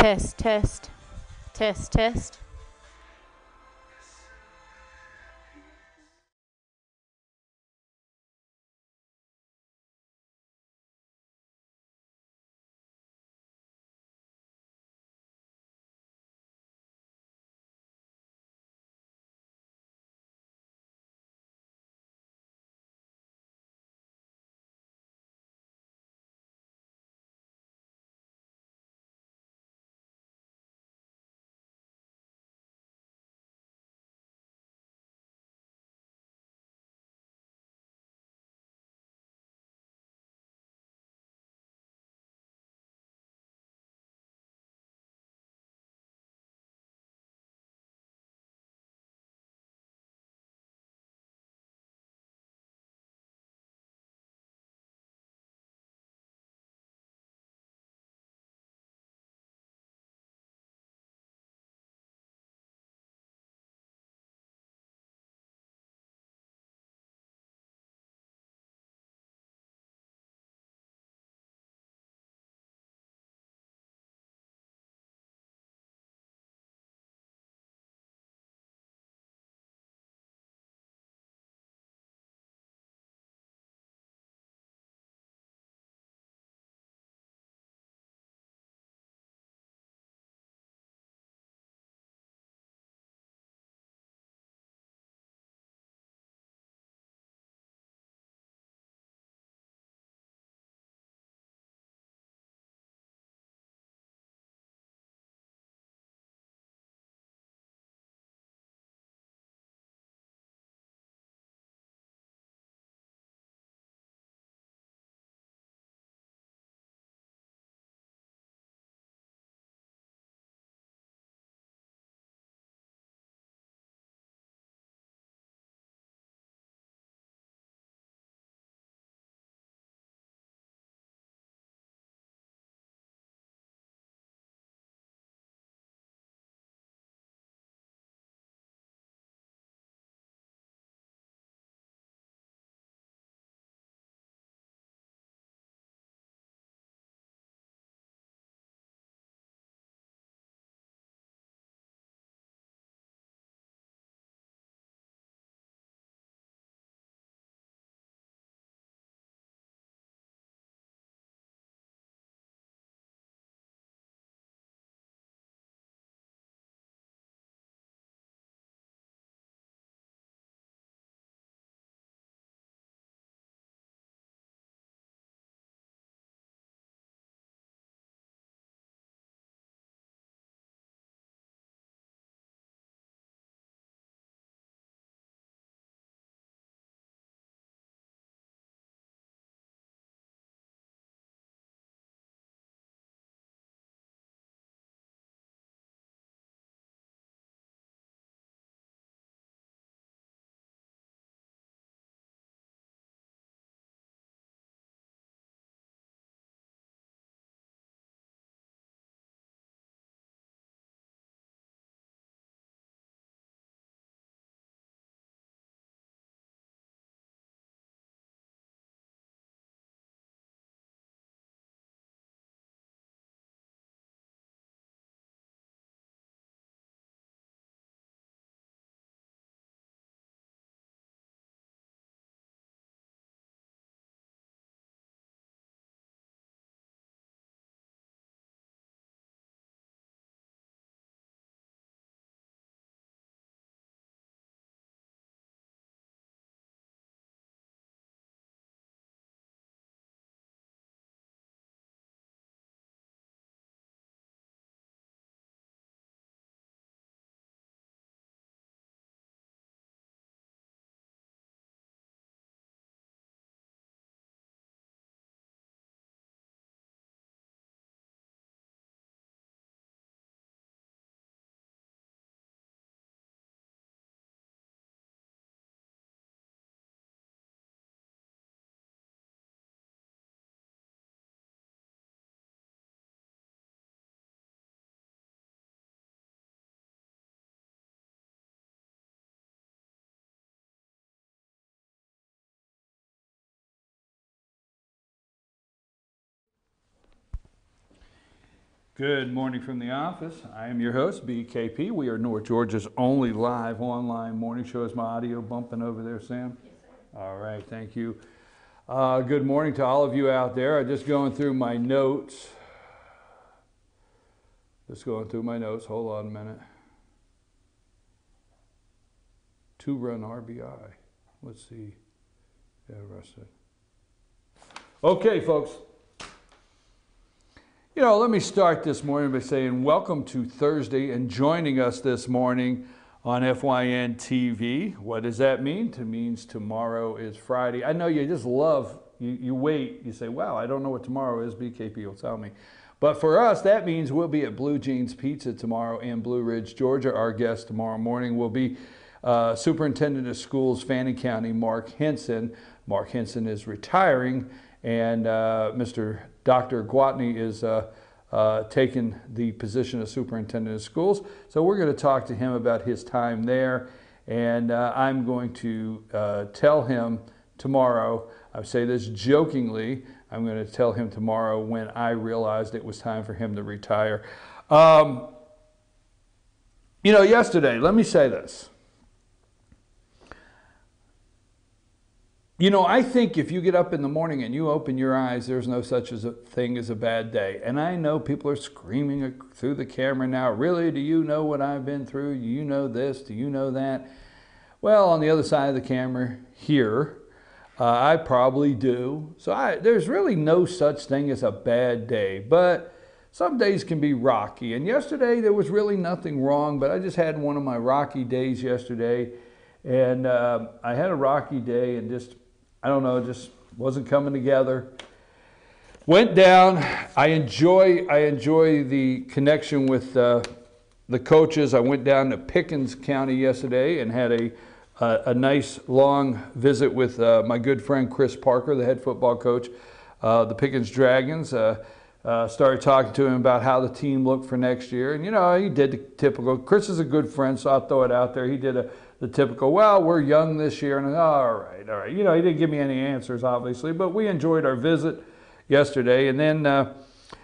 Test, test, test, test. Good morning from the office. I am your host, BKP. We are North Georgia's only live online morning show. Is my audio bumping over there, Sam? Yes, sir. All right, thank you. Good morning to all of you out there. I'm just going through my notes. Hold on a minute. 2-run RBI. Let's see. Yeah, Rusted. Okay, folks. You know, let me start this morning by saying welcome to Thursday and joining us this morning on FYN TV. What does that mean? It means tomorrow is Friday. I know you just love, you wait, you say, wow, I don't know what tomorrow is, BKP will tell me. But for us, that means we'll be at Blue Jeans Pizza tomorrow in Blue Ridge, Georgia. Our guest tomorrow morning will be Superintendent of Schools, Fannin County, Mark Henson. Mark Henson is retiring, and Mr. Dr. Gwatney is taking the position of Superintendent of Schools. So we're going to talk to him about his time there, and I'm going to tell him tomorrow, I say this jokingly, I'm going to tell him tomorrow when I realized it was time for him to retire. You know, yesterday, let me say this. You know, I think if you get up in the morning and you open your eyes, there's no such as a thing as a bad day. And I know people are screaming through the camera now, really, do you know what I've been through? Do you know this? Do you know that? Well, on the other side of the camera here, I probably do. So there's really no such thing as a bad day. But some days can be rocky. And yesterday there was really nothing wrong, but I just had one of my rocky days yesterday. And I had a rocky day and just, I don't know, just wasn't coming together. Went down. I enjoy the connection with the coaches. I went down to Pickens County yesterday and had a nice long visit with my good friend Chris Parker, the head football coach, the Pickens Dragons. Started talking to him about how the team looked for next year. And, you know, he did the typical. Chris is a good friend, so I'll throw it out there. He did the typical, well, we're young this year. And all right. You know, he didn't give me any answers, obviously, but we enjoyed our visit yesterday. And then,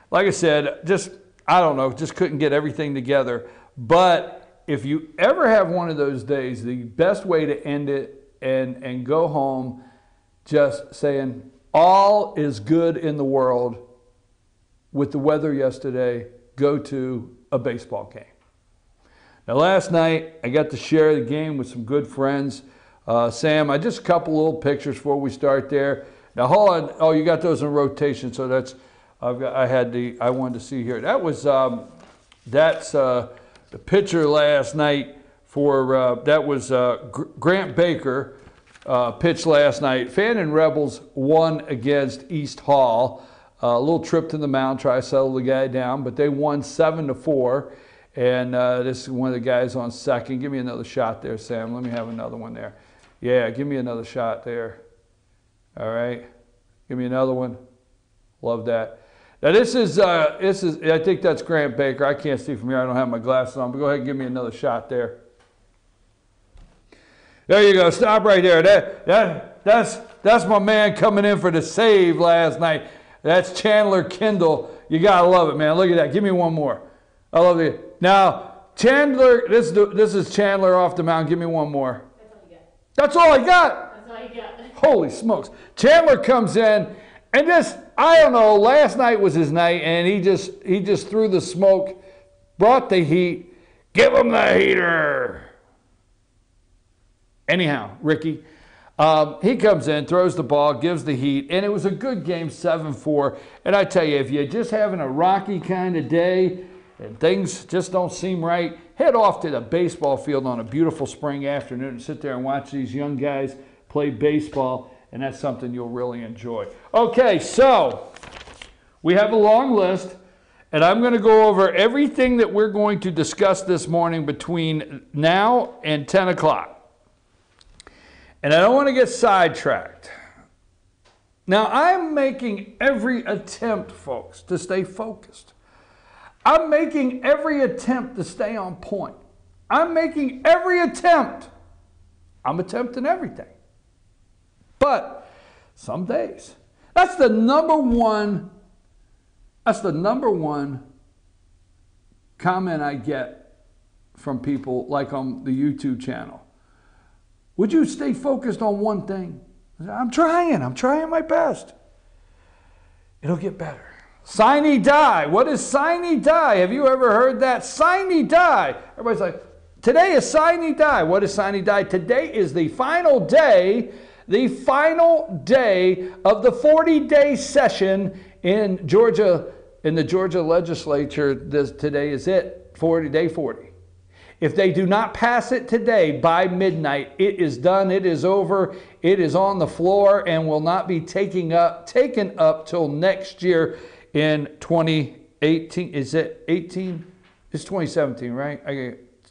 like I said, just, I don't know, just couldn't get everything together. But if you ever have one of those days, the best way to end it and go home just saying, all is good in the world with the weather yesterday, go to a baseball game. Now last night, I got to share the game with some good friends. Sam, just a couple little pictures before we start there. Now hold on, oh, you got those in rotation, so that's, I wanted to see here. That was, that's the pitcher last night for, that was Grant Baker pitched last night. Fannin Rebels won against East Hall. A little trip to the mound, try to settle the guy down, but they won 7-4. And this is one of the guys on second. Give me another shot there, Sam. Let me have another one there. Yeah, give me another shot there. All right. Give me another one. Love that. Now this is I think that's Grant Baker. I can't see from here. I don't have my glasses on, but go ahead and give me another shot there. There you go. Stop right there. That's my man coming in for the save last night. That's Chandler Kendall. You got to love it, man. Look at that. Give me one more. I love it. Now, Chandler, this is Chandler off the mound. Give me one more. That's all I got. That's all you got. Holy smokes. Chandler comes in, and just, I don't know, last night was his night, and he just threw the smoke, brought the heat. Give him the heater. Anyhow, Ricky. He comes in, throws the ball, gives the heat, and it was a good game, 7-4. And I tell you, if you're just having a rocky kind of day and things just don't seem right, head off to the baseball field on a beautiful spring afternoon and sit there and watch these young guys play baseball, and that's something you'll really enjoy. Okay, so we have a long list, and I'm going to go over everything that we're going to discuss this morning between now and 10 o'clock. And I don't want to get sidetracked. Now, I'm making every attempt, folks, to stay focused. I'm making every attempt to stay on point. I'm making every attempt. I'm attempting everything. But some days, that's the number one comment I get from people like on the YouTube channel. Would you stay focused on one thing? I'm trying my best. It'll get better. Sine die. What is sine die? Have you ever heard that? Sine die. Everybody's like, today is sine die. What is sine die? Today is the final day of the 40-day session in Georgia, in the Georgia legislature. Today is it, day 40. If they do not pass it today by midnight, it is done, it is over, it is on the floor and will not be taken up till next year in 2018. Is it 18? It's 2017, right?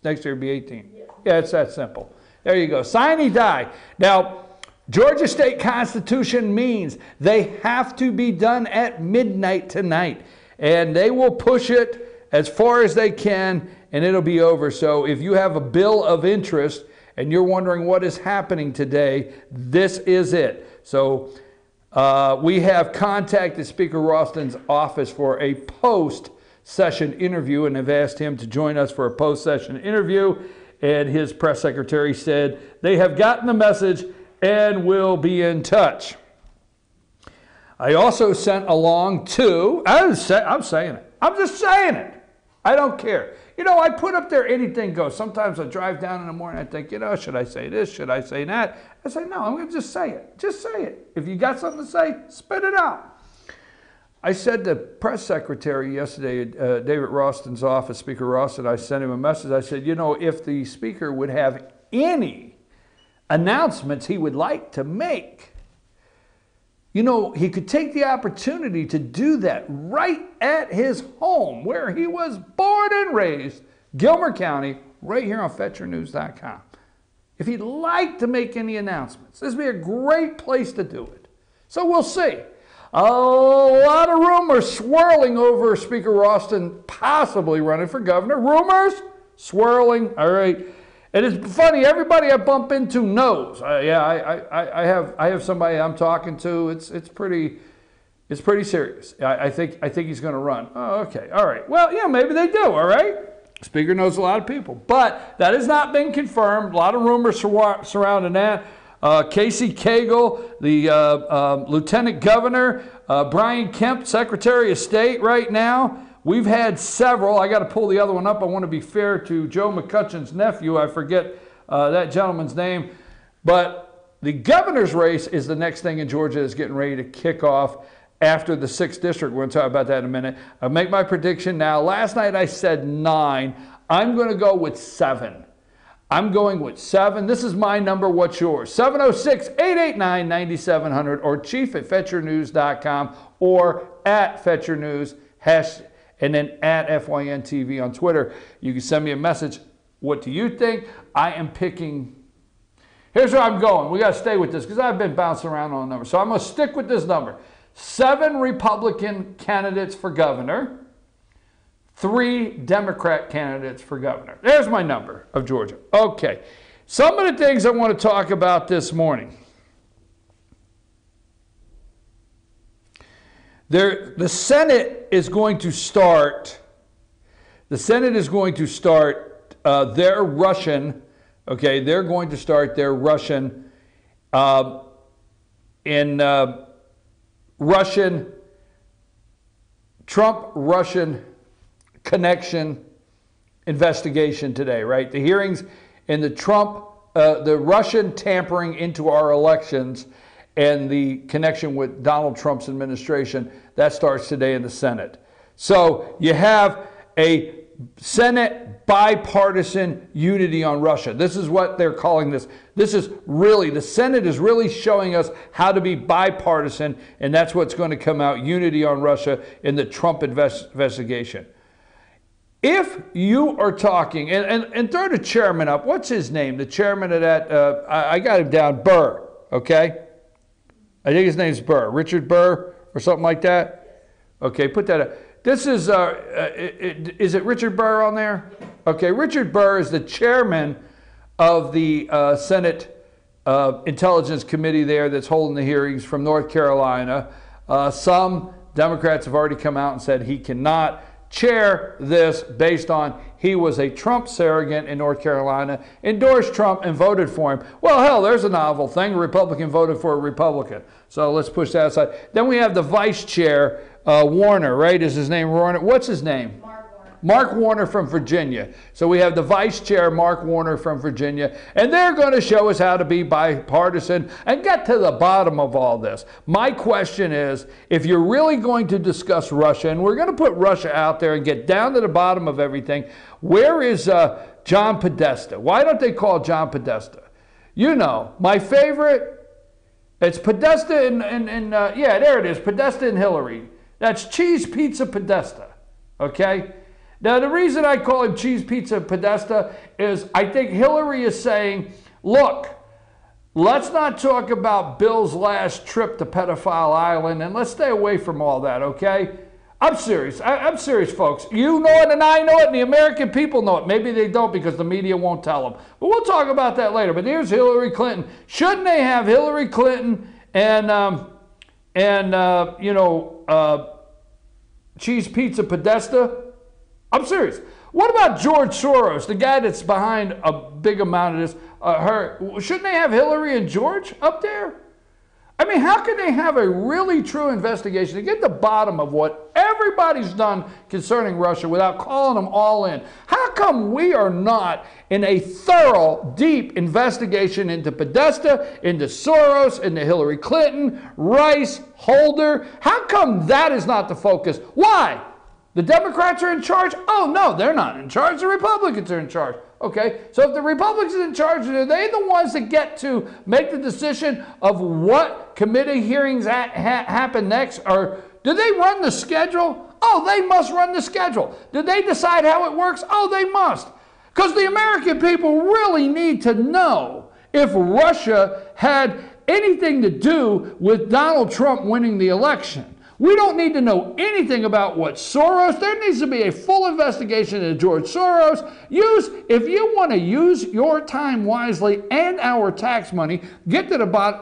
Next year will be 18. Yeah, it's that simple. There you go. Sine die. Now, Georgia state constitution means they have to be done at midnight tonight. And they will push it as far as they can, and it'll be over. So if you have a bill of interest and you're wondering what is happening today, this is it. So we have contacted Speaker Ralston's office for a post-session interview and have asked him to join us for a post-session interview. And his press secretary said they have gotten the message and will be in touch. I also sent along to, I'm saying it. I'm just saying it. I don't care. You know, I put up there anything goes. Sometimes I drive down in the morning, I think, you know, should I say this? Should I say that? I say, no, I'm going to just say it. Just say it. If you got something to say, spit it out. I said to press secretary yesterday, David Ralston's office, Speaker Ralston, I sent him a message. I said, you know, if the speaker would have any announcements he would like to make, you know, he could take the opportunity to do that right at his home where he was born and raised, Gilmer County, right here on FetcherNews.com. If he'd like to make any announcements, this would be a great place to do it. So we'll see. A lot of rumors swirling over Speaker Ralston possibly running for governor. Rumors swirling, all right. And it's funny, everybody I bump into knows. I have somebody I'm talking to. It's pretty serious. I think he's going to run. Oh, okay, all right. Well, yeah, maybe they do. All right. Speaker knows a lot of people, but that has not been confirmed. A lot of rumors surrounding that. Casey Cagle, the lieutenant governor, Brian Kemp, Secretary of State right now. We've had several. I got to pull the other one up. I want to be fair to Joe McCutcheon's nephew. I forget that gentleman's name. But the governor's race is the next thing in Georgia that's getting ready to kick off after the 6th district. We're going to talk about that in a minute. I'll make my prediction now. Last night I said 9. I'm going to go with 7. I'm going with 7. This is my number. What's yours? 706-889-9700 or chief@FetcherNews.com or @FetcherNews and then @FYNTV on Twitter. You can send me a message. What do you think? I am picking. Here's where I'm going. We got to stay with this because I've been bouncing around on a number. So I'm going to stick with this number. 7 Republican candidates for governor. 3 Democrat candidates for governor. There's my number of Georgia. Okay. Some of the things I want to talk about this morning. The Senate is going to start. The Senate is going to start their Russian. Okay, they're going to start their Russian Trump-Russian connection investigation today. Right, the hearings in the Russian tampering into our elections and the connection with Donald Trump's administration, that starts today in the Senate. So you have a Senate bipartisan unity on Russia. This is what they're calling this. This is really, the Senate is really showing us how to be bipartisan, and that's what's going to come out, unity on Russia in the Trump investigation. If you are talking, and throw the chairman up, what's his name? The chairman of that, I got him down, Burr, okay? I think his name's Burr, Richard Burr or something like that. Okay, put that up. This is it Richard Burr on there? Okay, Richard Burr is the chairman of the Senate Intelligence Committee there that's holding the hearings from North Carolina. Some Democrats have already come out and said he cannot chair this based on he was a Trump surrogate in North Carolina, endorsed Trump and voted for him. Well, hell, there's a novel thing. A Republican voted for a Republican. So let's push that aside. Then we have the vice chair, Warner, right? Is his name Warner? What's his name? Mark Warner from Virginia. So we have the vice chair, Mark Warner from Virginia, and they're going to show us how to be bipartisan and get to the bottom of all this. My question is, if you're really going to discuss Russia, and we're going to put Russia out there and get down to the bottom of everything, where is John Podesta? Why don't they call John Podesta? You know, my favorite, it's Podesta and yeah, there it is, Podesta and Hillary. That's Cheese Pizza Podesta, okay? Now, the reason I call him Cheese Pizza Podesta is I think Hillary is saying, look, let's not talk about Bill's last trip to Pedophile Island, and let's stay away from all that, okay? I'm serious. I'm serious, folks. You know it, and I know it, and the American people know it. Maybe they don't because the media won't tell them. But we'll talk about that later. But here's Hillary Clinton. Shouldn't they have Hillary Clinton and Cheese Pizza Podesta? I'm serious. What about George Soros, the guy that's behind a big amount of this? Shouldn't they have Hillary and George up there? I mean, how can they have a really true investigation to get to the bottom of what everybody's done concerning Russia without calling them all in? How come we are not in a thorough, deep investigation into Podesta, into Soros, into Hillary Clinton, Rice, Holder? How come that is not the focus? Why? The Democrats are in charge? Oh, no, they're not in charge. The Republicans are in charge. Okay, so if the Republicans are in charge, are they the ones that get to make the decision of what committee hearings happen next? Or do they run the schedule? Oh, they must run the schedule. Do they decide how it works? Oh, they must. Because the American people really need to know if Russia had anything to do with Donald Trump winning the election. We don't need to know anything about what Soros. There needs to be a full investigation into George Soros. If you want to use your time wisely and our tax money, get to the bottom.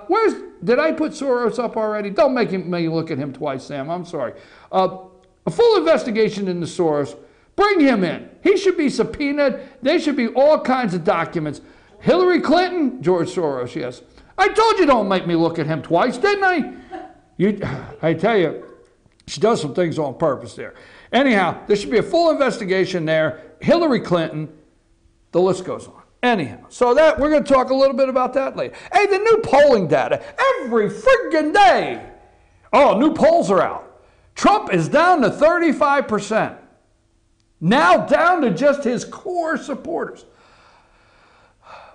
Did I put Soros up already? Don't make me look at him twice, Sam. I'm sorry. A full investigation into Soros. Bring him in. He should be subpoenaed. There should be all kinds of documents. Hillary Clinton, George Soros, yes. I told you don't make me look at him twice, didn't I? I tell you, she does some things on purpose there. Anyhow, there should be a full investigation there. Hillary Clinton, the list goes on. Anyhow, so that we're going to talk a little bit about that later. Hey, the new polling data, every friggin' day. Oh, new polls are out. Trump is down to 35%. Now down to just his core supporters.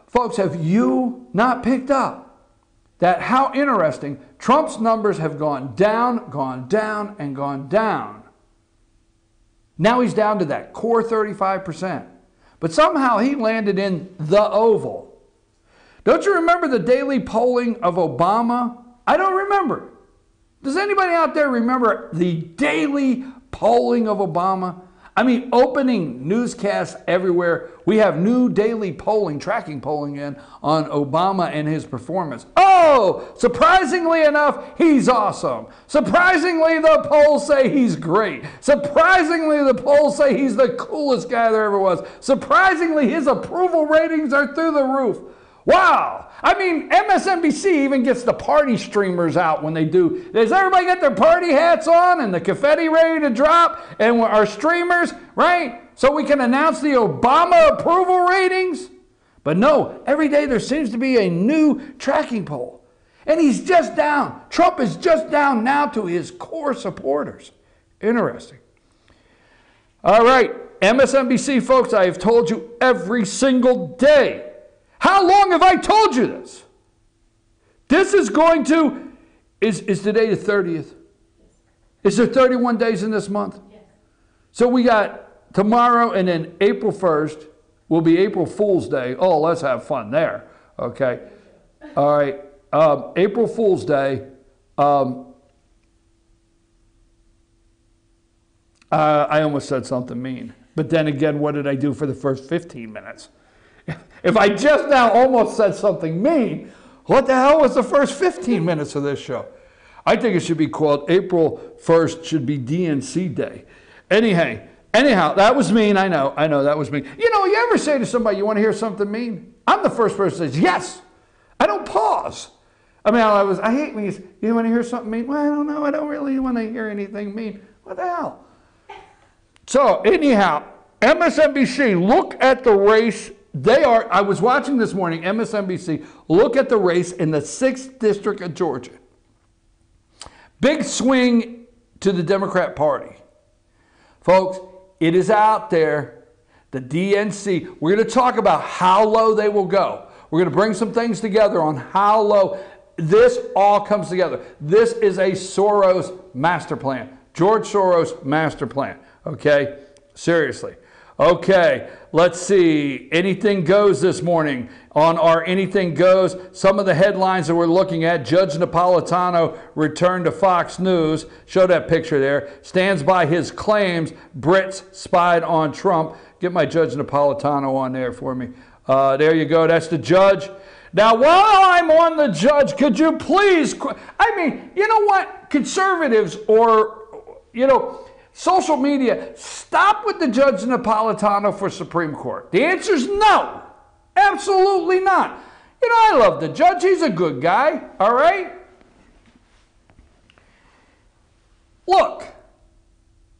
Folks, have you not picked up that how interesting Trump's numbers have gone down, and gone down. Now he's down to that core 35%. But somehow he landed in the Oval. Don't you remember the daily polling of Obama? I don't remember. Does anybody out there remember the daily polling of Obama? I mean, opening newscasts everywhere. We have new daily polling, tracking polling in on Obama and his performance. Oh, surprisingly enough, he's awesome. Surprisingly, the polls say he's great. Surprisingly, the polls say he's the coolest guy there ever was. Surprisingly, his approval ratings are through the roof. Wow. I mean, MSNBC even gets the party streamers out when they do. Does everybody get their party hats on and the confetti ready to drop and our streamers, right? So we can announce the Obama approval ratings? But no, every day there seems to be a new tracking poll. And he's just down. Trump is just down now to his core supporters. Interesting. All right, MSNBC folks, I have told you every single day. How long have I told you this? This is going to, is today the 30th? Is there 31 days in this month? Yes. So we got tomorrow and then April 1st will be April Fool's Day. Oh, let's have fun there. Okay. All right. April Fool's Day. I almost said something mean. But then again, what did I do for the first 15 minutes? If I just now almost said something mean, what the hell was the first 15 minutes of this show? I think it should be called April 1st should be DNC Day. Anyhow, Anyhow, that was mean. I know that was mean. You know, you ever say to somebody, you want to hear something mean? I'm the first person that says, yes. I don't pause. I mean, I hate when you want to hear something mean? Well, I don't know. I don't really want to hear anything mean. What the hell? So, anyhow, MSNBC, look at the race. I was watching this morning, MSNBC, look at the race in the 6th District of Georgia. Big swing to the Democrat Party. Folks, it is out there, the DNC. We're going to talk about how low they will go. We're going to bring some things together on how low this all comes together. This is a Soros master plan. George Soros master plan. Okay? Seriously. Okay, let's see. Anything goes this morning on our Anything Goes. Some of the headlines that we're looking at. Judge Napolitano returned to Fox News. Show that picture there. Stands by his claims. Brits spied on Trump. Get my Judge Napolitano on there for me. There you go. That's the judge. Now, while I'm on the judge, could you please, I mean, you know what? Conservatives or, you know, social media, stop with the Judge Napolitano for Supreme Court. The answer is no. Absolutely not. You know, I love the judge. He's a good guy, all right? Look,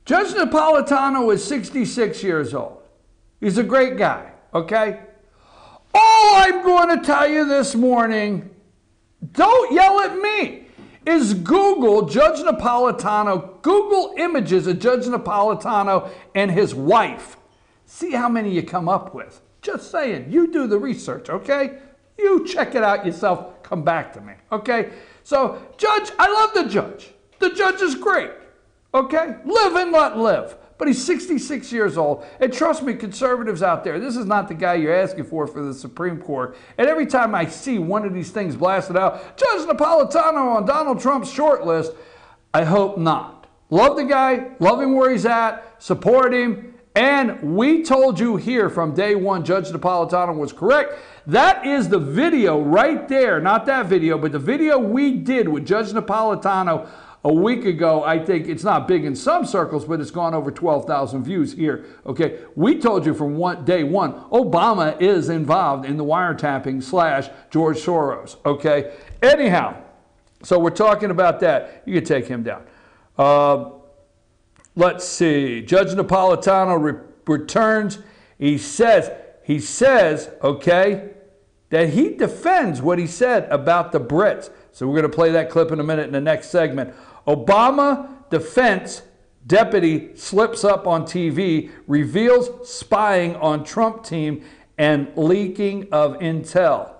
Judge Napolitano is 66 years old. He's a great guy, okay? All I'm going to tell you this morning, don't yell at me, is Google Judge Napolitano, Google images of Judge Napolitano and his wife. See how many you come up with. Just saying, you do the research, okay? You check it out yourself, come back to me, okay? So, Judge, I love the judge. The judge is great, okay? Live and let live. But he's 66 years old. And trust me, conservatives out there, this is not the guy you're asking for the Supreme Court. And every time I see one of these things blasted out, Judge Napolitano on Donald Trump's short list, I hope not. Love the guy, love him where he's at, support him. And we told you here from day one, Judge Napolitano was correct. That is the video right there, not that video, but the video we did with Judge Napolitano a week ago. I think it's not big in some circles, but it's gone over 12,000 views here. Okay, we told you from day one, Obama is involved in the wiretapping / George Soros. Okay, anyhow, so we're talking about that. You can take him down. Let's see. Judge Napolitano returns. He says, okay, that he defends what he said about the Brits. So we're going to play that clip in a minute in the next segment. Obama defense deputy slips up on TV, reveals spying on Trump team and leaking of intel.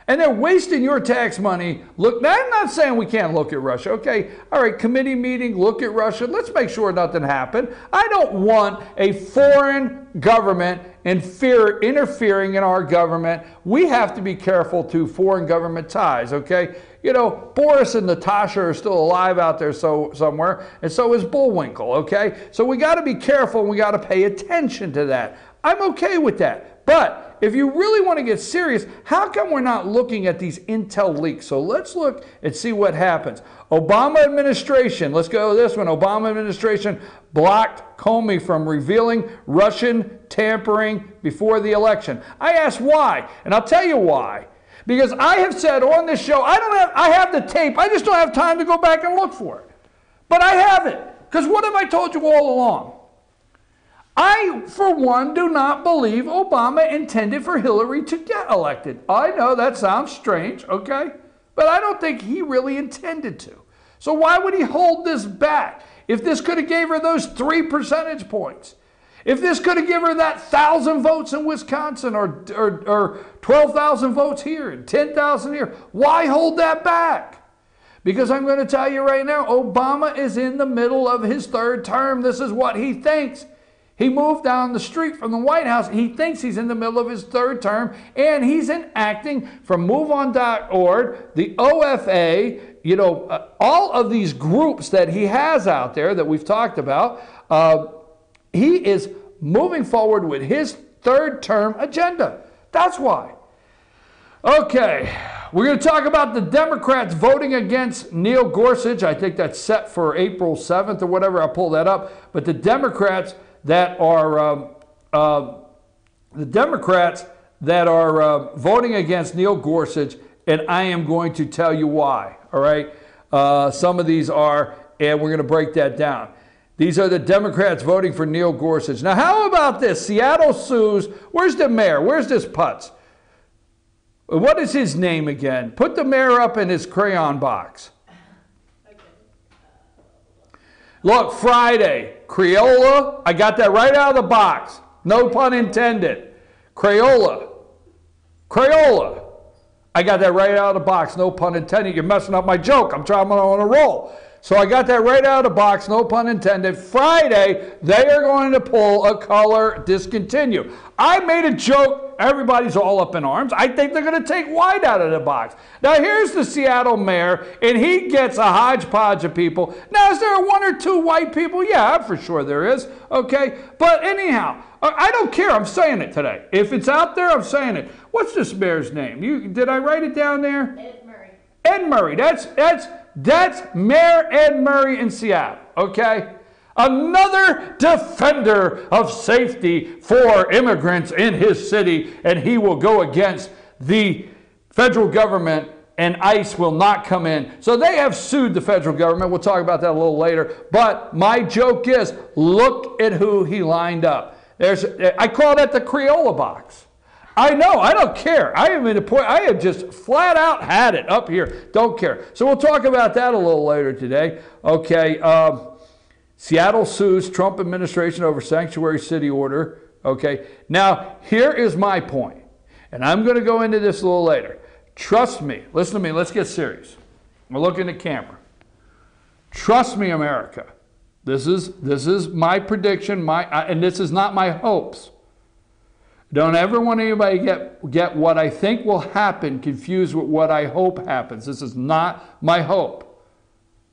And they're wasting your tax money. Look, now I'm not saying we can't look at Russia. Okay, all right, committee meeting, look at Russia. Let's make sure nothing happened. I don't want a foreign government interfering in our government. We have to be careful to foreign government ties, okay? You know, Boris and Natasha are still alive out there somewhere, and so is Bullwinkle, okay? So we got to be careful, and we got to pay attention to that. I'm okay with that. But if you really want to get serious, how come we're not looking at these intel leaks? So let's look and see what happens. Obama administration, let's go to this one. Obama administration blocked Comey from revealing Russian tampering before the election. I asked why, and I'll tell you why. Because I have said on this show, I have the tape, I just don't have time to go back and look for it. But I have it, because what have I told you all along? I, for one, do not believe Obama intended for Hillary to get elected. I know that sounds strange, okay? But I don't think he really intended to. So why would he hold this back? If this could have gave her those 3 percentage points, if this could have given her that 1,000 votes in Wisconsin or 12,000 votes here and 10,000 here, why hold that back? Because I'm going to tell you right now, Obama is in the middle of his 3rd term. This is what he thinks. He moved down the street from the White House. He thinks he's in the middle of his 3rd term, and he's enacting from MoveOn.org, the OFA, you know, all of these groups that he has out there that we've talked about. He is moving forward with his 3rd term agenda. That's why. Okay, we're going to talk about the Democrats voting against Neil Gorsuch. I think that's set for April 7th or whatever. I'll pull that up. But the Democrats that are voting against Neil Gorsuch, and I am going to tell you why. All right. Some of these are, and we're going to break that down. These are the Democrats voting for Neil Gorsuch. Now, how about this? Seattle sues. Where's the mayor? Where's this putz? What is his name again? Put the mayor up in his crayon box. Look, Friday, Crayola. I got that right out of the box. No pun intended. Crayola. Crayola. I got that right out of the box. No pun intended. You're messing up my joke. I'm trying on a roll. So I got that right out of the box, no pun intended. Friday, they are going to pull a color discontinue. I made a joke. Everybody's all up in arms. I think they're going to take white out of the box. Now, here's the Seattle mayor, and he gets a hodgepodge of people. Now, is there one or two white people? Yeah, for sure there is. Okay. But anyhow, I don't care. I'm saying it today. If it's out there, I'm saying it. What's this mayor's name? Did I write it down there? Ed Murray. Ed Murray. That's Mayor Ed Murray in Seattle, okay? Another defender of safety for immigrants in his city, and he will go against the federal government, and ICE will not come in. So they have sued the federal government. We'll talk about that a little later. But my joke is, look at who he lined up. I call that the Crayola box. I know, I don't care. I am at a point, I have just flat out had it up here. Don't care. So we'll talk about that a little later today. Okay, Seattle sues Trump administration over sanctuary city order. Okay, now here is my point, and I'm going to go into this a little later. Trust me, listen to me, let's get serious. We're looking at the camera. Trust me, America. This is my prediction, and this is not my hopes. Don't ever want anybody get what I think will happen confused with what I hope happens. This is not my hope.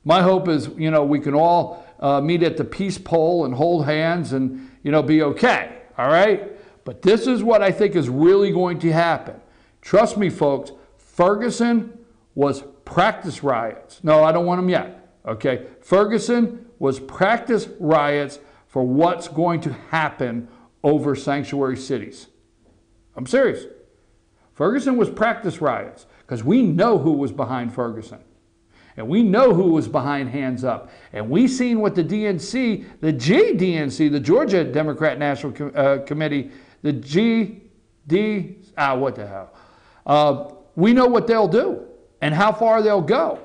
My hope is, we can all meet at the peace pole and hold hands and, be okay. All right? But this is what I think is really going to happen. Trust me, folks, Ferguson was practice riots. No, I don't want them yet. Okay? Ferguson was practice riots for what's going to happen over sanctuary cities. I'm serious. Ferguson was practice riots because we know who was behind Ferguson. And we know who was behind Hands Up. And we seen what the DNC, the GDNC, the Georgia Democrat National Committee, the what the hell? We know what they'll do and how far they'll go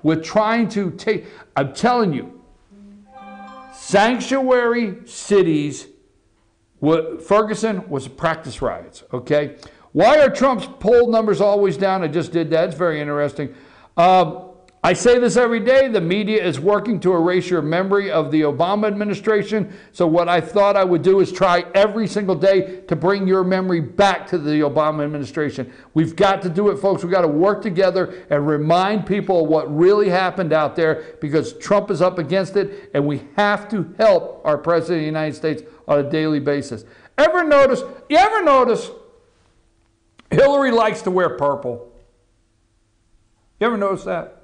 with trying to take, I'm telling you, sanctuary cities. Ferguson was practice riots, okay? Why are Trump's poll numbers always down? I just did that. It's very interesting. I say this every day. The media is working to erase your memory of the Obama administration. So what I thought I would do is try every single day to bring your memory back to the Obama administration. We've got to do it, folks. We've got to work together and remind people of what really happened out there because Trump is up against it, and we have to help our president of the United States on a daily basis. You ever notice Hillary likes to wear purple? You ever notice that?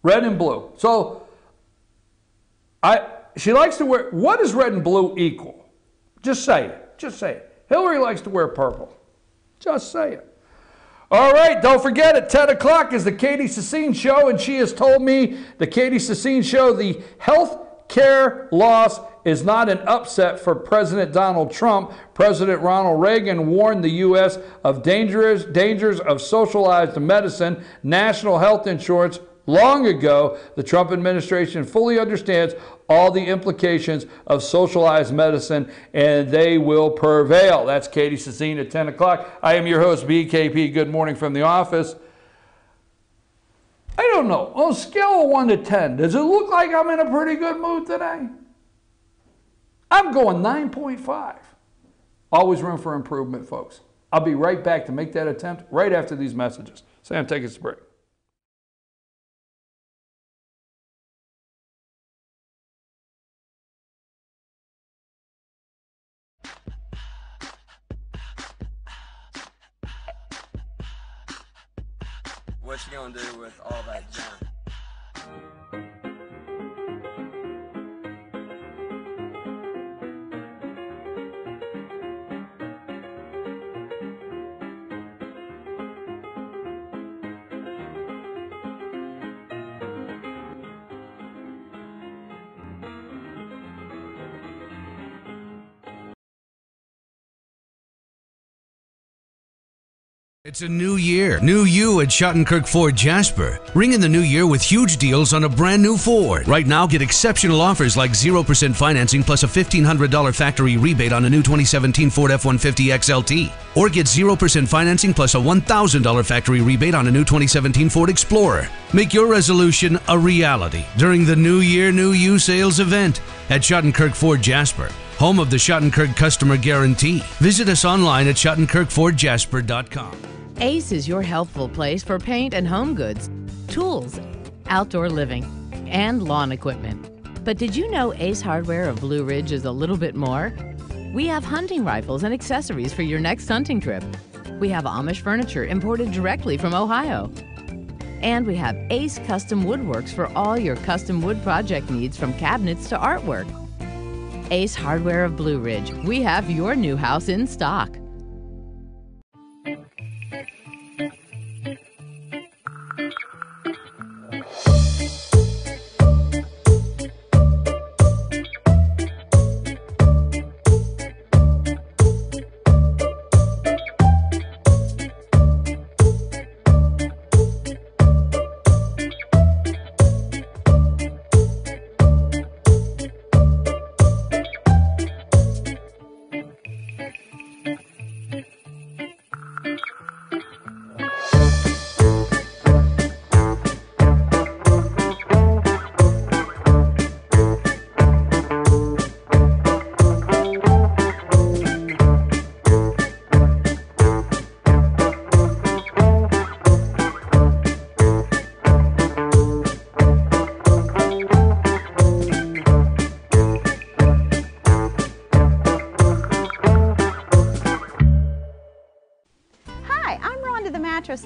Red and blue. So she likes to wear, what does red and blue equal? Just say it. Just say it. Hillary likes to wear purple. Just say it. All right, don't forget at 10 o'clock is the Katie Sassine Show, and she has told me, the Katie Sassine Show, the health care loss is not an upset for President Donald Trump. President Ronald Reagan warned the U.S. of dangers of socialized medicine, national health insurance, long ago. The Trump administration fully understands all the implications of socialized medicine, and they will prevail. That's Katie Sassine at 10 o'clock. I am your host, BKP. Good morning from the office. I don't know. On a scale of 1 to 10, does it look like I'm in a pretty good mood today? I'm going 9.5. Always room for improvement, folks. I'll be right back to make that attempt right after these messages. Sam, take us a break. what you gonna do with all that junk? It's a new year. New you at Schottenkirk Ford Jasper. Ring in the new year with huge deals on a brand new Ford. Right now, get exceptional offers like 0% financing plus a $1,500 factory rebate on a new 2017 Ford F-150 XLT. Or get 0% financing plus a $1,000 factory rebate on a new 2017 Ford Explorer. Make your resolution a reality during the New Year, New You sales event at Schottenkirk Ford Jasper, home of the Schottenkirk Customer Guarantee. Visit us online at SchottenkirkFordJasper.com. Ace is your healthful place for paint and home goods, tools, outdoor living, and lawn equipment. But did you know Ace Hardware of Blue Ridge is a little bit more? We have hunting rifles and accessories for your next hunting trip. We have Amish furniture imported directly from Ohio. And we have Ace Custom Woodworks for all your custom wood project needs, from cabinets to artwork. Ace Hardware of Blue Ridge. We have your new house in stock.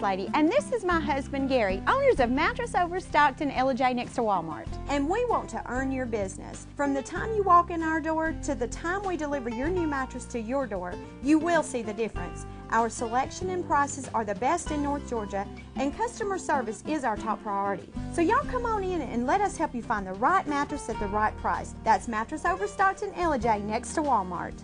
Lady, and this is my husband Gary, owners of Mattress Overstocked in LJ next to Walmart. And we want to earn your business. From the time you walk in our door to the time we deliver your new mattress to your door, you will see the difference. Our selection and prices are the best in North Georgia, and customer service is our top priority. So y'all come on in and let us help you find the right mattress at the right price. That's Mattress Overstocked in LJ next to Walmart.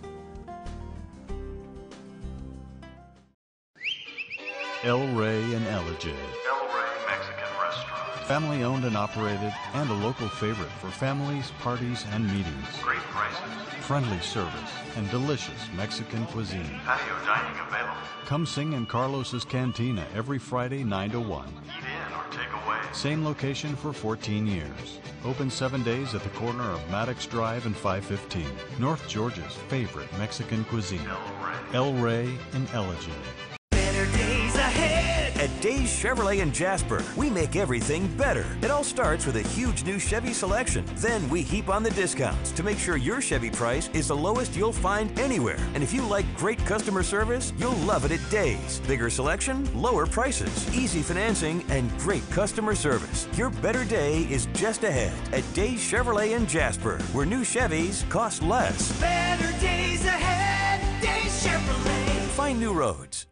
El Rey and Ellijay. El Rey Mexican Restaurant. Family owned and operated, and a local favorite for families, parties, and meetings. Great prices. Friendly service and delicious Mexican cuisine. Patio dining available. Come sing in Carlos's Cantina every Friday 9 to 1. Eat in or take away. Same location for 14 years. Open 7 days at the corner of Maddox Drive and 515. North Georgia's favorite Mexican cuisine. El Rey and Ellijay. At Days Chevrolet in Jasper, we make everything better. It all starts with a huge new Chevy selection. Then we heap on the discounts to make sure your Chevy price is the lowest you'll find anywhere. And if you like great customer service, you'll love it at Days. Bigger selection, lower prices, easy financing, and great customer service. Your better day is just ahead at Days Chevrolet in Jasper, where new Chevys cost less. Better days ahead, Days Chevrolet. Find new roads.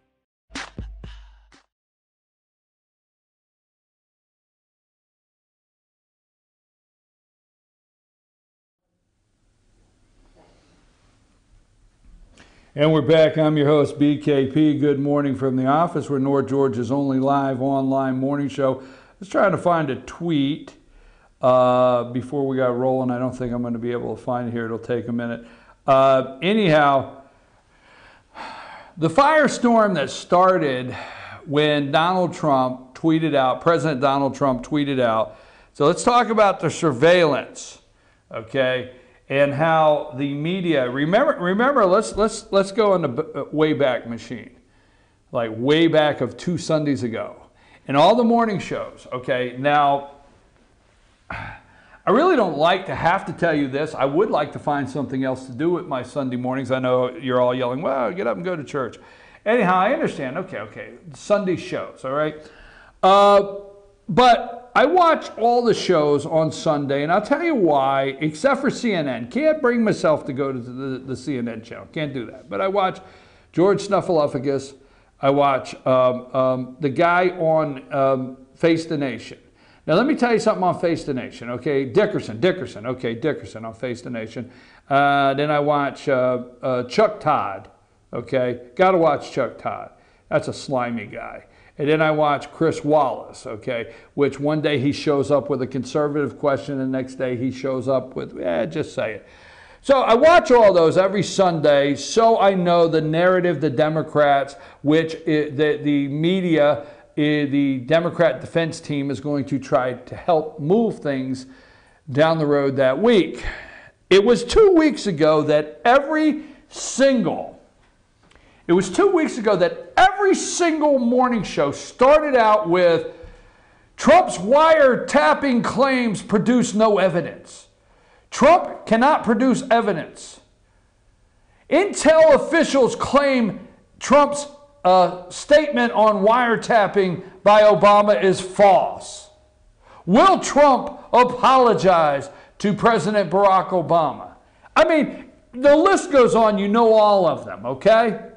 And we're back. I'm your host, BKP. Good morning from the office. We're North Georgia's only live online morning show. I was trying to find a tweet before we got rolling. I don't think I'm going to be able to find it here. It'll take a minute. Anyhow, the firestorm that started when Donald Trump tweeted out, President Donald Trump tweeted out. So let's talk about the surveillance, okay? And how the media, remember, let's go in the Wayback Machine, like way back of 2 Sundays ago, and all the morning shows. Okay, now I really don't like to have to tell you this. I would like to find something else to do with my Sunday mornings. I know you're all yelling, "Well, get up and go to church." Anyhow, I understand. Okay, Sunday shows. All right. But I watch all the shows on Sunday, and I'll tell you why, except for CNN. Can't bring myself to go to the CNN channel. Can't do that. But I watch George Snuffleupagus. I watch the guy on Face the Nation. Now, let me tell you something on Face the Nation, okay? Dickerson on Face the Nation. Then I watch Chuck Todd, okay? Got to watch Chuck Todd. That's a slimy guy. And then I watch Chris Wallace, okay, which one day he shows up with a conservative question, and the next day he shows up with, just say it. So I watch all those every Sunday, so I know the narrative the Democrats, which the media, the Democrat defense team is going to try to help move things down the road that week. It was 2 weeks ago that every single morning show started out with Trump's wiretapping claims produce no evidence. Trump cannot produce evidence. Intel officials claim Trump's statement on wiretapping by Obama is false. Will Trump apologize to President Barack Obama? I mean, the list goes on, you know all of them, okay?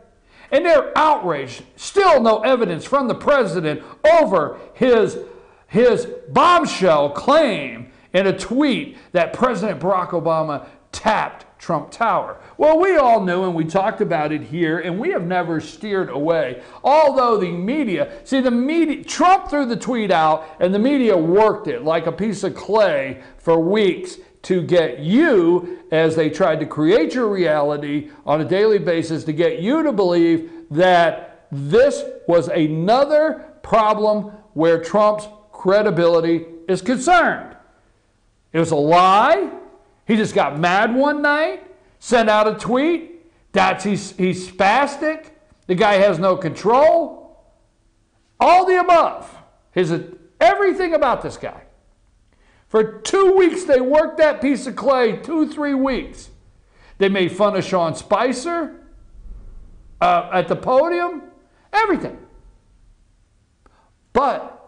And they're outraged. Still no evidence from the president over his bombshell claim in a tweet that President Barack Obama tapped Trump Tower. Well, we all knew, and we talked about it here, and we have never steered away. Although the media, Trump threw the tweet out, and the media worked it like a piece of clay for weeks to get you, as they tried to create your reality on a daily basis, to get you to believe that this was another problem where Trump's credibility is concerned. It was a lie. He just got mad one night, sent out a tweet. He's spastic. The guy has no control. All the above. Everything about this guy. For 2 weeks, they worked that piece of clay, 2-3 weeks. They made fun of Sean Spicer at the podium, everything. But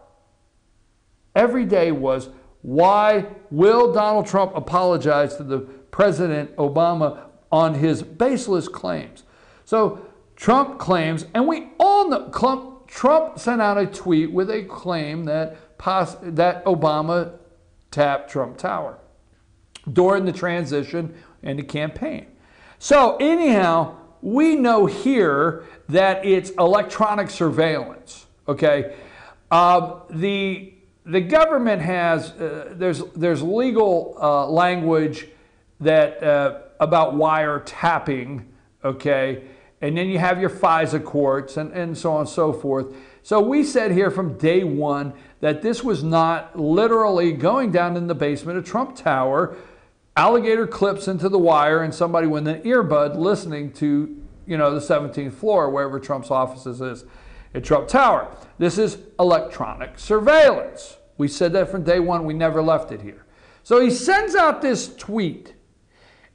every day was, why will Donald Trump apologize to the President Obama on his baseless claims? So Trump claims, and we all know, Trump sent out a tweet with a claim that Obama tapped Trump Tower during the transition and the campaign. So anyhow, we know here that it's electronic surveillance, okay? The government has, there's legal language that about wiretapping, okay? And then you have your FISA courts and so on and so forth. So we said here from day one that this was not literally going down in the basement of Trump Tower, alligator clips into the wire, and somebody with an earbud listening to, the 17th floor, wherever Trump's offices is at Trump Tower. This is electronic surveillance. We said that from day one. We never left it here. So he sends out this tweet,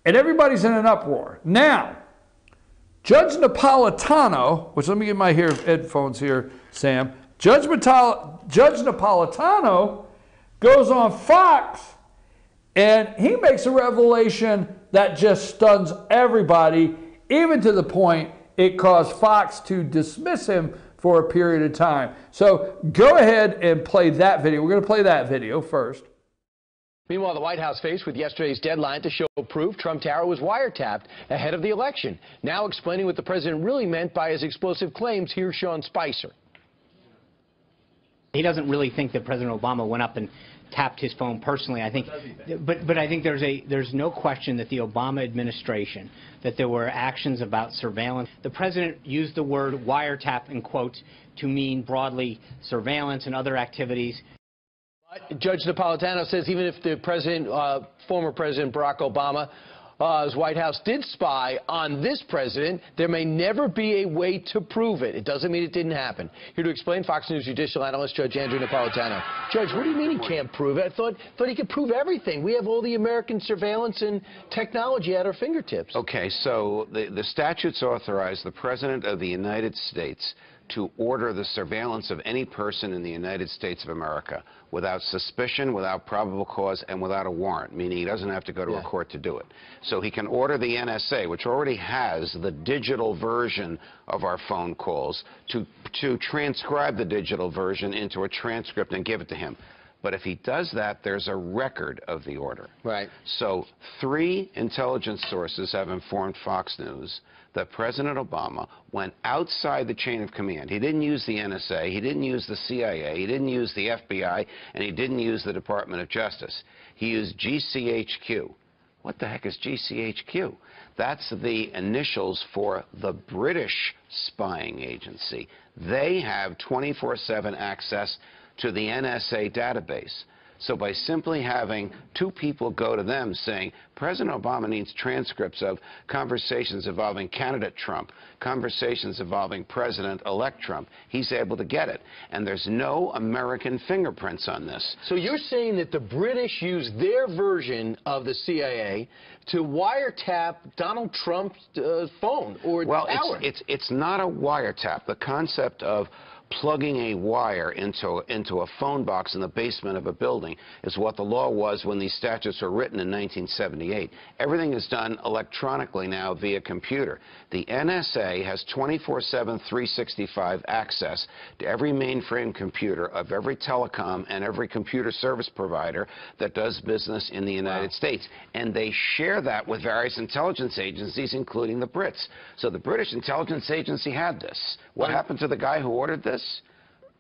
and everybody's in an uproar. Now, Judge Napolitano, which let me get my headphones here, Sam. Judge Napolitano goes on Fox, and he makes a revelation that just stuns everybody, even to the point it caused Fox to dismiss him for a period of time. So go ahead and play that video. We're going to play that video first. Meanwhile, the White House faced with yesterday's deadline to show proof Trump Tower was wiretapped ahead of the election. Now explaining what the president really meant by his explosive claims, here's Sean Spicer. He doesn't really think that President Obama went up and tapped his phone personally. I think, but I think there's no question that the Obama administration, that there were actions about surveillance. The president used the word wiretap in quotes to mean broadly surveillance and other activities. Judge Napolitano says even if the president, former President Barack Obama, his White House did spy on this president, there may never be a way to prove it. It doesn't mean it didn't happen. Here to explain, Fox News judicial analyst Judge Andrew Napolitano. Judge, what do you mean he can't prove it? I thought he could prove everything. We have all the American surveillance and technology at our fingertips. Okay, so the statutes authorize the President of the United States to order the surveillance of any person in the United States of America without suspicion, without probable cause, and without a warrant, meaning he doesn't have to go to a court to do it. So he can order the NSA, which already has the digital version of our phone calls, to transcribe the digital version into a transcript and give it to him. But if he does that, there's a record of the order. Right. So 3 intelligence sources have informed Fox News that President Obama went outside the chain of command. He didn't use the NSA, he didn't use the CIA, he didn't use the FBI, and he didn't use the Department of Justice. He used GCHQ. What the heck is GCHQ? That's the initials for the British spying agency. They have 24/7 access to the NSA database. So by simply having 2 people go to them saying, President Obama needs transcripts of conversations involving candidate Trump, conversations involving President-elect Trump, he's able to get it. And there's no American fingerprints on this. So you're saying that the British used their version of the CIA to wiretap Donald Trump's phone or well, ours? It's not a wiretap. The concept of plugging a wire into a phone box in the basement of a building is what the law was when these statutes were written in 1978. Everything is done electronically now via computer. The NSA has 24/7, 365 access to every mainframe computer of every telecom and every computer service provider that does business in the United States. And they share that with various intelligence agencies, including the Brits. So the British intelligence agency had this. What happened to the guy who ordered this?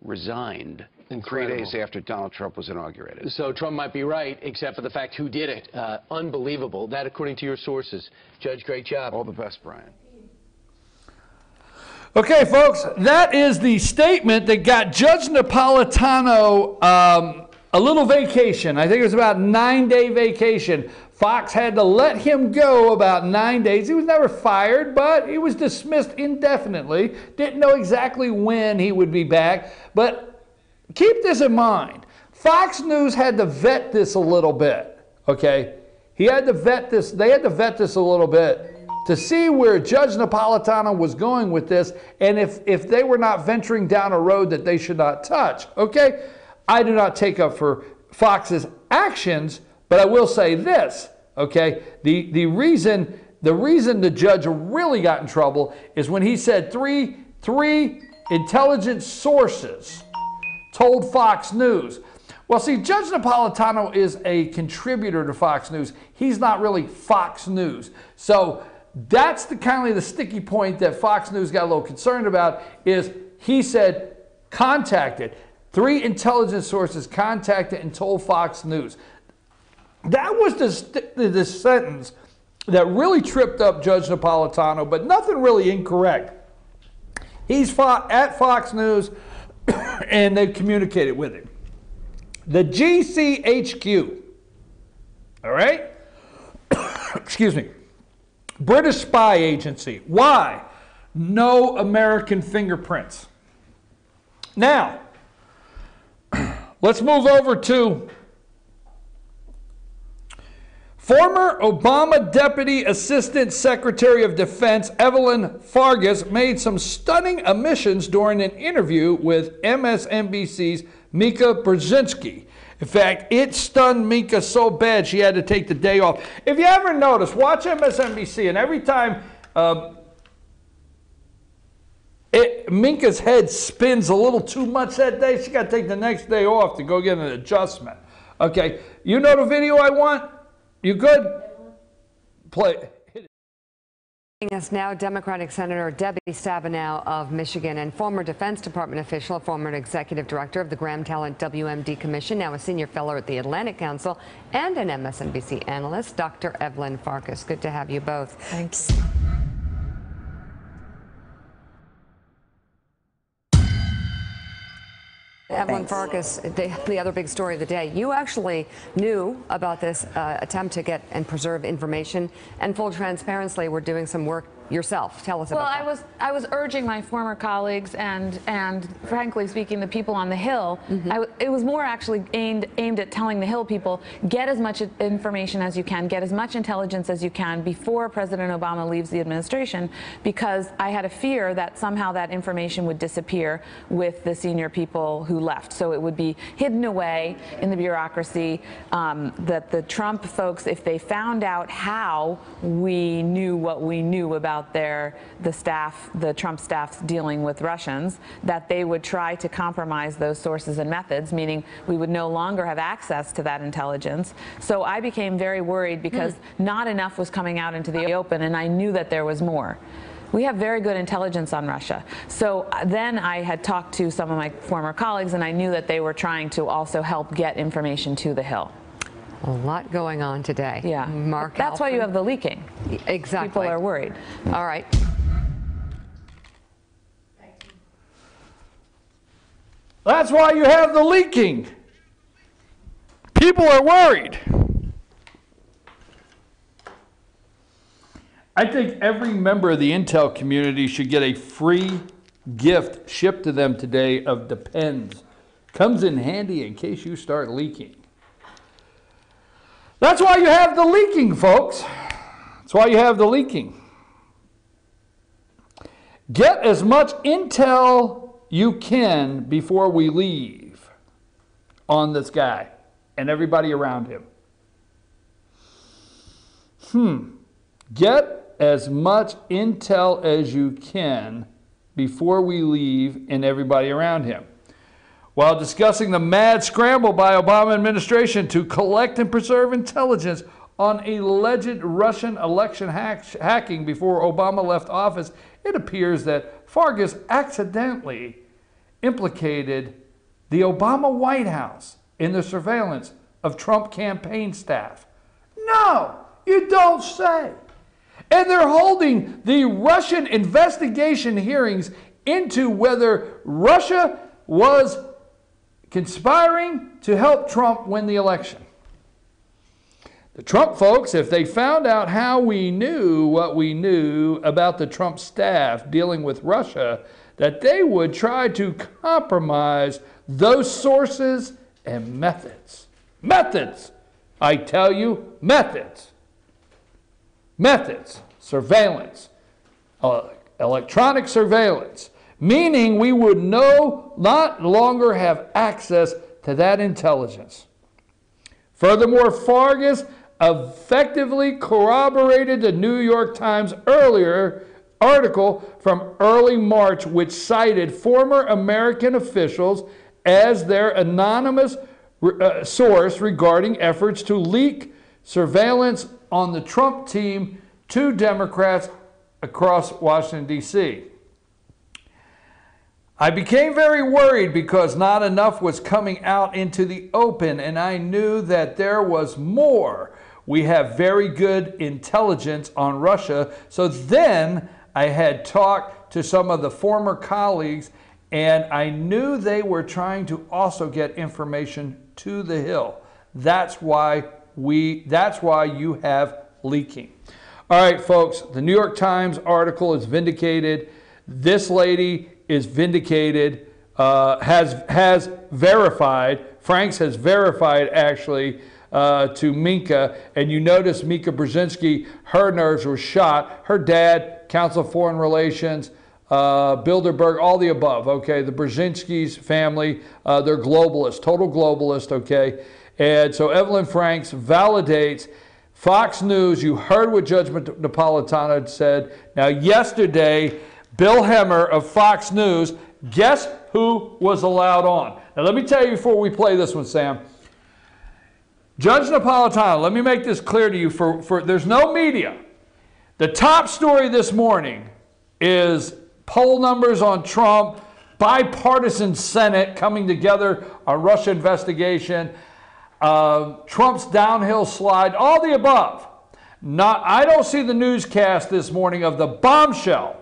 Resigned. Incredible. 3 days after Donald Trump was inaugurated. So Trump might be right, except for the fact who did it. Unbelievable. That according to your sources. Judge, great job. All the best, Brian. Okay, folks, that is the statement that got Judge Napolitano a little vacation. I think it was about a 9-day vacation. Fox had to let him go about 9 days. He was never fired, but he was dismissed indefinitely. Didn't know exactly when he would be back. But keep this in mind. Fox News had to vet this a little bit, okay? He had to vet this. They had to vet this a little bit to see where Judge Napolitano was going with this and if they were not venturing down a road that they should not touch, okay? I do not take up for Fox's actions, but I will say this, okay? The reason the judge really got in trouble is when he said three intelligence sources told Fox News. Well, see, Judge Napolitano is a contributor to Fox News. He's not really Fox News. So that's the sticky point that Fox News got a little concerned about is he said contacted. 3 intelligence sources contacted and told Fox News. That was the sentence that really tripped up Judge Napolitano, but nothing really incorrect. He's at Fox News, and they've communicated with him. The GCHQ, all right? Excuse me. British spy agency. Why? No American fingerprints. Now, let's move over to former Obama Deputy Assistant Secretary of Defense Evelyn Fargus made some stunning admissions during an interview with MSNBC's Mika Brzezinski. In fact, it stunned Mika so bad she had to take the day off. If you ever notice, watch MSNBC, and every time Minka's head spins a little too much that day, she got to take the next day off to go get an adjustment. Okay, you know the video I want? You good? Play. Joining us now, Democratic Senator Debbie Stabenow of Michigan and former Defense Department official, former executive director of the Graham Talent WMD Commission, now a senior fellow at the Atlantic Council and an MSNBC analyst, Dr. Evelyn Farkas. Good to have you both. Thanks. Evelyn Farkas, the other big story of the day. You actually knew about this attempt to get and preserve information, and full transparency, we're doing some work yourself. Tell us about that. Well, I was urging my former colleagues and frankly speaking, the people on the Hill. It was more actually aimed at telling the Hill people, get as much information as you can, get as much intelligence as you can before President Obama leaves the administration, because I had a fear that somehow that information would disappear with the senior people who left. So it would be hidden away in the bureaucracy, that the Trump folks, if they found out how we knew what we knew about the Trump staff's dealing with Russians, that they would try to compromise those sources and methods, meaning we would no longer have access to that intelligence. So I became very worried because not enough was coming out into the open, and I knew that there was more. We have very good intelligence on Russia. So then I had talked to some of my former colleagues, and I knew that they were trying to also help get information to the Hill. A lot going on today. Yeah. Mark That's why you have the leaking. Exactly. People are worried. All right. That's why you have the leaking. People are worried. I think every member of the intel community should get a free gift shipped to them today of Depends. Comes in handy in case you start leaking. That's why you have the leaking, folks. That's why you have the leaking. Get as much intel you can before we leave on this guy and everybody around him. Get as much intel as you can before we leave and everybody around him. While discussing the mad scramble by Obama administration to collect and preserve intelligence on alleged Russian election hacking before Obama left office, it appears that Ferguson accidentally implicated the Obama White House in the surveillance of Trump campaign staff. No, you don't say. And they're holding the Russian investigation hearings into whether Russia was conspiring to help Trump win the election. The Trump folks, if they found out how we knew what we knew about the Trump staff dealing with Russia, that they would try to compromise those sources and methods. Methods! I tell you, methods. Methods. Surveillance. Electronic surveillance. Meaning we would not longer have access to that intelligence. Furthermore, Ferguson effectively corroborated the New York Times earlier article from early March, which cited former American officials as their anonymous source regarding efforts to leak surveillance on the Trump team to Democrats across Washington, D.C. I became very worried because not enough was coming out into the open, and I knew that there was more. We have very good intelligence on Russia. So then I had talked to some of the former colleagues, and I knew they were trying to also get information to the Hill. That's why you have leaking. All right, folks, the New York Times article is vindicated. This lady is vindicated, has verified, Franks has verified actually to Minka, and you notice Mika Brzezinski, her nerves were shot. Her dad, Council of Foreign Relations, Bilderberg, all the above, okay? The Brzezinski's family, they're globalists, total globalists, okay? And so Evelyn Franks validates Fox News. You heard what Judge Napolitano said. Now, yesterday, Bill Hemmer of Fox News, guess who was allowed on? Now, let me tell you before we play this one, Sam. Judge Napolitano, let me make this clear to you. There's no media. The top story this morning is poll numbers on Trump, bipartisan Senate coming together on Russia investigation, Trump's downhill slide, all the above. I don't see the newscast this morning of the bombshell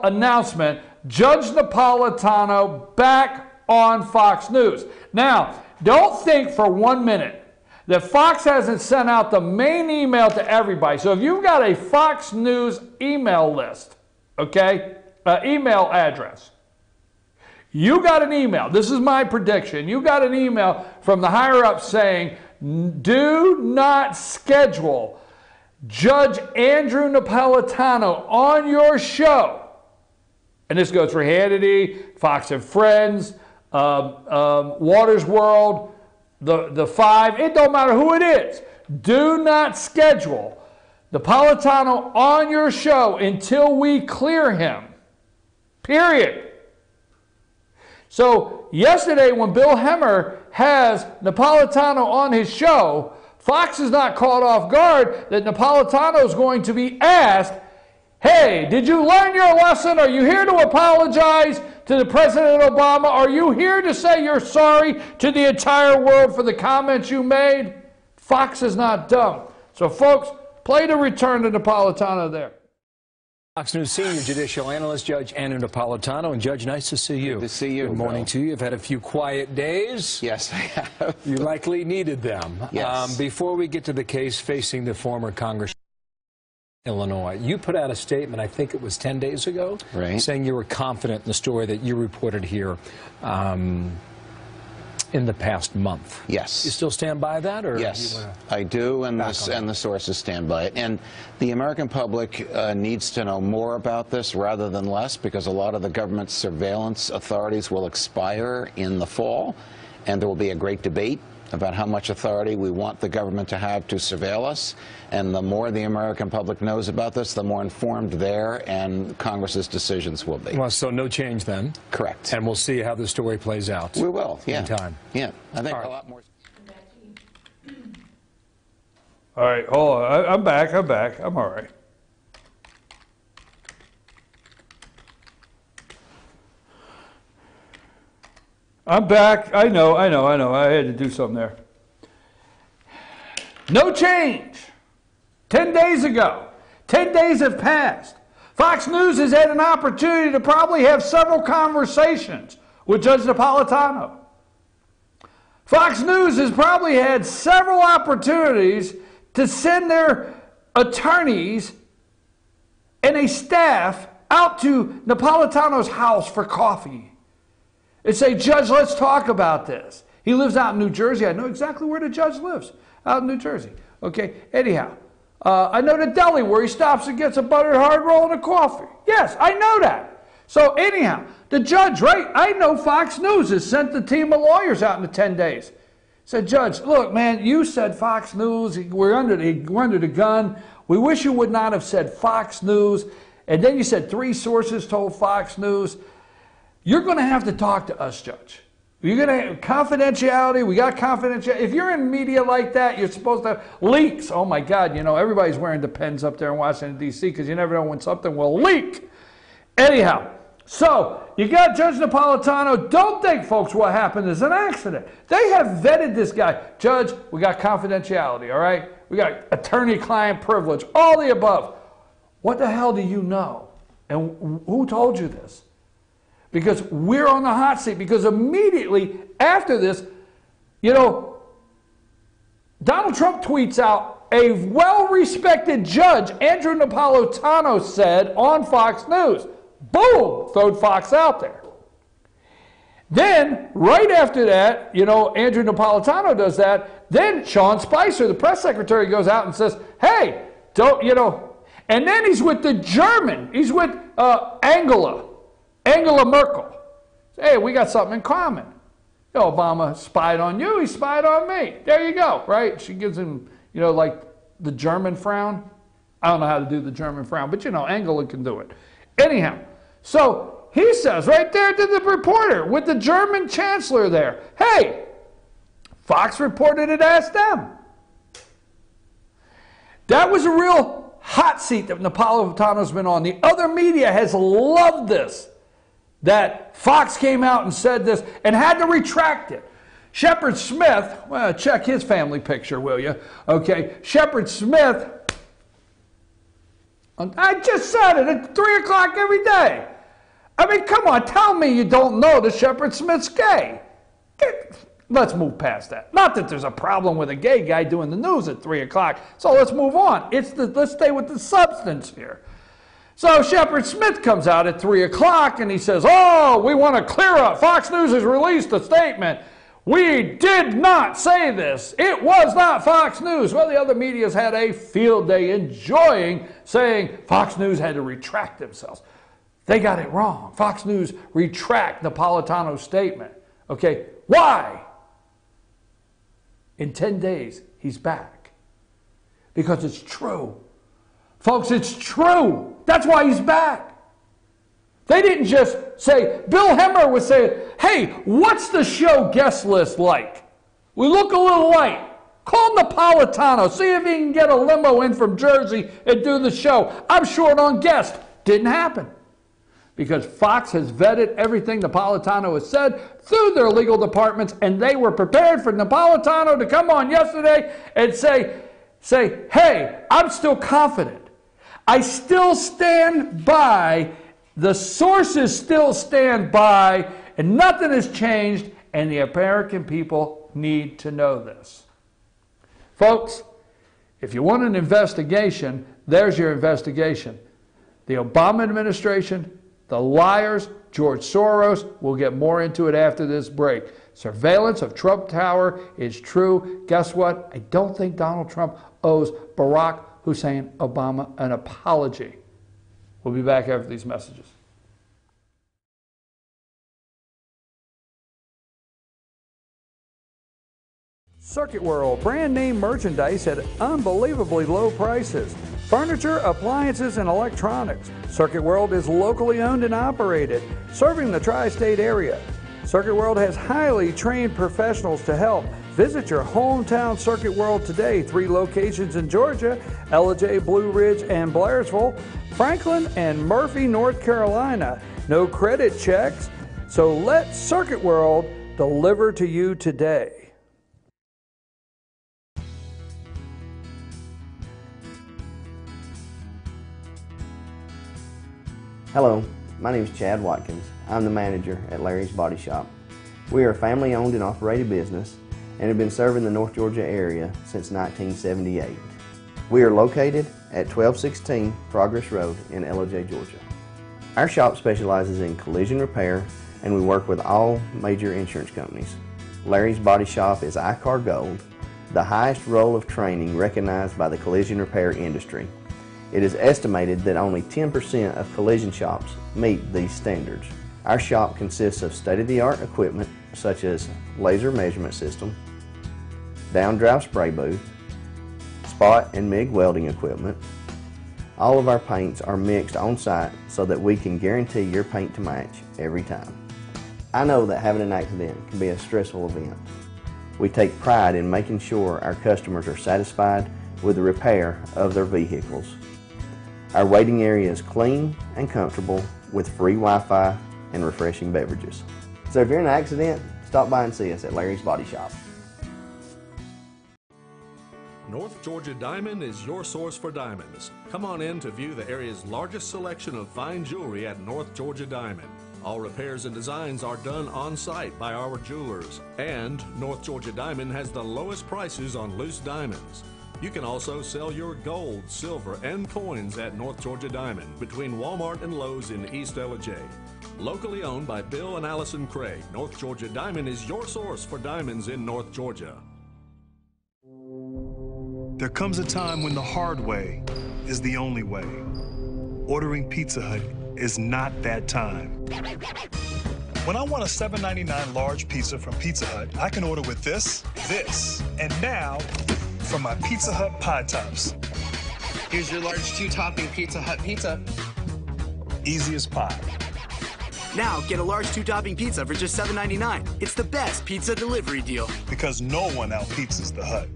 announcement, Judge Napolitano back on Fox News. Now, don't think for 1 minute that Fox hasn't sent out the main email to everybody. So if you've got a Fox News email list, okay, email address, you got an email. This is my prediction. You got an email from the higher-ups saying, do not schedule Judge Andrew Napolitano on your show. And this goes for Hannity, Fox and Friends, Waters World, the Five. It don't matter who it is. Do not schedule Napolitano on your show until we clear him. Period. So yesterday when Bill Hemmer has Napolitano on his show, Fox is not caught off guard that Napolitano is going to be asked, hey, did you learn your lesson? Are you here to apologize to the President Obama? Are you here to say you're sorry to the entire world for the comments you made? Fox is not dumb. So folks, play the return to Napolitano there. Fox News senior judicial analyst Judge Andrew Napolitano. And Judge, nice to see you. Good to see you. Good morning to you. You've had a few quiet days. Yes, I have. You likely needed them. Yes. Before we get to the case facing the former Congressman in Illinois, you put out a statement, I think it was 10 days ago, right, saying you were confident in the story that you reported here in the past month. Yes. You still stand by that? Or yes, I do, and the sources stand by it. And the American public needs to know more about this rather than less, because a lot of the government's surveillance authorities will expire in the fall, and there will be a great debate about how much authority we want the government to have to surveil us. And the more the American public knows about this, the more informed their and Congress's decisions will be. Well, so no change then. Correct. And we'll see how the story plays out. We will, yeah. In time. Yeah, I think a lot more. All right, hold on. I'm back. I'm all right. I'm back. I know. I had to do something there. No change. 10 days ago. 10 days have passed. Fox News has had an opportunity to probably have several conversations with Judge Napolitano. Fox News has probably had several opportunities to send their attorneys and a staff out to Napolitano's house for coffee and say, Judge, let's talk about this. He lives out in New Jersey. I know exactly where the judge lives, out in New Jersey. Okay, anyhow, I know the deli where he stops and gets a buttered hard roll and a coffee. Yes, I know that. So anyhow, the judge, right, I know Fox News has sent the team of lawyers out in the 10 days. Said, Judge, look, man, you said Fox News. We're under the gun. We wish you would not have said Fox News. And then you said 3 sources told Fox News. You're going to have to talk to us, Judge. You're going to have confidentiality. We got confidentiality. If you're in media like that, you're supposed to have leaks. Oh, my God, you know, everybody's wearing the pens up there in Washington, D.C. because you never know when something will leak. Anyhow, so you got Judge Napolitano. Don't think, folks, what happened is an accident. They have vetted this guy. Judge, we got confidentiality, all right? We got attorney-client privilege, all the above. What the hell do you know? And who told you this? Because we're on the hot seat. Because immediately after this, you know, Donald Trump tweets out, a well-respected judge, Andrew Napolitano, said on Fox News. Boom! Throwed Fox out there. Then, right after that, you know, Andrew Napolitano does that. Then Sean Spicer, the press secretary, goes out and says, hey, don't, you know. And then he's with the German. He's with Angela Merkel. Hey, we got something in common. You know, Obama spied on you, he spied on me. There you go, right? She gives him, you know, like the German frown. I don't know how to do the German frown, but you know, Angela can do it. Anyhow, so he says right there to the reporter with the German chancellor there, hey, Fox reported it, asked them. That was a real hot seat that Napolitano's been on. The other media has loved this, that Fox came out and said this and had to retract it. Shepard Smith, well, check his family picture, will you? Okay, Shepard Smith, I just said it at 3 o'clock every day. I mean, come on, tell me you don't know that Shepard Smith's gay. Let's move past that. Not that there's a problem with a gay guy doing the news at 3 o'clock. So let's move on. Let's stay with the substance here. So Shepard Smith comes out at 3 o'clock and he says, oh, we want to clear up. Fox News has released a statement. We did not say this. It was not Fox News. Well, the other media's had a field day enjoying saying Fox News had to retract themselves. They got it wrong. Fox News retract Napolitano's statement. Okay, why? In 10 days, he's back. Because it's true. Folks, it's true. That's why he's back. They didn't just say, Bill Hemmer was saying, hey, what's the show guest list like? We look a little light. Call Napolitano. See if he can get a limo in from Jersey and do the show. I'm short on guests. Didn't happen. Because Fox has vetted everything Napolitano has said through their legal departments, and they were prepared for Napolitano to come on yesterday and say, hey, I'm still confident. I still stand by, the sources still stand by, and nothing has changed, and the American people need to know this. Folks, if you want an investigation, there's your investigation. The Obama administration, the liars, George Soros, we'll get more into it after this break. Surveillance of Trump Tower is true. Guess what? I don't think Donald Trump owes Barack Hussein Obama an apology. We'll be back after these messages. Circuit World, brand name merchandise at unbelievably low prices. Furniture, appliances, and electronics. Circuit World is locally owned and operated, serving the tri-state area. Circuit World has highly trained professionals to help. Visit your hometown Circuit World today. 3 locations in Georgia, Ellijay, Blue Ridge, and Blairsville, Franklin, and Murphy, North Carolina. No credit checks, so let Circuit World deliver to you today. Hello, my name is Chad Watkins. I'm the manager at Larry's Body Shop. We are a family-owned and operated business and have been serving the North Georgia area since 1978. We are located at 1216 Progress Road in Ellijay, Georgia. Our shop specializes in collision repair and we work with all major insurance companies. Larry's Body Shop is ICAR Gold, the highest role of training recognized by the collision repair industry. It is estimated that only 10% of collision shops meet these standards. Our shop consists of state-of-the-art equipment such as laser measurement system, down-drive spray booth, spot and MIG welding equipment. All of our paints are mixed on-site so that we can guarantee your paint to match every time. I know that having an accident can be a stressful event. We take pride in making sure our customers are satisfied with the repair of their vehicles. Our waiting area is clean and comfortable with free Wi-Fi and refreshing beverages. So if you're in an accident, stop by and see us at Larry's Body Shop. North Georgia Diamond is your source for diamonds. Come on in to view the area's largest selection of fine jewelry at North Georgia Diamond. All repairs and designs are done on-site by our jewelers. And North Georgia Diamond has the lowest prices on loose diamonds. You can also sell your gold, silver, and coins at North Georgia Diamond between Walmart and Lowe's in East Ellijay. Locally owned by Bill and Allison Craig, North Georgia Diamond is your source for diamonds in North Georgia. There comes a time when the hard way is the only way. Ordering Pizza Hut is not that time. When I want a $7.99 large pizza from Pizza Hut, I can order with this, and now, from my Pizza Hut Pie Tops. Here's your large 2-topping Pizza Hut pizza. Easy as pie. Now get a large 2-topping pizza for just $7.99. It's the best pizza delivery deal. Because no one out-pizzas the Hut.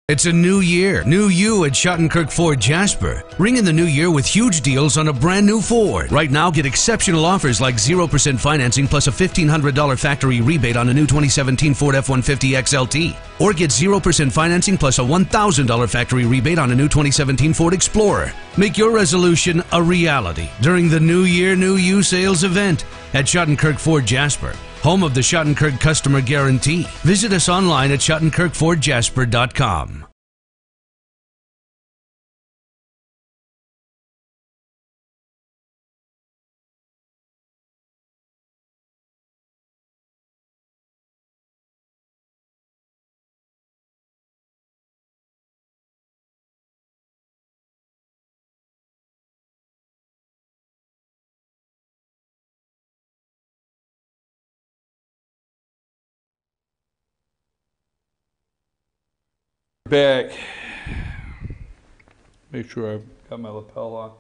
It's a new year. New you at Schottenkirk Ford Jasper. Ring in the new year with huge deals on a brand new Ford. Right now, get exceptional offers like 0% financing plus a $1,500 factory rebate on a new 2017 Ford F-150 XLT. Or get 0% financing plus a $1,000 factory rebate on a new 2017 Ford Explorer. Make your resolution a reality during the New Year, New You sales event at Schottenkirk Ford Jasper. home of the Shottenkirk Customer Guarantee. Visit us online at ShottenkirkFordJasper.com. Back. Make sure I've got my lapel on.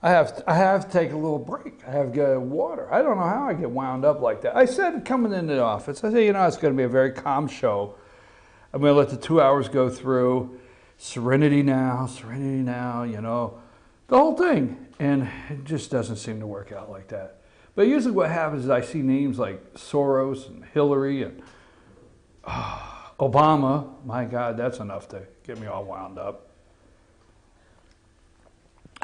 I have to take a little break. I have to get water. I don't know how I get wound up like that. I said coming into the office, I said, you know, it's going to be a very calm show. I'm going to let the 2 hours go through. Serenity now, you know, the whole thing. And it just doesn't seem to work out like that. But usually what happens is I see names like Soros and Hillary and Obama. My God, that's enough to get me all wound up.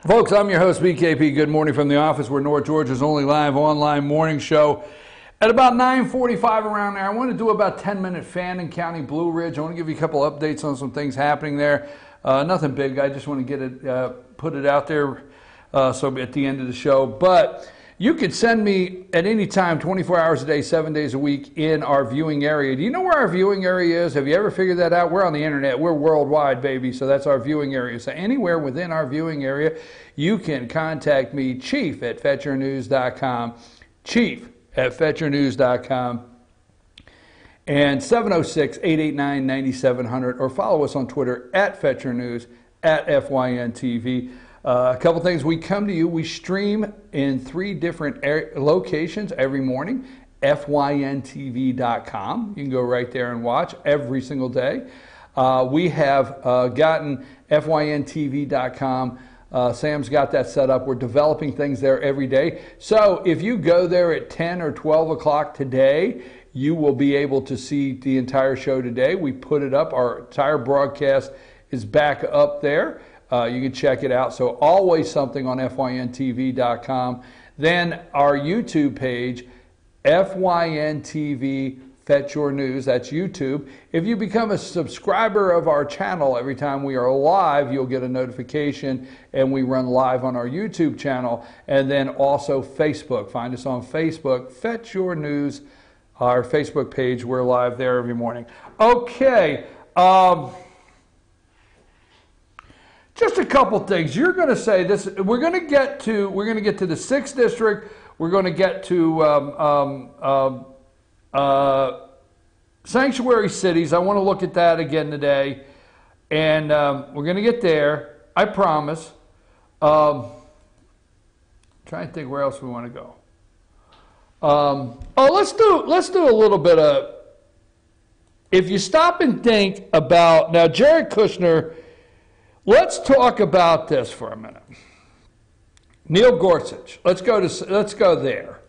Folks, I'm your host, BKP. Good morning from the office. We're North Georgia's only live online morning show. At about 9:45 around there, I want to do about 10-minute Fannin County Blue Ridge. I want to give you a couple updates on some things happening there. Nothing big. I just want to get it, put it out there so at the end of the show. But you could send me at any time, 24 hours a day, 7 days a week in our viewing area. Do you know where our viewing area is? Have you ever figured that out? We're on the internet. We're worldwide, baby. So that's our viewing area. So anywhere within our viewing area, you can contact me, chief@fetchernews.com, chief@fetchernews.com, and 706-889-9700, or follow us on Twitter @FetcherNews, @FYNTV. A couple things. We come to you. We stream in 3 different locations every morning. FYNTV.com. You can go right there and watch every single day. We have gotten FYNTV.com. Sam's got that set up. We're developing things there every day. So if you go there at 10 or 12 o'clock today, you will be able to see the entire show today. We put it up. Our entire broadcast is back up there. You can check it out. So always something on FYNTV.com. Then our YouTube page, FYNTV Fetch Your News. That's YouTube. If you become a subscriber of our channel, every time we are live, you'll get a notification, and we run live on our YouTube channel. And then also Facebook. Find us on Facebook, Fetch Your News, our Facebook page. We're live there every morning. Okay. Just a couple things. You're going to say this. We're going to get to the 6th district. We're going to get to sanctuary cities. I want to look at that again today, and we're going to get there. I promise. Trying to think where else we want to go. Let's do a little bit of. If you stop and think about now, Jared Kushner. Let's talk about this for a minute. Neil Gorsuch. Let's go there.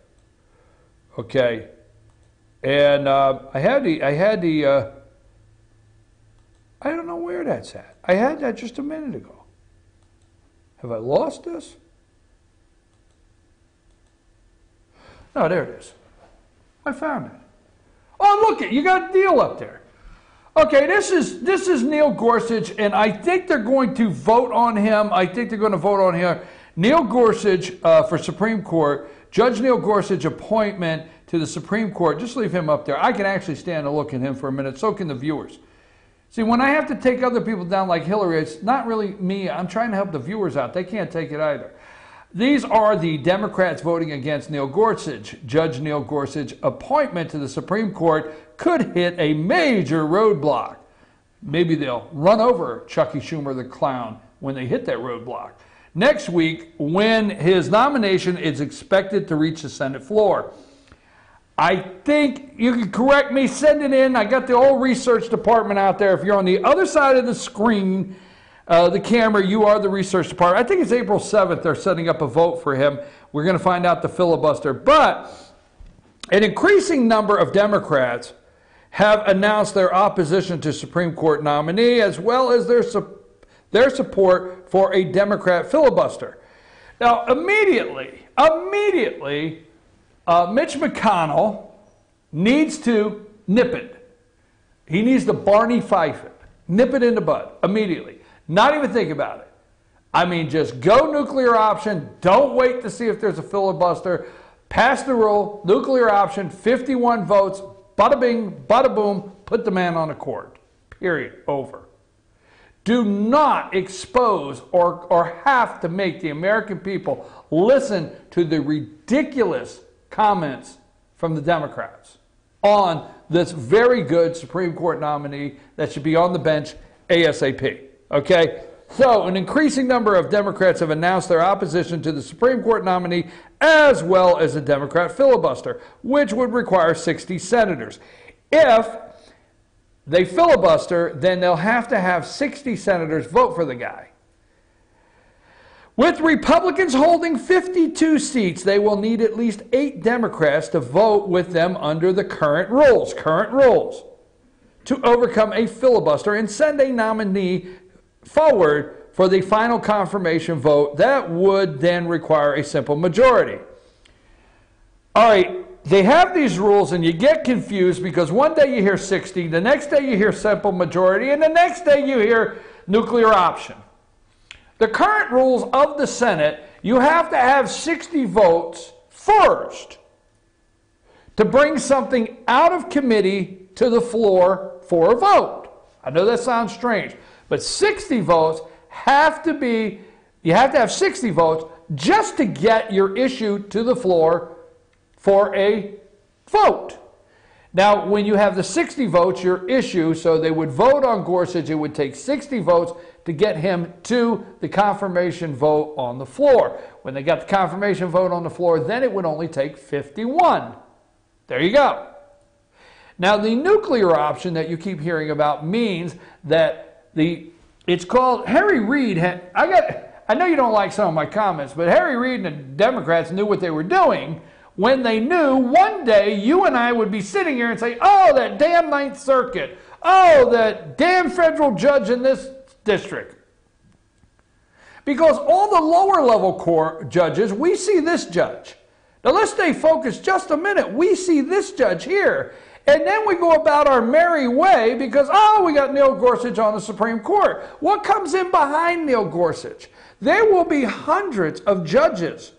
Okay. And I don't know where that's at. I had that just a minute ago. Have I lost this? No, there it is. I found it. Oh, look it. You got a deal up there. Okay, this is Neil Gorsuch, and I think they're going to vote on him. I think they're going to vote on him. Neil Gorsuch for Supreme Court, Judge Neil Gorsuch appointment to the Supreme Court. Just leave him up there. I can actually stand and look at him for a minute. So can the viewers. See, when I have to take other people down like Hillary, it's not really me. I'm trying to help the viewers out. They can't take it either. These are the Democrats voting against Neil Gorsuch. Judge Neil Gorsuch appointment to the Supreme Court could hit a major roadblock. Maybe they'll run over Chucky Schumer the clown when they hit that roadblock. Next week, when his nomination is expected to reach the Senate floor. I think, you can correct me, send it in. I got the whole research department out there. If you're on the other side of the screen, the camera, you are the research department. I think it's April 7th they're setting up a vote for him. We're going to find out the filibuster. But an increasing number of Democrats have announced their opposition to Supreme Court nominee, as well as their support for a Democrat filibuster. Now, immediately, Mitch McConnell needs to nip it. He needs to Barney Fife it. Nip it in the bud immediately. Not even think about it. I mean, just go nuclear option. Don't wait to see if there's a filibuster. Pass the rule, nuclear option, 51 votes, bada bing, bada boom, put the man on the court. Period. Over. Do not expose or have to make the American people listen to the ridiculous comments from the Democrats on this very good Supreme Court nominee that should be on the bench ASAP. Okay? So, an increasing number of Democrats have announced their opposition to the Supreme Court nominee as well as a Democrat filibuster, which would require 60 senators. If they filibuster, then they'll have to have 60 senators vote for the guy. With Republicans holding 52 seats, they will need at least 8 Democrats to vote with them under the current rules, to overcome a filibuster and send a nominee forward for the final confirmation vote that would then require a simple majority. All right. They have these rules and you get confused because one day you hear 60, the next day you hear simple majority, and the next day you hear nuclear option. The current rules of the Senate, you have to have 60 votes first to bring something out of committee to the floor for a vote. I know that sounds strange, but 60 votes have to be, you have to have 60 votes just to get your issue to the floor for a vote. Now, when you have the 60 votes, your issue, so they would vote on Gorsuch, it would take 60 votes to get him to the confirmation vote on the floor. When they got the confirmation vote on the floor, then it would only take 51. There you go. Now, the nuclear option that you keep hearing about means that it's called, Harry Reid, I know you don't like some of my comments, but Harry Reid and the Democrats knew what they were doing when they knew one day you and I would be sitting here and say, oh, that damn Ninth Circuit. Oh, that damn federal judge in this district. Because all the lower level court judges, we see this judge. Now let's stay focused just a minute. We see this judge here. And then we go about our merry way because, oh, we got Neil Gorsuch on the Supreme Court. What comes in behind Neil Gorsuch? There will be hundreds of judges.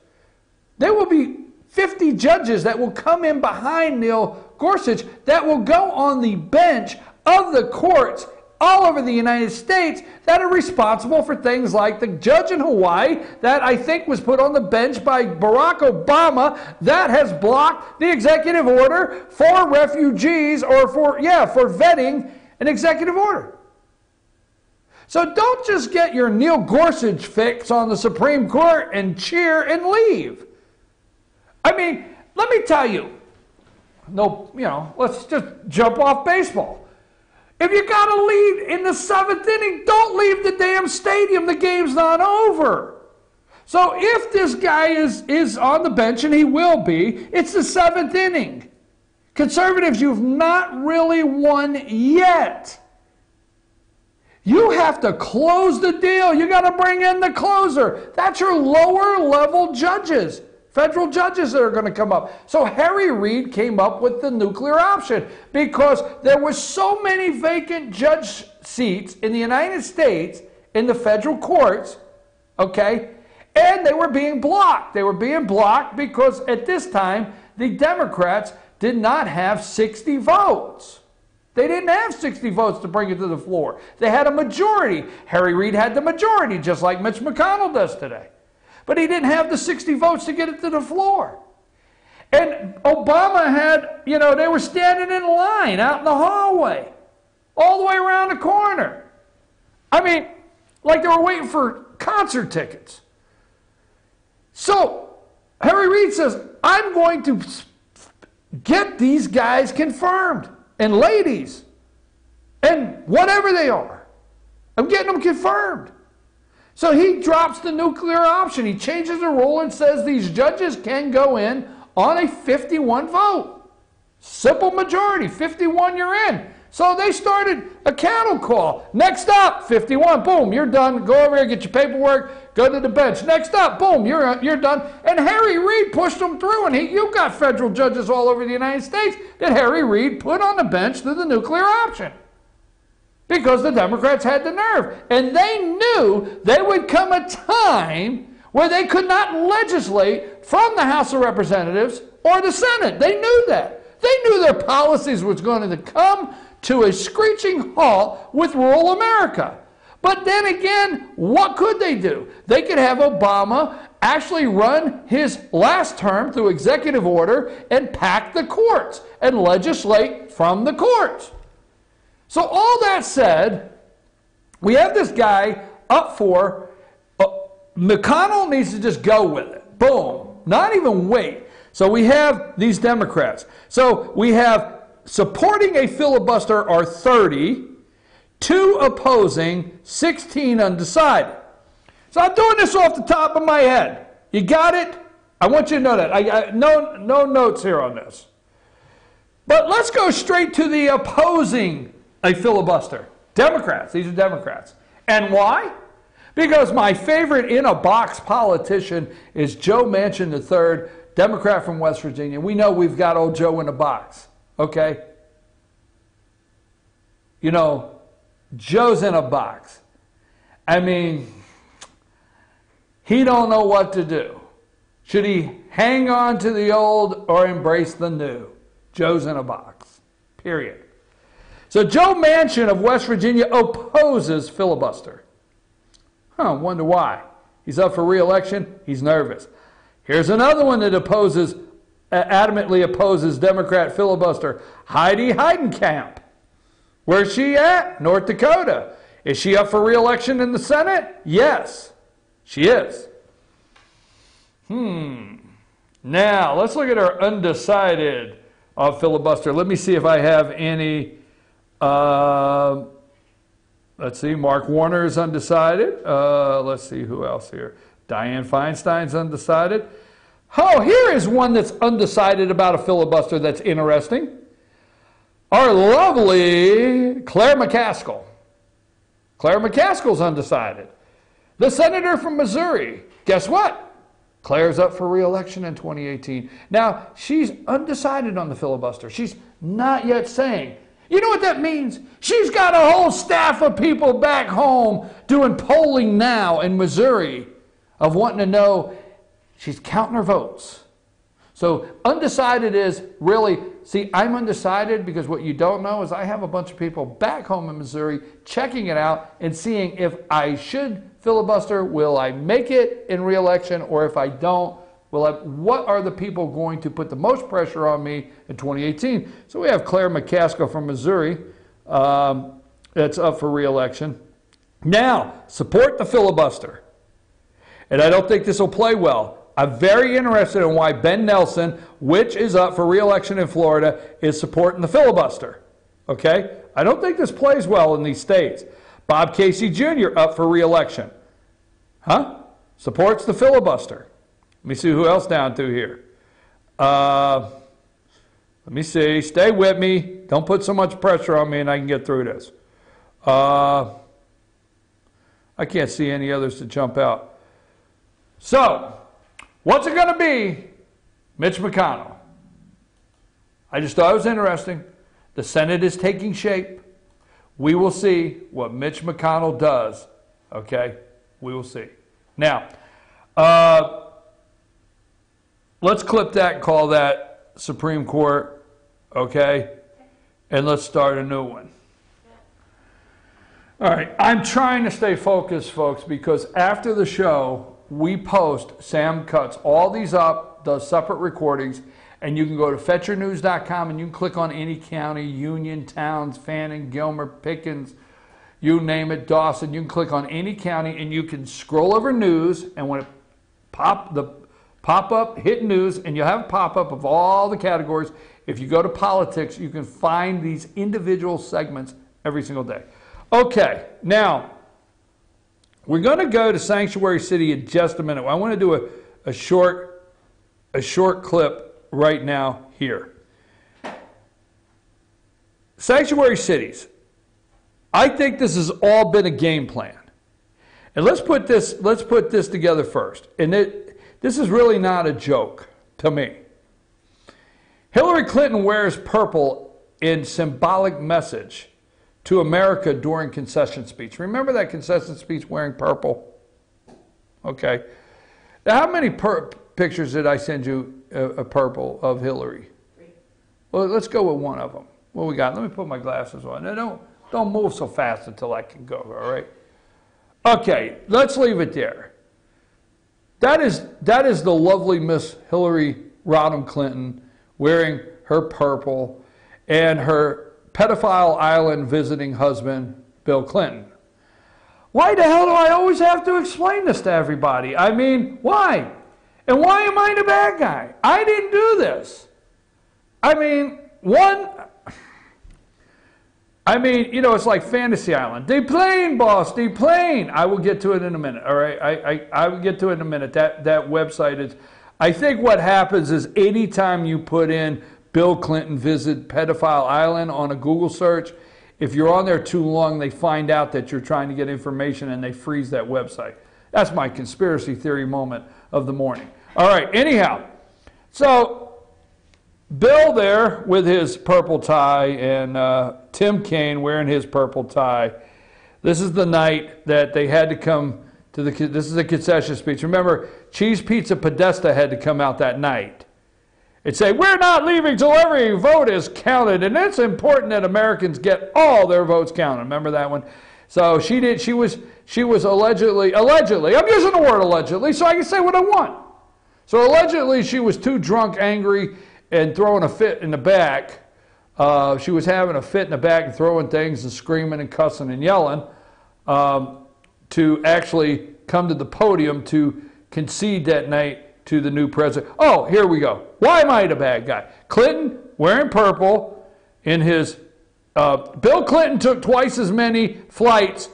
There will be 50 judges that will come in behind Neil Gorsuch that will go on the bench of the courts all over the United States that are responsible for things like the judge in Hawaii that I think was put on the bench by Barack Obama that has blocked the executive order for refugees or for vetting an executive order. So don't just get your Neil Gorsuch fix on the Supreme Court and cheer and leave. I mean, let me tell you, let's just jump off baseball. If you got to lead in the 7th inning, don't leave the damn stadium. The game's not over. So if this guy is on the bench, and he will be, it's the 7th inning. Conservatives, you've not really won yet. You have to close the deal. You got to bring in the closer. That's your lower level judges. Federal judges that are going to come up. So Harry Reid came up with the nuclear option because there were so many vacant judge seats in the United States in the federal courts, okay, and they were being blocked. They were being blocked because at this time the Democrats did not have 60 votes. They didn't have 60 votes to bring it to the floor. They had a majority. Harry Reid had the majority, just like Mitch McConnell does today. But he didn't have the 60 votes to get it to the floor. And Obama had, they were standing in line out in the hallway, all the way around the corner. I mean, like they were waiting for concert tickets. So Harry Reid says, I'm going to get these guys confirmed, and ladies, and whatever they are. I'm getting them confirmed. So he drops the nuclear option. He changes the rule and says these judges can go in on a 51 vote. Simple majority, 51 you're in. So they started a cattle call. Next up, 51, boom, you're done. Go over here, get your paperwork, go to the bench. Next up, boom, you're done. And Harry Reid pushed them through, and you've got federal judges all over the United States that Harry Reid put on the bench through the nuclear option. Because the Democrats had the nerve. And they knew there would come a time where they could not legislate from the House of Representatives or the Senate. They knew that. They knew their policies was going to come to a screeching halt with rural America. But then again, what could they do? They could have Obama actually run his last term through executive order and pack the courts and legislate from the courts. So all that said, we have this guy up for, McConnell needs to just go with it. Boom. Not even wait. So we have these Democrats. So we have supporting a filibuster are 30, 2 opposing, 16 undecided. So I'm doing this off the top of my head. You got it? I want you to know that. No notes here on this. But let's go straight to the opposing a filibuster. Democrats. These are Democrats. And why? Because my favorite in-a-box politician is Joe Manchin III, Democrat from West Virginia. We know we've got old Joe in a box. Okay? You know, Joe's in a box. I mean, he don't know what to do. Should he hang on to the old or embrace the new? Joe's in a box. Period. So Joe Manchin of West Virginia opposes filibuster. Wonder why. He's up for re-election. He's nervous. Here's another one that adamantly opposes Democrat filibuster. Heidi Heidenkamp. Where's she at? North Dakota. Is she up for re-election in the Senate? Yes, she is. Now, let's look at our undecided filibuster. Let me see if I have any. Let's see, Mark Warner is undecided. Let's see who else here. Dianne Feinstein's undecided. Oh, here is one that's undecided about a filibuster that's interesting. Our lovely Claire McCaskill. Claire McCaskill's undecided. The senator from Missouri. Guess what? Claire's up for re-election in 2018. Now, she's undecided on the filibuster. She's not yet saying. You know what that means? She's got a whole staff of people back home doing polling now in Missouri of wanting to know. She's counting her votes. So undecided is really, see, I'm undecided because what you don't know is I have a bunch of people back home in Missouri checking it out and seeing if I should filibuster, will I make it in re-election, or if I don't, what are the people going to put the most pressure on me in 2018? So we have Claire McCaskill from Missouri that's up for re-election. Now, support the filibuster. And I don't think this will play well. I'm very interested in why Ben Nelson, which is up for re-election in Florida, is supporting the filibuster. Okay? I don't think this plays well in these states. Bob Casey Jr. up for re-election. Supports the filibuster. Let me see who else down through here. Let me see. Stay with me. Don't put so much pressure on me and I can get through this. I can't see any others to jump out. So, what's it going to be? Mitch McConnell. I just thought it was interesting. The Senate is taking shape. We will see what Mitch McConnell does. Okay? We will see. Now, let's clip that and call that Supreme Court. Okay? And let's start a new one. All right. I'm trying to stay focused, folks, because after the show, we post, Sam cuts all these up, does separate recordings, and you can go to fetchernews.com and you can click on any county, Union, Towns, Fannin, Gilmer, Pickens, you name it, Dawson. You can click on any county and you can scroll over news, and when it pop up, hit news, and you'll have a pop-up of all the categories. If you go to politics, you can find these individual segments every single day. Okay, now, we're going to go to Sanctuary City in just a minute. I want to do a short clip right now here. sanctuary cities. I think this has all been a game plan. And let's put this together first. And this is really not a joke to me. Hillary Clinton wears purple in symbolic message to America during concession speech. Remember that concession speech wearing purple? Okay. Now, how many pictures did I send you a purple of Hillary? Well, let's go with one of them. What we got? Let me put my glasses on. Now, don't move so fast until I can go, all right? Okay, let's leave it there. That is the lovely Miss Hillary Rodham Clinton wearing her purple and her pedophile island visiting husband, Bill Clinton. Why the hell do I always have to explain this to everybody? I mean, why? And why am I the bad guy? I didn't do this. I mean, you know, it's like Fantasy Island. Deplane, boss, deplane. I will get to it in a minute, all right? I will get to it in a minute. That website is, I think what happens is anytime you put in Bill Clinton visit pedophile island on a Google search, if you're on there too long, they find out that you're trying to get information and they freeze that website. That's my conspiracy theory moment of the morning. All right, anyhow, so Bill there with his purple tie and Tim Kaine wearing his purple tie. This is the night that they had to come to this is a concession speech. Remember, Cheese Pizza Podesta had to come out that night and say, we're not leaving till every vote is counted, and it's important that Americans get all their votes counted. Remember that one? So she did. She was allegedly, I'm using the word allegedly so I can say what I want. So allegedly she was too drunk, angry, and throwing a fit in the back. She was having a fit in the back and throwing things and screaming and cussing and yelling to actually come to the podium to concede that night to the new president. Oh, here we go. Why am I the bad guy? Clinton wearing purple in his... Bill Clinton took twice as many flights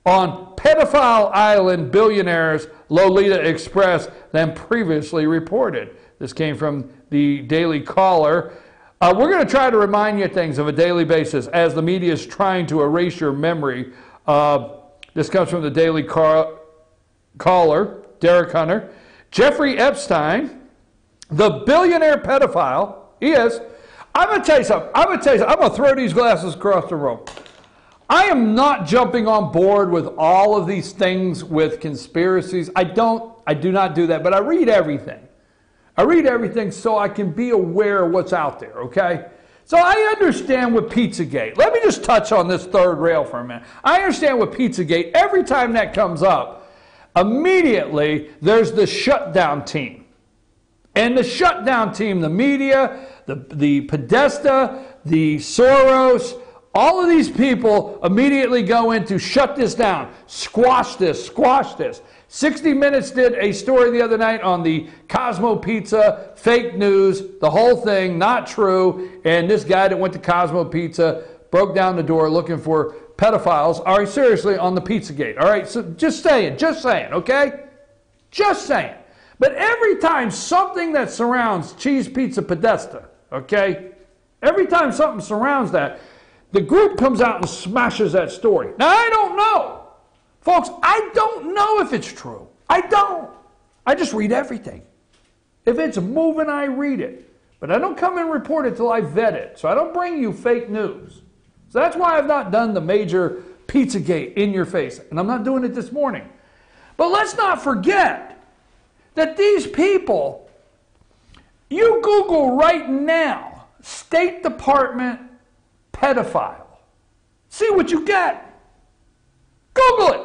on pedophile island billionaires Lolita Express than previously reported. This came from the Daily Caller. We're going to try to remind you things on a daily basis as the media is trying to erase your memory. This comes from the Daily Caller, Derek Hunter. Jeffrey Epstein, the billionaire pedophile, he is. I'm going to tell you something. I'm going to throw these glasses across the room. I am not jumping on board with all of these things with conspiracies. I do not do that, but I read everything. I read everything so I can be aware of what's out there, okay? So I understand with Pizzagate. Let me just touch on this third rail for a minute. I understand with Pizzagate, every time that comes up, immediately there's the shutdown team. And the shutdown team, the media, the Podesta, the Soros, all of these people immediately go in to shut this down, squash this, squash this. 60 Minutes did a story the other night on the Cosmo Pizza, fake news, the whole thing, not true. And this guy that went to Cosmo Pizza broke down the door looking for pedophiles. All right, seriously, on the Pizzagate. All right, so just saying, okay? Just saying. But every time something that surrounds Cheese Pizza Podesta, okay? Every time something surrounds that, the group comes out and smashes that story. Now, I don't know. Folks, I don't know if it's true. I don't. I just read everything. If it's moving, I read it. But I don't come and report it till I vet it. So I don't bring you fake news. So that's why I've not done the major Pizzagate in your face. And I'm not doing it this morning. But let's not forget that these people, you Google right now, State Department pedophile. See what you get. Google it.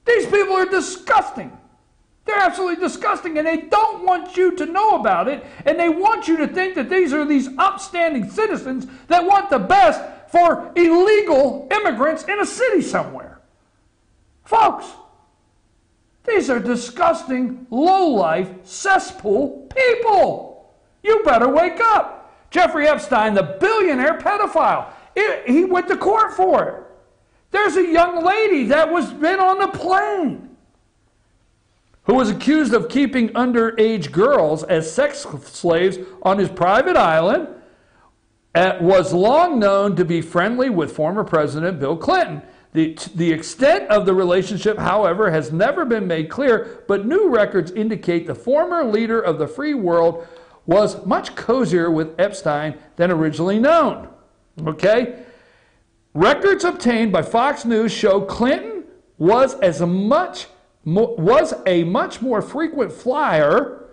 These people are disgusting. They're absolutely disgusting, and they don't want you to know about it, and they want you to think that these are these upstanding citizens that want the best for illegal immigrants in a city somewhere. Folks, these are disgusting, low-life, cesspool people. You better wake up. Jeffrey Epstein, the billionaire pedophile, he went to court for it. There's a young lady that was been on the plane who was accused of keeping underage girls as sex slaves on his private island was long known to be friendly with former President Bill Clinton. The extent of the relationship, however, has never been made clear, but new records indicate the former leader of the free world was much cozier with Epstein than originally known. Okay? Records obtained by Fox News show Clinton was a much more frequent flyer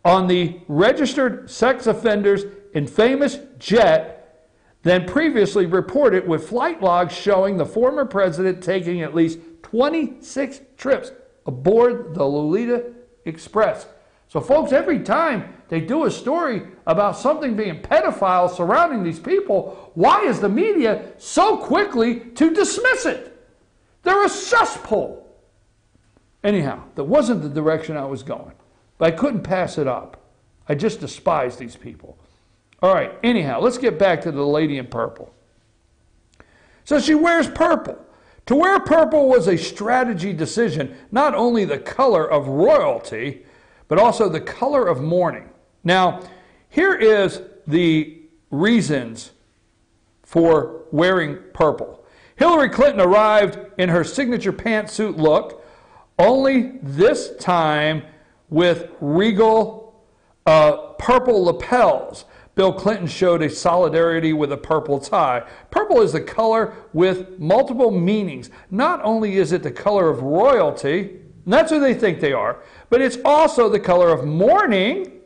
on the registered sex offenders infamous jet than previously reported, with flight logs showing the former president taking at least 26 trips aboard the Lolita Express. So folks, every time they do a story about something being pedophile surrounding these people, why is the media so quickly to dismiss it? They're a cesspool. Anyhow, that wasn't the direction I was going, but I couldn't pass it up. I just despise these people. All right, anyhow, let's get back to the lady in purple. So she wears purple. To wear purple was a strategy decision, not only the color of royalty, but also the color of mourning. Now, here is the reasons for wearing purple. Hillary Clinton arrived in her signature pantsuit look, only this time with regal purple lapels. Bill Clinton showed a solidarity with a purple tie. Purple is the color with multiple meanings. Not only is it the color of royalty, and that's who they think they are, but it's also the color of mourning.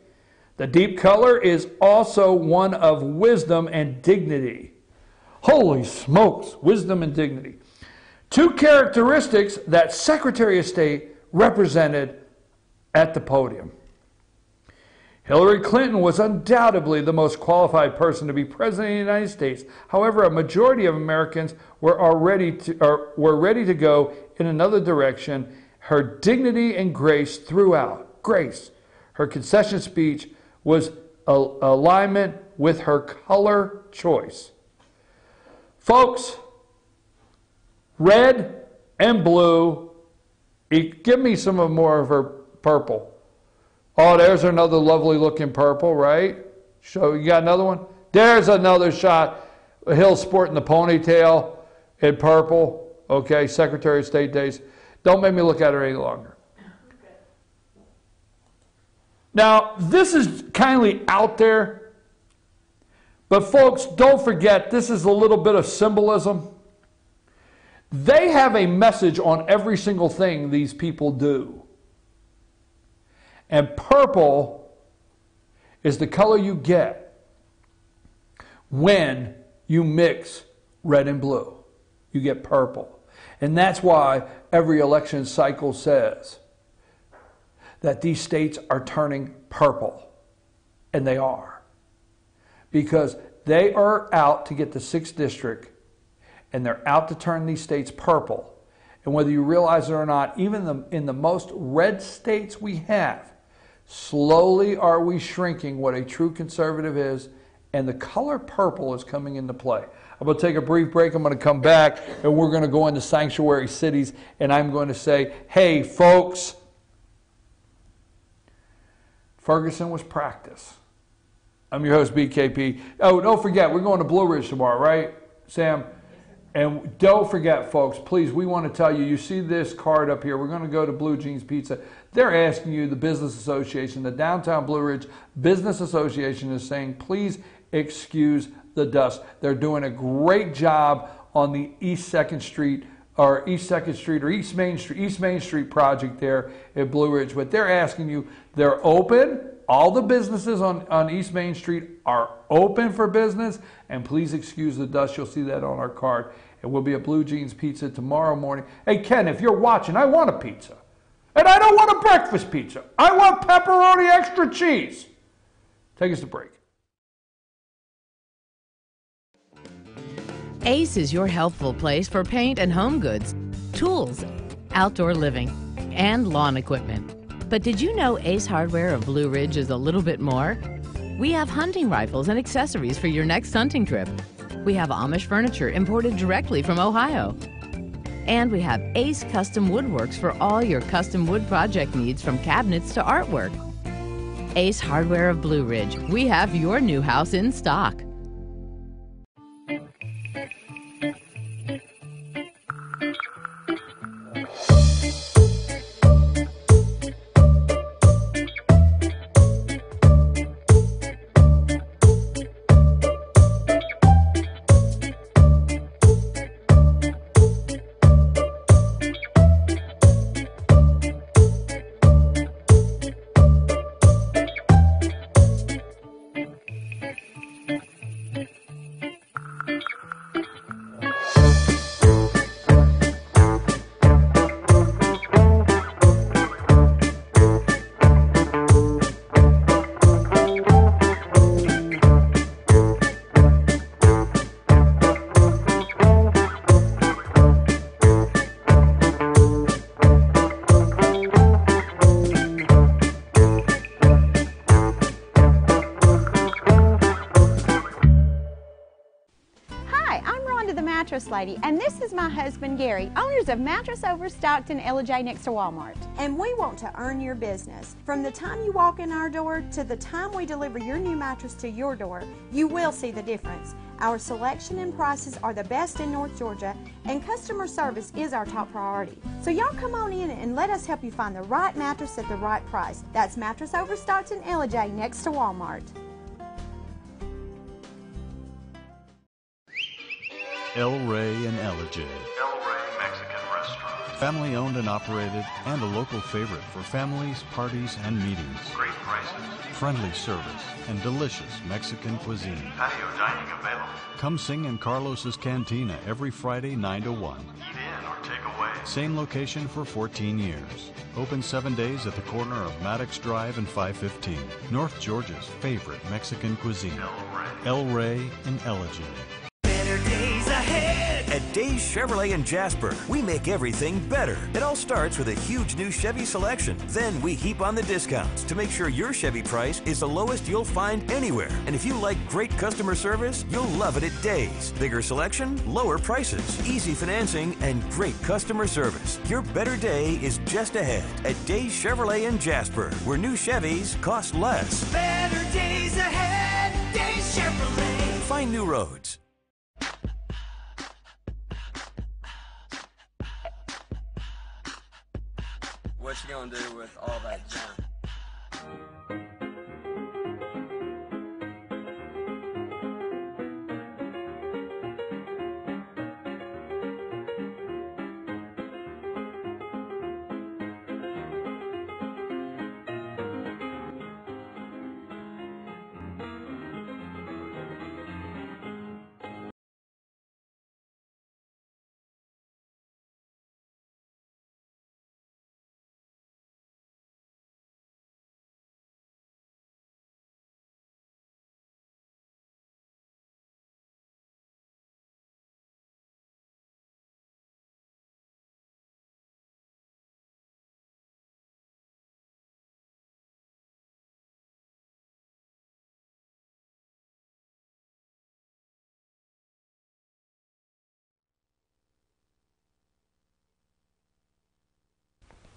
The deep color is also one of wisdom and dignity. Holy smokes, wisdom and dignity. Two characteristics that Secretary of State represented at the podium. Hillary Clinton was undoubtedly the most qualified person to be president of the United States. However, a majority of Americans were ready to go in another direction. Her dignity and grace throughout. Grace. Her concession speech was alignment with her color choice. Folks, red and blue. Give me some more of her purple. Oh, there's another lovely looking purple, right? So you got another one? There's another shot. Hill sporting the ponytail in purple. Okay, Secretary of State days. Don't make me look at her any longer. Now, this is kindly out there. But folks, don't forget, this is a little bit of symbolism. They have a message on every single thing these people do. And purple is the color you get when you mix red and blue. You get purple. And that's why every election cycle says that these states are turning purple. And they are. Because they are out to get the 6th district, and they're out to turn these states purple. And whether you realize it or not, even in the most red states we have, slowly are we shrinking what a true conservative is, and the color purple is coming into play. I'm going to take a brief break. I'm going to come back, and we're going to go into sanctuary cities, and I'm going to say, hey, folks, Ferguson was practice. I'm your host, BKP. Oh, don't forget, we're going to Blue Ridge tomorrow, right, Sam? And don't forget, folks, please, we want to tell you, you see this card up here. We're going to go to Blue Jeans Pizza. They're asking you, the Business Association, the Downtown Blue Ridge Business Association is saying, please excuse the dust. They're doing a great job on the East Main Street project there at Blue Ridge. But they're asking you, they're open. All the businesses on East Main Street are open for business, and please excuse the dust. You'll see that on our card. And we'll be at Blue Jeans Pizza tomorrow morning. Hey, Ken, if you're watching, I want a pizza. And I don't want a breakfast pizza. I want pepperoni extra cheese. Take us to break. Ace is your healthful place for paint and home goods, tools, outdoor living, and lawn equipment. But did you know Ace Hardware of Blue Ridge is a little bit more? We have hunting rifles and accessories for your next hunting trip. We have Amish furniture imported directly from Ohio. And we have Ace Custom Woodworks for all your custom wood project needs, from cabinets to artwork. Ace Hardware of Blue Ridge. We have your new house in stock. Mattress Lady, and this is my husband Gary, owners of Mattress Overstocked in LJ next to Walmart. And we want to earn your business. From the time you walk in our door to the time we deliver your new mattress to your door, you will see the difference. Our selection and prices are the best in North Georgia, and customer service is our top priority. So y'all come on in and let us help you find the right mattress at the right price. That's Mattress Overstocked in LJ next to Walmart. El Rey and Ellijay. El Rey Mexican Restaurant. Family owned and operated, and a local favorite for families, parties, and meetings. Great prices. Friendly service and delicious Mexican cuisine. Patio dining available. Come sing in Carlos's Cantina every Friday 9 to 1. Eat in or take away. Same location for 14 years. Open 7 days at the corner of Maddox Drive and 515. North Georgia's favorite Mexican cuisine. El Rey and Ellijay. Better days ahead. At Days Chevrolet in Jasper, we make everything better. It all starts with a huge new Chevy selection. Then we heap on the discounts to make sure your Chevy price is the lowest you'll find anywhere. And if you like great customer service, you'll love it at Days. Bigger selection, lower prices, easy financing, and great customer service. Your better day is just ahead at Days Chevrolet in Jasper, where new Chevys cost less. Better days ahead. Days Chevrolet. Find new roads. What you gonna do with all that junk?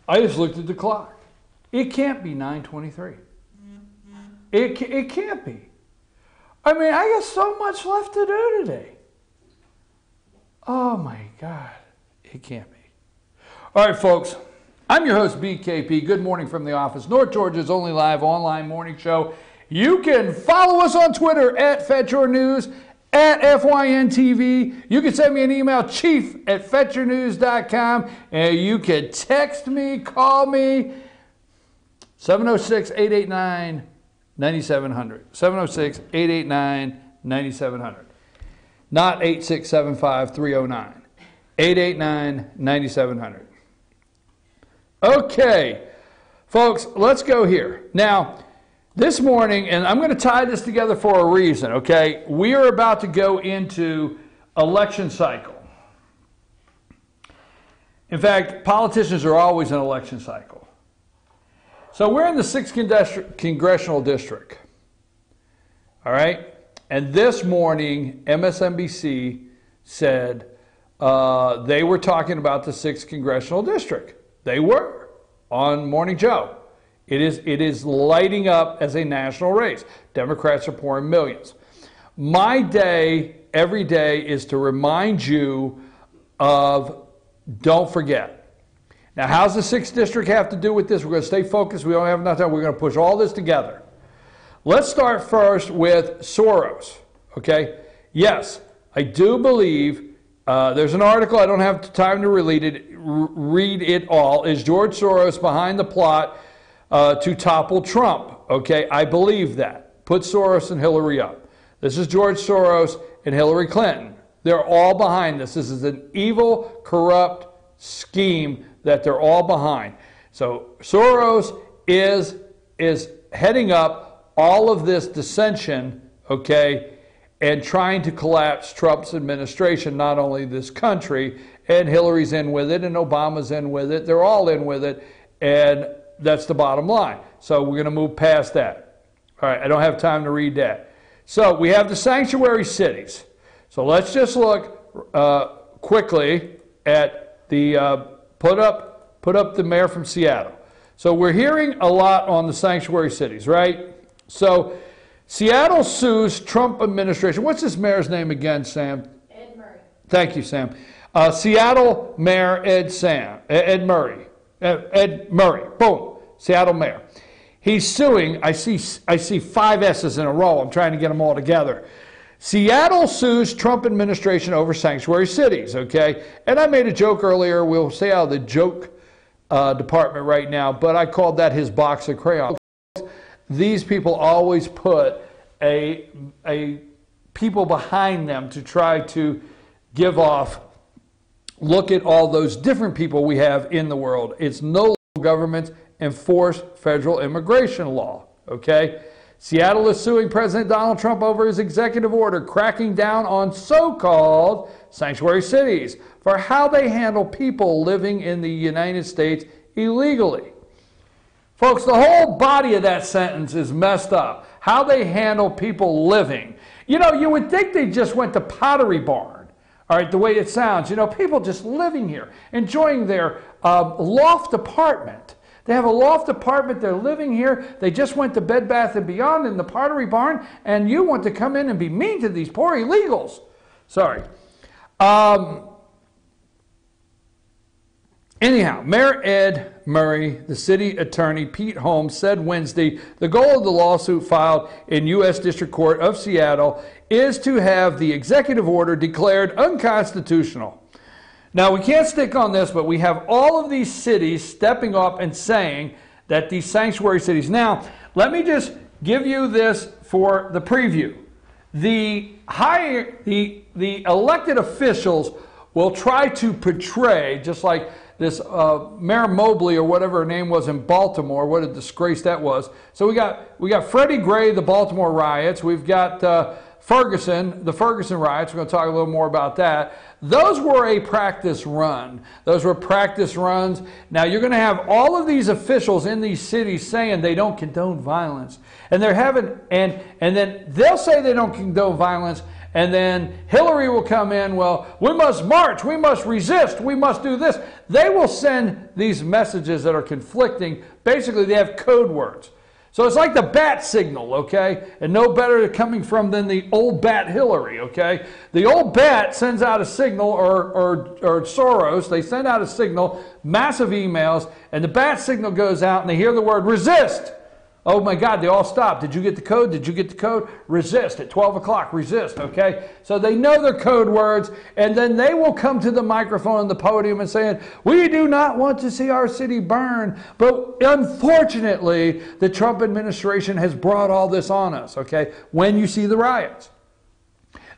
I just looked at the clock. It can't be 9:23. It can't be. I mean, I got so much left to do today. Oh my God, it can't be. All right, folks, I'm your host, BKP. Good morning from the office. North Georgia's only live online morning show. You can follow us on Twitter at FetchYourNews, at FYNTV. You can send me an email, chief@fetchyournews.com, and you can text me, call me, 706-889-9700. 706-889-9700. Not 8675-309. 889-9700. Okay, folks, let's go here. Now, this morning, and I'm going to tie this together for a reason, okay? We are about to go into election cycle. In fact, politicians are always in election cycle. So we're in the 6th Congressional District, all right? And this morning, MSNBC said they were talking about the 6th Congressional District. They were on Morning Joe. It is lighting up as a national race. Democrats are pouring millions. My day, every day, is to remind you of don't forget. Now, how's the 6th District have to do with this? We're going to stay focused. We don't have enough time. We're going to push all this together. Let's start first with Soros, okay? Yes, I do believe there's an article. I don't have time to read it all. Is George Soros behind the plot to topple Trump? Okay, I believe that. Put Soros and Hillary up. This is George Soros and Hillary Clinton. They're all behind this. This is an evil, corrupt scheme that they're all behind. So Soros is heading up all of this dissension, okay, and trying to collapse Trump's administration, not only this country, and Hillary's in with it, and Obama's in with it. They're all in with it, and that's the bottom line. So we're going to move past that. All right, I don't have time to read that. So we have the sanctuary cities. So let's just look quickly at the put up the mayor from Seattle. So we're hearing a lot on the sanctuary cities, right? So Seattle sues Trump administration. What's this mayor's name again, Sam? Ed Murray. Thank you, Sam. Seattle Mayor Ed Murray. Ed Murray. Boom. Seattle Mayor. He's suing. I see 5 S's in a row. I'm trying to get them all together. Seattle sues Trump administration over sanctuary cities, okay? And I made a joke earlier. We'll stay out of the joke department right now, but I called that his box of crayons. These people always put a people behind them to try to give off, look at all those different people we have in the world. It's no local governments enforce federal immigration law, okay? Seattle is suing President Donald Trump over his executive order cracking down on so-called sanctuary cities for how they handle people living in the United States illegally. Folks, the whole body of that sentence is messed up. How they handle people living. You know, you would think they just went to Pottery Barn, all right, the way it sounds. You know, people just living here, enjoying their loft apartment. They have a loft apartment, they're living here, they just went to Bed Bath & Beyond in the Pottery Barn, and you want to come in and be mean to these poor illegals. Sorry. Anyhow, Mayor Ed Murray, the city attorney Pete Holmes, said Wednesday the goal of the lawsuit filed in U.S. District Court of Seattle is to have the executive order declared unconstitutional. Now, we can't stick on this, but we have all of these cities stepping up and saying that these sanctuary cities. Now, let me just give you this for the preview. The elected officials will try to portray, just like this Mayor Mobley or whatever her name was in Baltimore, what a disgrace that was. So we got Freddie Gray, the Baltimore riots. We've got Ferguson, the Ferguson riots. We're going to talk a little more about that. Those were a practice run. Those were practice runs. Now you're going to have all of these officials in these cities saying they don't condone violence. And they're having, and then they'll say they don't condone violence, and then Hillary will come in, well, we must march, we must resist, we must do this. They will send these messages that are conflicting. Basically, they have code words. So it's like the bat signal, okay? And no better coming from than the old bat Hillary, okay? The old bat sends out a signal, or Soros, they send out a signal, massive emails, and the bat signal goes out and they hear the word resist. Oh my God, they all stop. Did you get the code? Did you get the code? Resist at 12 o'clock, resist, okay? So they know their code words, and then they will come to the microphone and the podium and saying, we do not want to see our city burn. But unfortunately, the Trump administration has brought all this on us, okay? When you see the riots.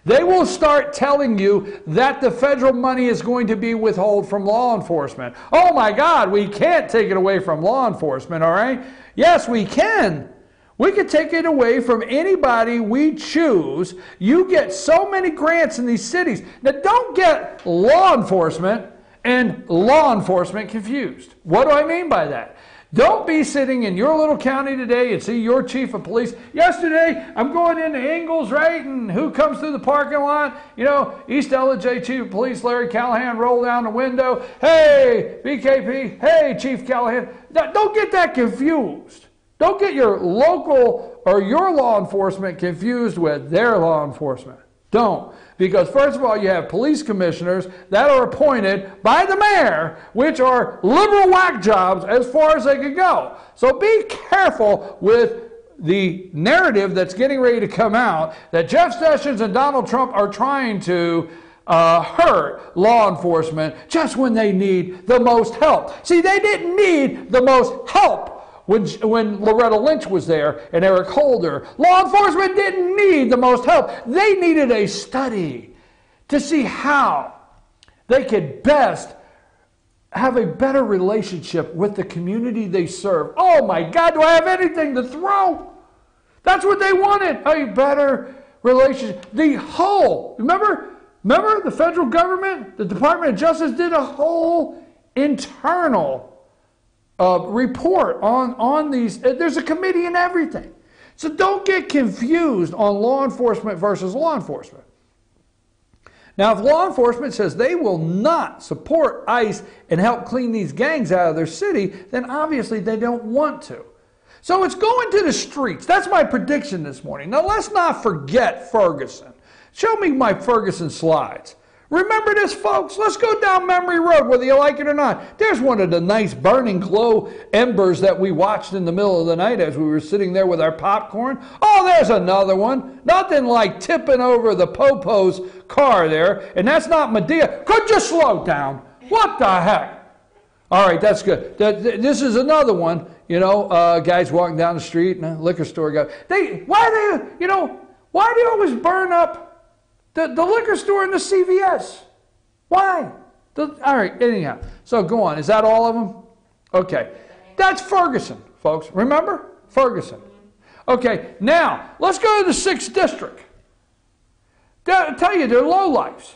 They will start telling you that the federal money is going to be withheld from law enforcement. Oh my God, we can't take it away from law enforcement, all right? Yes, we can. We can take it away from anybody we choose. You get so many grants in these cities. Now, don't get law enforcement and law enforcement confused. What do I mean by that? Don't be sitting in your little county today and see your chief of police. Yesterday, I'm going into Ingalls, right? And who comes through the parking lot? You know, East LJ Chief of Police Larry Callahan rolled down the window. Hey, BKP. Hey, Chief Callahan. Don't get that confused. Don't get your local or your law enforcement confused with their law enforcement. Don't. Because first of all, you have police commissioners that are appointed by the mayor, which are liberal whack jobs as far as they can go. So be careful with the narrative that's getting ready to come out that Jeff Sessions and Donald Trump are trying to hurt law enforcement just when they need the most help. See, they didn't need the most help when Loretta Lynch was there and Eric Holder. Law enforcement didn't need the most help. They needed a study to see how they could best have a better relationship with the community they serve. Oh my God, do I have anything to throw? That's what they wanted, a better relationship. The whole, remember the federal government, the Department of Justice did a whole internal report on these. There's a committee and everything. So don't get confused on law enforcement versus law enforcement. Now, if law enforcement says they will not support ICE and help clean these gangs out of their city, then obviously they don't want to. So it's going to the streets. That's my prediction this morning. Now, let's not forget Ferguson. Show me my Ferguson slides. Remember this, folks? Let's go down memory road, whether you like it or not. There's one of the nice burning glow embers that we watched in the middle of the night as we were sitting there with our popcorn. Oh, there's another one. Nothing like tipping over the Popo's car there. And that's not Medea. Could you slow down? What the heck? All right, that's good. This is another one. You know, guys walking down the street and a liquor store guy. Why do you always burn up the liquor store and the CVS? Why? All right, anyhow. So go on. Is that all of them? Okay. That's Ferguson, folks. Remember? Ferguson. Okay, now, let's go to the 6th District. I'll tell you, they're lowlifes.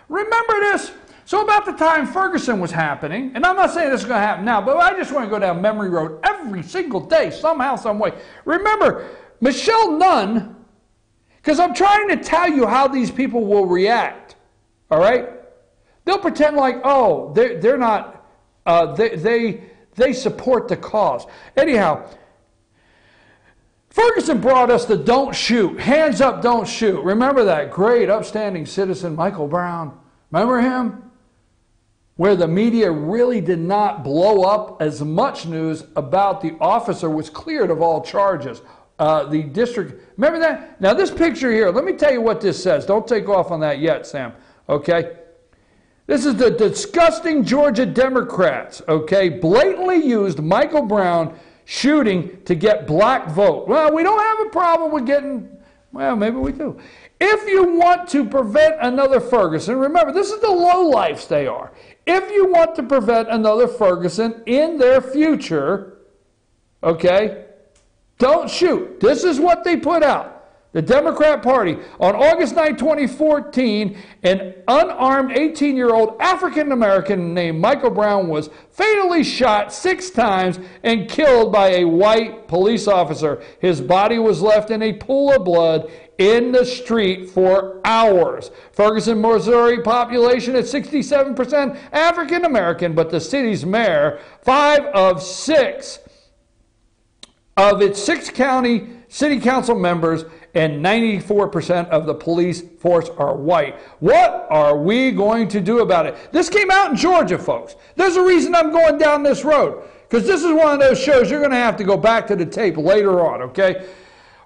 Remember this? So about the time Ferguson was happening, and I'm not saying this is going to happen now, but I just want to go down memory road every single day, somehow, some way. Remember, Michelle Nunn, because I'm trying to tell you how these people will react, all right? They'll pretend like, oh, they're not, they support the cause. Anyhow, Ferguson brought us the don't shoot, hands up, don't shoot. Remember that great upstanding citizen, Michael Brown? Remember him? Where the media really did not blow up as much news about the officer was cleared of all charges. The district, remember that? Now this picture here, let me tell you what this says. Don't take off on that yet, Sam, okay? This is the disgusting Georgia Democrats, okay? Blatantly used Michael Brown shooting to get black vote. Well, we don't have a problem with getting, well, maybe we do. If you want to prevent another Ferguson, remember, this is the lowlifes they are. If you want to prevent another Ferguson in their future, okay, don't shoot. This is what they put out. The Democrat Party, on August 9, 2014, an unarmed 18-year-old African-American named Michael Brown was fatally shot 6 times and killed by a white police officer. His body was left in a pool of blood in the street for hours. Ferguson, Missouri population at 67% African American, but the city's mayor, 5 of 6 of its 6 county city council members and 94% of the police force are white. What are we going to do about it? This came out in Georgia, folks. There's a reason I'm going down this road, because this is one of those shows you're going to have to go back to the tape later on, okay?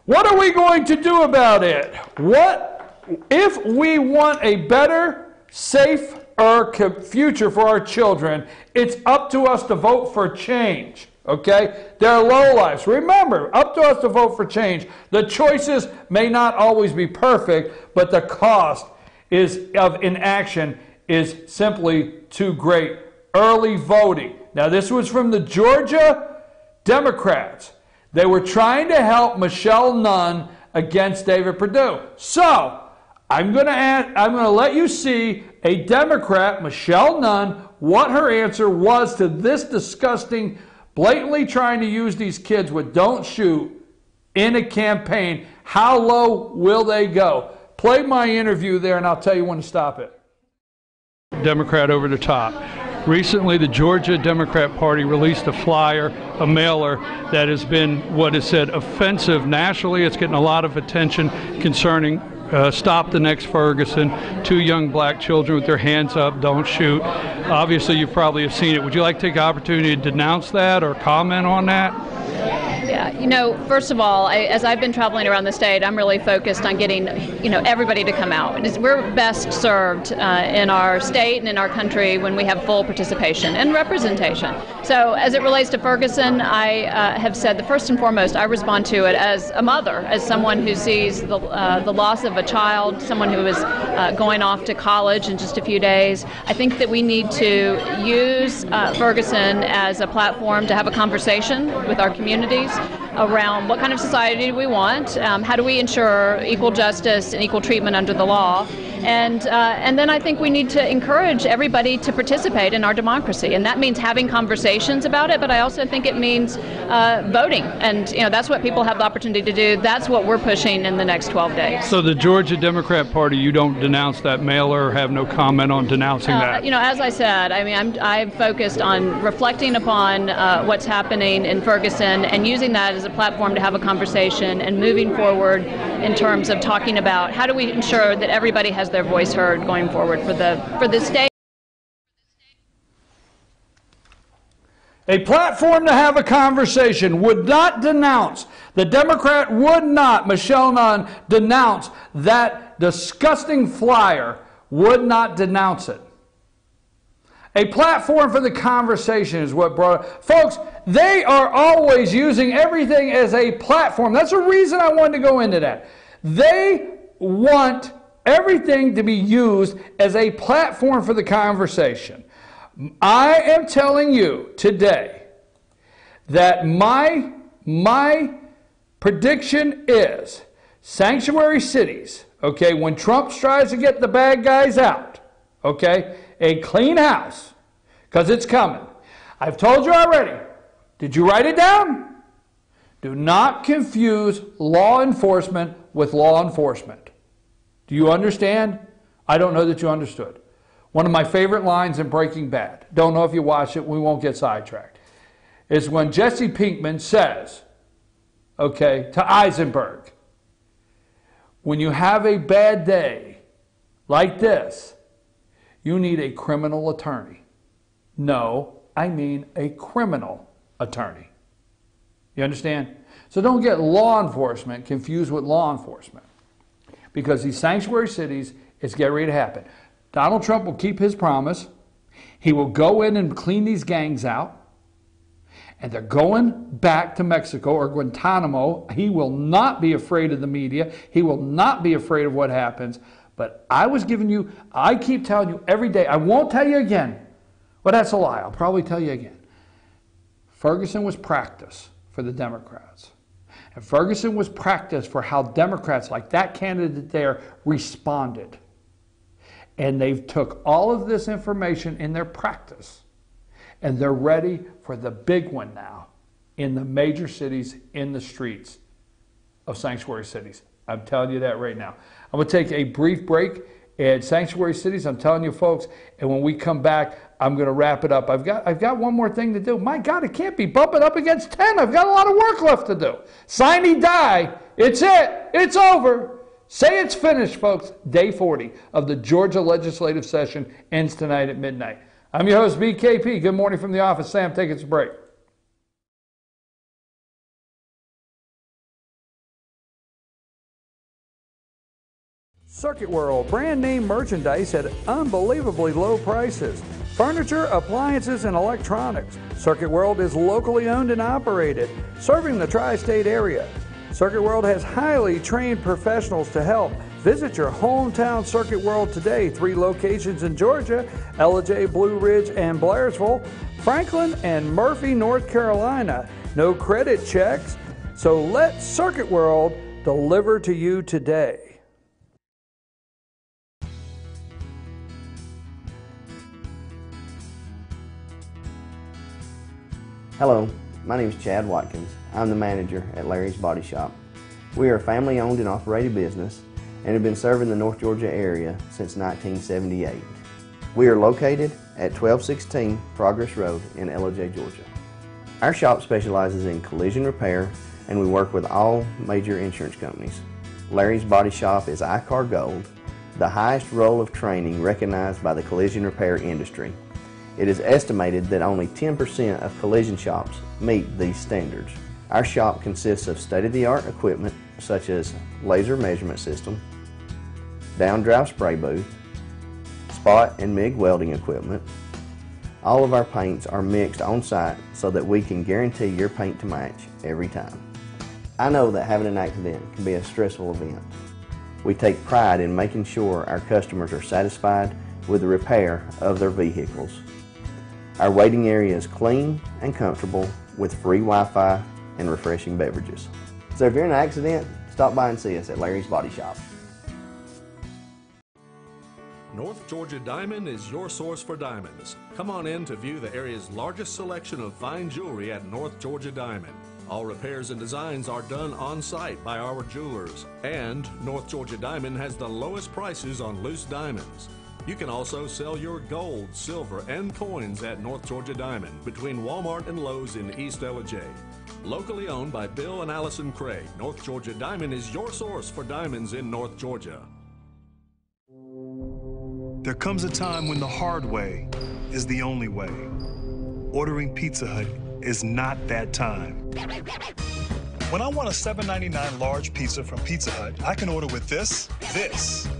What are we going to do about it? What if we want a better, safer future for our children? It's up to us to vote for change. Okay? They're lowlifes. Remember, up to us to vote for change. The choices may not always be perfect, but the cost of inaction is simply too great. Early voting. Now, this was from the Georgia Democrats. They were trying to help Michelle Nunn against David Perdue. So, I'm going to let you see a Democrat, Michelle Nunn, what her answer was to this disgusting, blatantly trying to use these kids with don't shoot in a campaign. How low will they go? Play my interview there and I'll tell you when to stop it. Democrat over the top. Recently, the Georgia Democrat Party released a flyer, a mailer, that has been what is said offensive nationally. It's getting a lot of attention concerning Stop the Next Ferguson, 2 young black children with their hands up, don't shoot. Obviously, you probably have seen it. Would you like to take the opportunity to denounce that or comment on that? Yeah, you know, first of all, as I've been traveling around the state, I'm really focused on getting, everybody to come out. We're best served in our state and in our country when we have full participation and representation. So as it relates to Ferguson, I have said that first and foremost, I respond to it as a mother, as someone who sees the loss of a child, someone who is going off to college in just a few days. I think that we need to use Ferguson as a platform to have a conversation with our communities around what kind of society do we want, how do we ensure equal justice and equal treatment under the law, And then I think we need to encourage everybody to participate in our democracy, and that means having conversations about it, but I also think it means voting, and that's what people have the opportunity to do. That's what we're pushing in the next 12 days. So the Georgia Democrat Party, you don't denounce that mailer, have no comment on denouncing that? As I said, I mean, I've focused on reflecting upon what's happening in Ferguson and using that as a platform to have a conversation and moving forward in terms of talking about how do we ensure that everybody has their voice heard going forward for the state. A platform to have a conversation, would not denounce. The Democrat would not, Michelle Nunn, denounce that disgusting flyer, would not denounce it. A platform for the conversation is what brought it. Folks, they are always using everything as a platform. That's the reason I wanted to go into that. They want everything to be used as a platform for the conversation. I am telling you today that my prediction is sanctuary cities, okay, when Trump tries to get the bad guys out, okay, a clean house, because it's coming. I've told you already. Did you write it down? Do not confuse law enforcement with law enforcement. Do you understand? I don't know that you understood. One of my favorite lines in Breaking Bad, don't know if you watched it, we won't get sidetracked, is when Jesse Pinkman says, okay, to Eisenberg, when you have a bad day like this, you need a criminal attorney. No, I mean a criminal attorney. You understand? So don't get law enforcement confused with law enforcement, because these sanctuary cities, it's getting ready to happen. Donald Trump will keep his promise. He will go in and clean these gangs out. And they're going back to Mexico or Guantanamo. He will not be afraid of the media. He will not be afraid of what happens. But I keep telling you every day, I won't tell you again. Well, that's a lie. I'll probably tell you again. Ferguson was practice for the Democrats. And Ferguson was practice for how Democrats, like that candidate there, responded. And they've took all of this information in their practice, and they're ready for the big one now in the major cities, in the streets of sanctuary cities. I'm telling you that right now. I'm going to take a brief break at sanctuary cities. I'm telling you, folks, and when we come back, I'm going to wrap it up. I've got one more thing to do. My God, it can't be bumping up against 10. I've got a lot of work left to do. Sine die. It's it. It's over. Say it's finished, folks. Day 40 of the Georgia legislative session ends tonight at midnight. I'm your host, BKP. Good morning from the office. Sam, take us a break. Circuit World, brand name merchandise at unbelievably low prices. Furniture, appliances, and electronics. Circuit World is locally owned and operated, serving the tri-state area. Circuit World has highly trained professionals to help. Visit your hometown Circuit World today. 3 locations in Georgia, Ellijay, Blue Ridge, and Blairsville, Franklin, and Murphy, North Carolina. No credit checks, so let Circuit World deliver to you today. Hello, my name is Chad Watkins. I'm the manager at Larry's Body Shop. We are a family-owned and operated business and have been serving the North Georgia area since 1978. We are located at 1216 Progress Road in Ellijay, Georgia. Our shop specializes in collision repair, and we work with all major insurance companies. Larry's Body Shop is ICAR Gold, the highest role of training recognized by the collision repair industry. It is estimated that only 10% of collision shops meet these standards. Our shop consists of state-of-the-art equipment such as laser measurement system, down-drive spray booth, spot and MIG welding equipment. All of our paints are mixed on-site so that we can guarantee your paint to match every time. I know that having an accident can be a stressful event. We take pride in making sure our customers are satisfied with the repair of their vehicles. Our waiting area is clean and comfortable with free Wi-Fi and refreshing beverages. So if you're in an accident, stop by and see us at Larry's Body Shop. North Georgia Diamond is your source for diamonds. Come on in to view the area's largest selection of fine jewelry at North Georgia Diamond. All repairs and designs are done on site by our jewelers. And North Georgia Diamond has the lowest prices on loose diamonds. You can also sell your gold, silver, and coins at North Georgia Diamond between Walmart and Lowe's in East LJ. Locally owned by Bill and Allison Craig, North Georgia Diamond is your source for diamonds in North Georgia. There comes a time when the hard way is the only way. Ordering Pizza Hut is not that time. When I want a $7.99 large pizza from Pizza Hut, I can order with this,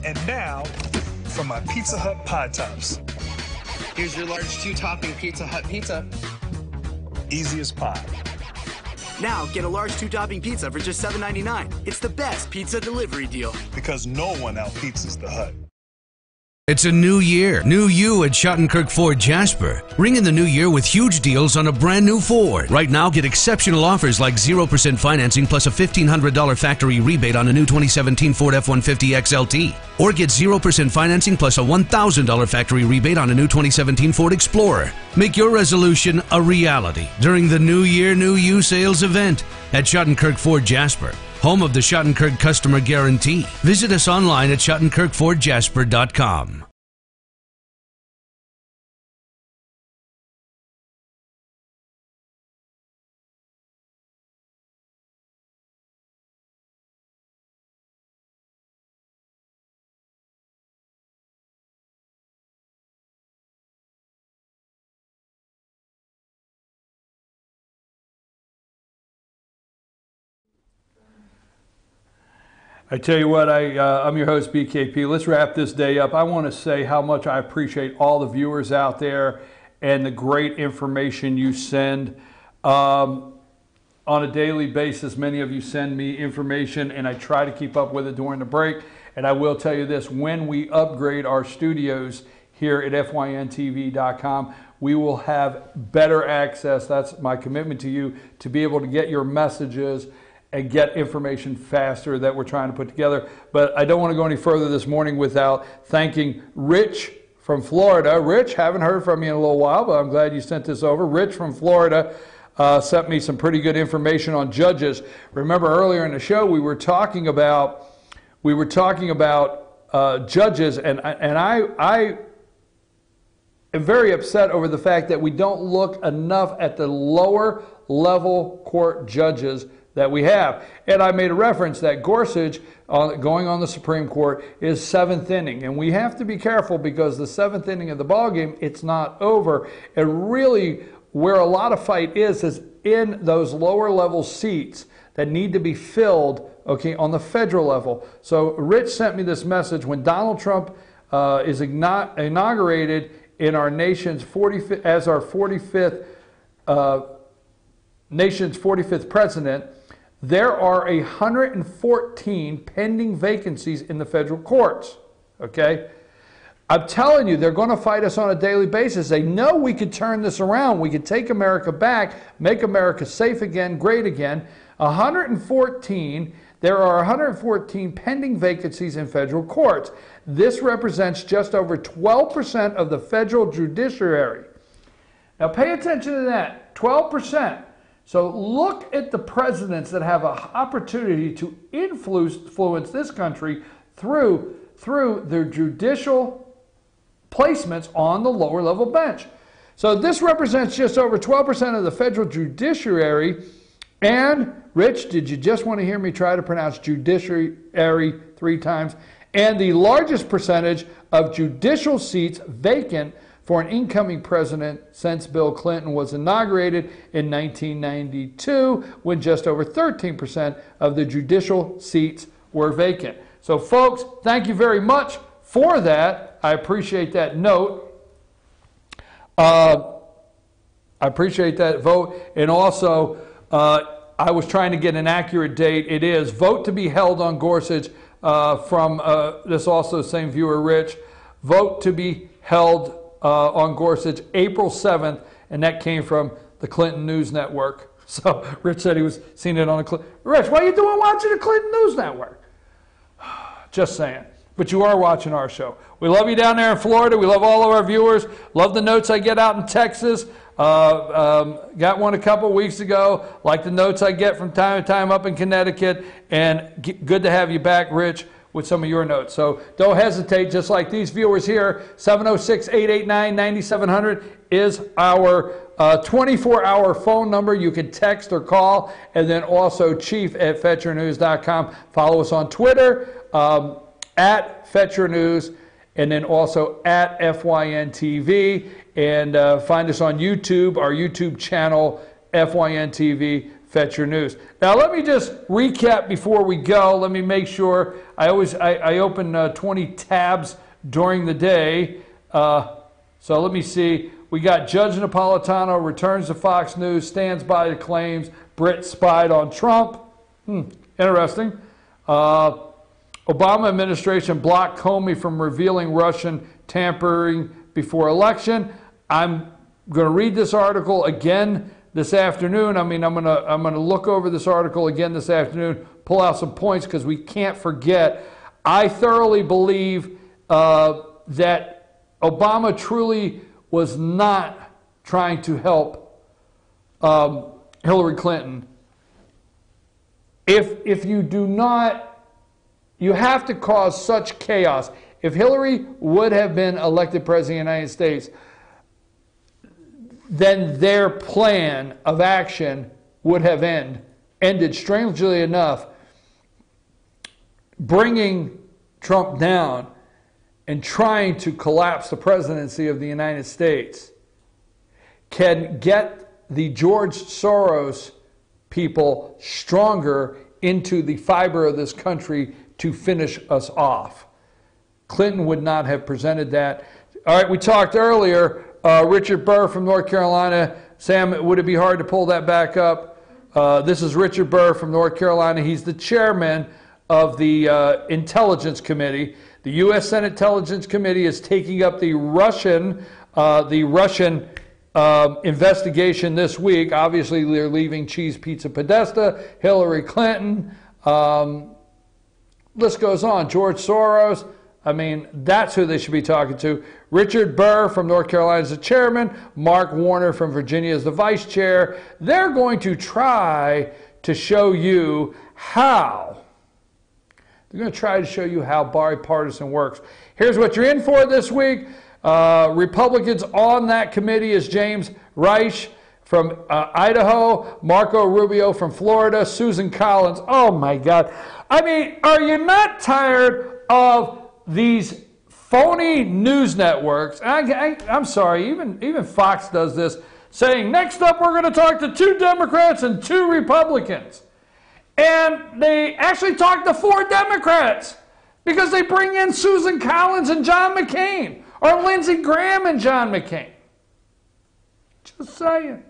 and now from my Pizza Hut Pie Tops. Here's your large 2-topping Pizza Hut pizza. Easy as pie. Now get a large 2-topping pizza for just $7.99. It's the best pizza delivery deal. Because no one out-pizzas the Hut. It's a new year. New you at Schottenkirk Ford Jasper. Ring in the new year with huge deals on a brand new Ford. Right now, get exceptional offers like 0% financing plus a $1,500 factory rebate on a new 2017 Ford F-150 XLT. Or get 0% financing plus a $1,000 factory rebate on a new 2017 Ford Explorer. Make your resolution a reality during the New Year, New You sales event at Schottenkirk Ford Jasper, home of the Schottenkirk Customer Guarantee. Visit us online at SchottenkirkFordJasper.com. I tell you what, I'm your host, BKP. Let's wrap this day up. I want to say how much I appreciate all the viewers out there and the great information you send. On a daily basis, many of you send me information, and I try to keep up with it during the break. And I will tell you this, when we upgrade our studios here at FYNTV.com, we will have better access. That's my commitment to you, to be able to get your messages and get information faster that we're trying to put together. But I don't want to go any further this morning without thanking Rich from Florida. Rich, haven't heard from you in a little while, but I'm glad you sent this over. Rich from Florida sent me some pretty good information on judges. Remember earlier in the show we were talking about judges, and I am very upset over the fact that we don't look enough at the lower level court judges that we have. And I made a reference that Gorsuch, going on the Supreme Court, is 7th inning. And we have to be careful because the 7th inning of the ballgame, it's not over. And really, where a lot of fight is in those lower level seats that need to be filled, okay, on the federal level. So Rich sent me this message. When Donald Trump is inaugurated in our nation's 45th, as our 45th, nation's 45th president, there are 114 pending vacancies in the federal courts, okay? I'm telling you, they're going to fight us on a daily basis. They know we could turn this around. We could take America back, make America safe again, great again. 114, there are 114 pending vacancies in federal courts. This represents just over 12% of the federal judiciary. Now pay attention to that, 12%. So look at the presidents that have an opportunity to influence this country through their judicial placements on the lower level bench. So this represents just over 12% of the federal judiciary. And, Rich, did you just want to hear me try to pronounce judiciary 3 times? And the largest percentage of judicial seats vacant for an incoming president since Bill Clinton was inaugurated in 1992, when just over 13% of the judicial seats were vacant. So folks, thank you very much for that. I appreciate that note. I appreciate that vote. And also, I was trying to get an accurate date. It is vote to be held on Gorsuch from this also same viewer, Rich. Vote to be held on Gorsuch April 7th, and that came from the Clinton News Network. So Rich said he was seeing it on a Rich, what are you doing watching the Clinton News Network? Just saying. but you are watching our show. We love you down there in Florida. We love all of our viewers. Love the notes I get out in Texas. Got one a couple weeks ago. Like the notes I get from time to time up in Connecticut. And good to have you back, Rich, with some of your notes. So don't hesitate, just like these viewers here. 706-889-9700 is our 24-hour phone number. You can text or call. And then also chief@fetchernews.com. Follow us on Twitter, at Fetcher News, and then also at FYNTV. And find us on YouTube, our YouTube channel, FYNTV, Fetcher News. Now, let me just recap before we go. Let me make sure. I open 20 tabs during the day. So let me see. We got Judge Napolitano returns to Fox News, stands by the claims Brits spied on Trump. Interesting. Obama administration blocked Comey from revealing Russian tampering before election. I'm going to read this article again this afternoon. I mean, I'm going to look over this article again this afternoon, pull out some points because we can't forget. I thoroughly believe that Obama truly was not trying to help Hillary Clinton. If you do not, you have to cause such chaos. If Hillary would have been elected president of the United States, then their plan of action would have ended, strangely enough, bringing Trump down and trying to collapse the presidency of the United States can get the George Soros people stronger into the fiber of this country to finish us off. Clinton would not have presented that. All right, we talked earlier, Richard Burr from North Carolina. Sam, would it be hard to pull that back up? This is Richard Burr from North Carolina. He's the chairman of the Intelligence Committee. The U.S. Senate Intelligence Committee is taking up the Russian investigation this week. Obviously, they're leaving Cheese Pizza Podesta, Hillary Clinton. List goes on. George Soros. I mean, that's who they should be talking to. Richard Burr from North Carolina is the chairman. Mark Warner from Virginia is the vice chair. They're going to try to show you how. They're going to try to show you how bipartisan works. Here's what you're in for this week. Republicans on that committee is James Reich from Idaho, Marco Rubio from Florida, Susan Collins. Oh, my God. I mean, are you not tired of these phony news networks? I'm sorry, even Fox does this, saying, next up we're going to talk to 2 Democrats and 2 Republicans. And they actually talk to 4 Democrats because they bring in Susan Collins and John McCain, or Lindsey Graham and John McCain. Just saying.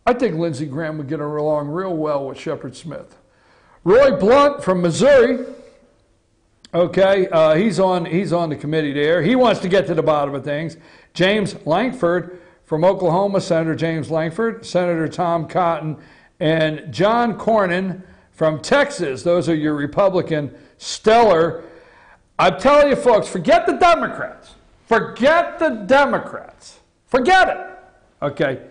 I think Lindsey Graham would get along real well with Shepard Smith. Roy Blunt from Missouri. Okay, he's on the committee there. He wants to get to the bottom of things. James Lankford from Oklahoma, Senator James Lankford, Senator Tom Cotton, and John Cornyn from Texas. Those are your Republican stellar. I'm telling you, folks, forget the Democrats. Forget the Democrats. Forget it. Okay.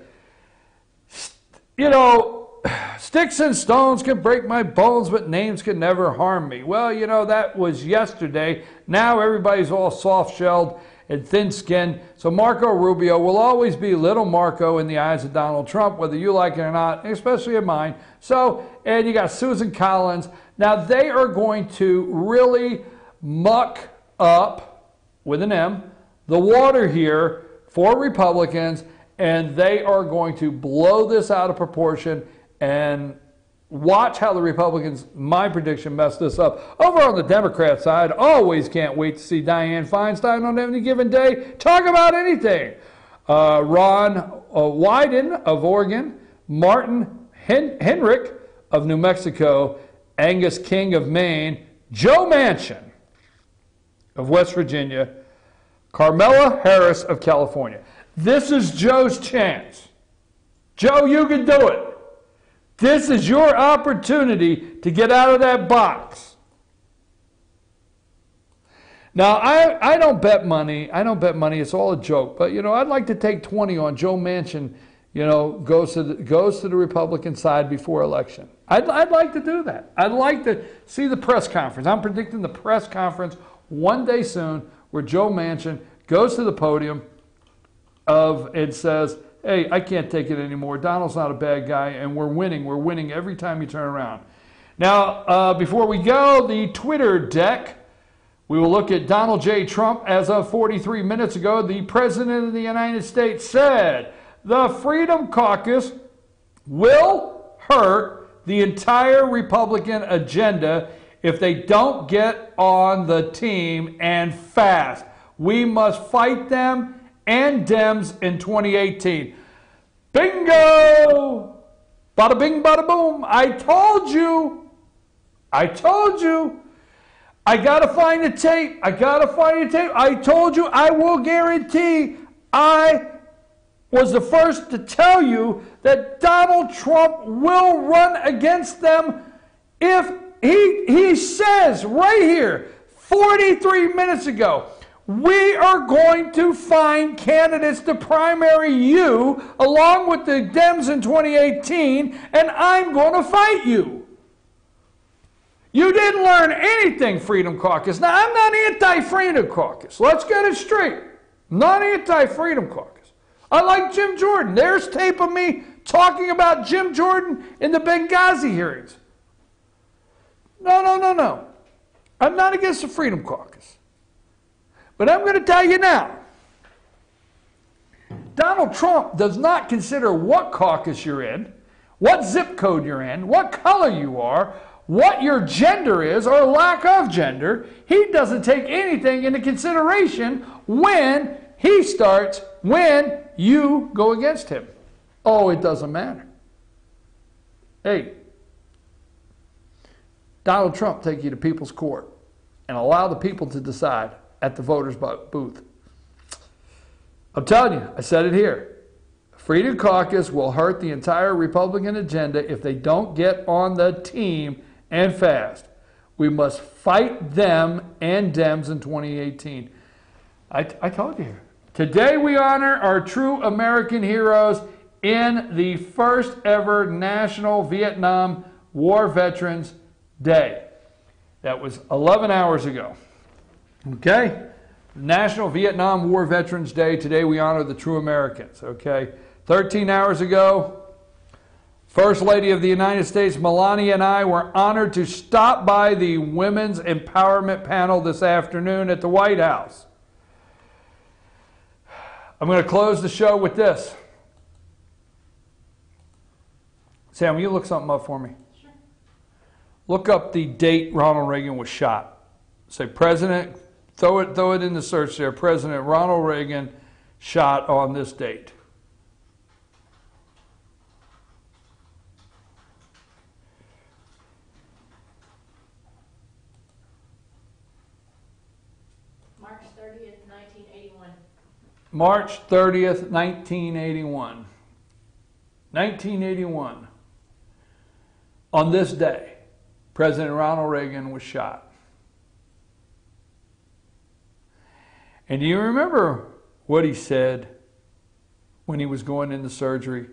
You know, sticks and stones can break my bones, but names can never harm me. Well, you know, that was yesterday. Now everybody's all soft-shelled and thin-skinned. So Marco Rubio will always be little Marco in the eyes of Donald Trump, whether you like it or not, especially in mine. So, and you got Susan Collins. Now, they are going to really muck up, with an M, the water here for Republicans, and they are going to blow this out of proportion. And watch how the Republicans, my prediction, mess this up. Over on the Democrat side, always can't wait to see Dianne Feinstein on any given day talk about anything. Ron Wyden of Oregon, Martin Henrich of New Mexico, Angus King of Maine, Joe Manchin of West Virginia, Carmela Harris of California. This is Joe's chance. Joe, you can do it. This is your opportunity to get out of that box. Now, I don't bet money. I don't bet money. It's all a joke. But, you know, I'd like to take 20 on Joe Manchin, you know, goes to the Republican side before election. I'd like to do that. I'd like to see the press conference. I'm predicting the press conference one day soon where Joe Manchin goes to the podium and says, hey, I can't take it anymore. Donald's not a bad guy, and we're winning. We're winning every time you turn around. Now, before we go, the Twitter deck. We will look at Donald J. Trump. As of 43 minutes ago, the President of the United States said the Freedom Caucus will hurt the entire Republican agenda if they don't get on the team and fast. We must fight them and Dems in 2018. Bingo! Bada bing, bada boom. I told you. I told you. I got to find the tape. I got to find the tape. I told you. I will guarantee I was the first to tell you that Donald Trump will run against them if he says right here, 43 minutes ago, we are going to find candidates to primary you along with the Dems in 2018, and I'm going to fight you. You didn't learn anything, Freedom Caucus. Now, I'm not anti-Freedom Caucus. Let's get it straight. Not anti-Freedom Caucus. I like Jim Jordan. There's tape of me talking about Jim Jordan in the Benghazi hearings. No. I'm not against the Freedom Caucus. But I'm going to tell you now, Donald Trump does not consider what caucus you're in, what zip code you're in, what color you are, what your gender is or lack of gender. He doesn't take anything into consideration when you go against him. Oh, it doesn't matter. Hey, Donald Trump take you to people's court and allow the people to decide at the voters' booth. I'm telling you, I said it here. Freedom Caucus will hurt the entire Republican agenda if they don't get on the team and fast. We must fight them and Dems in 2018. I told you here. Today we honor our true American heroes in the first ever National Vietnam War Veterans Day. That was 11 hours ago. Okay? National Vietnam War Veterans Day. Today we honor the true Americans. Okay? 13 hours ago, First Lady of the United States, Melania, and I were honored to stop by the Women's Empowerment Panel this afternoon at the White House. I'm going to close the show with this. Sam, will you look something up for me? Sure. Look up the date Ronald Reagan was shot. Say President, throw it in the search there. President Ronald Reagan shot on this date. March 30th, 1981. 1981. On this day, President Ronald Reagan was shot. And do you remember what he said when he was going into surgery?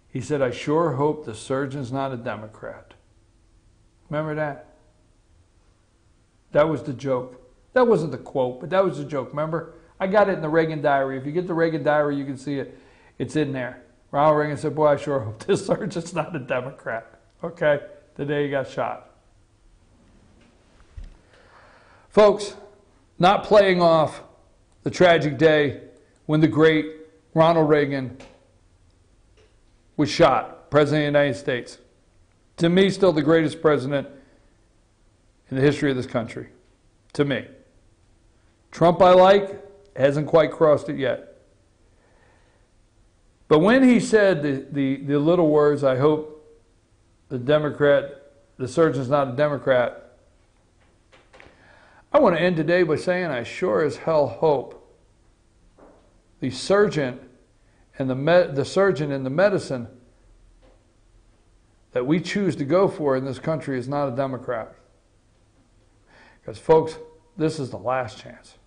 He said, I sure hope the surgeon's not a Democrat. Remember that? That was the joke. That wasn't the quote, but that was the joke, remember? I got it in the Reagan Diary. If you get the Reagan Diary, you can see it. It's in there. Ronald Reagan said, boy, I sure hope this surgeon's not a Democrat. Okay? The day he got shot. Folks, not playing off the tragic day when the great Ronald Reagan was shot, President of the United States. To me, still the greatest president in the history of this country. To me. Trump I like, hasn't quite crossed it yet. But when he said the little words, I hope the surgeon's not a Democrat, I want to end today by saying I sure as hell hope the surgeon and the surgeon and the medicine that we choose to go for in this country is not a Democrat. Because, folks, this is the last chance.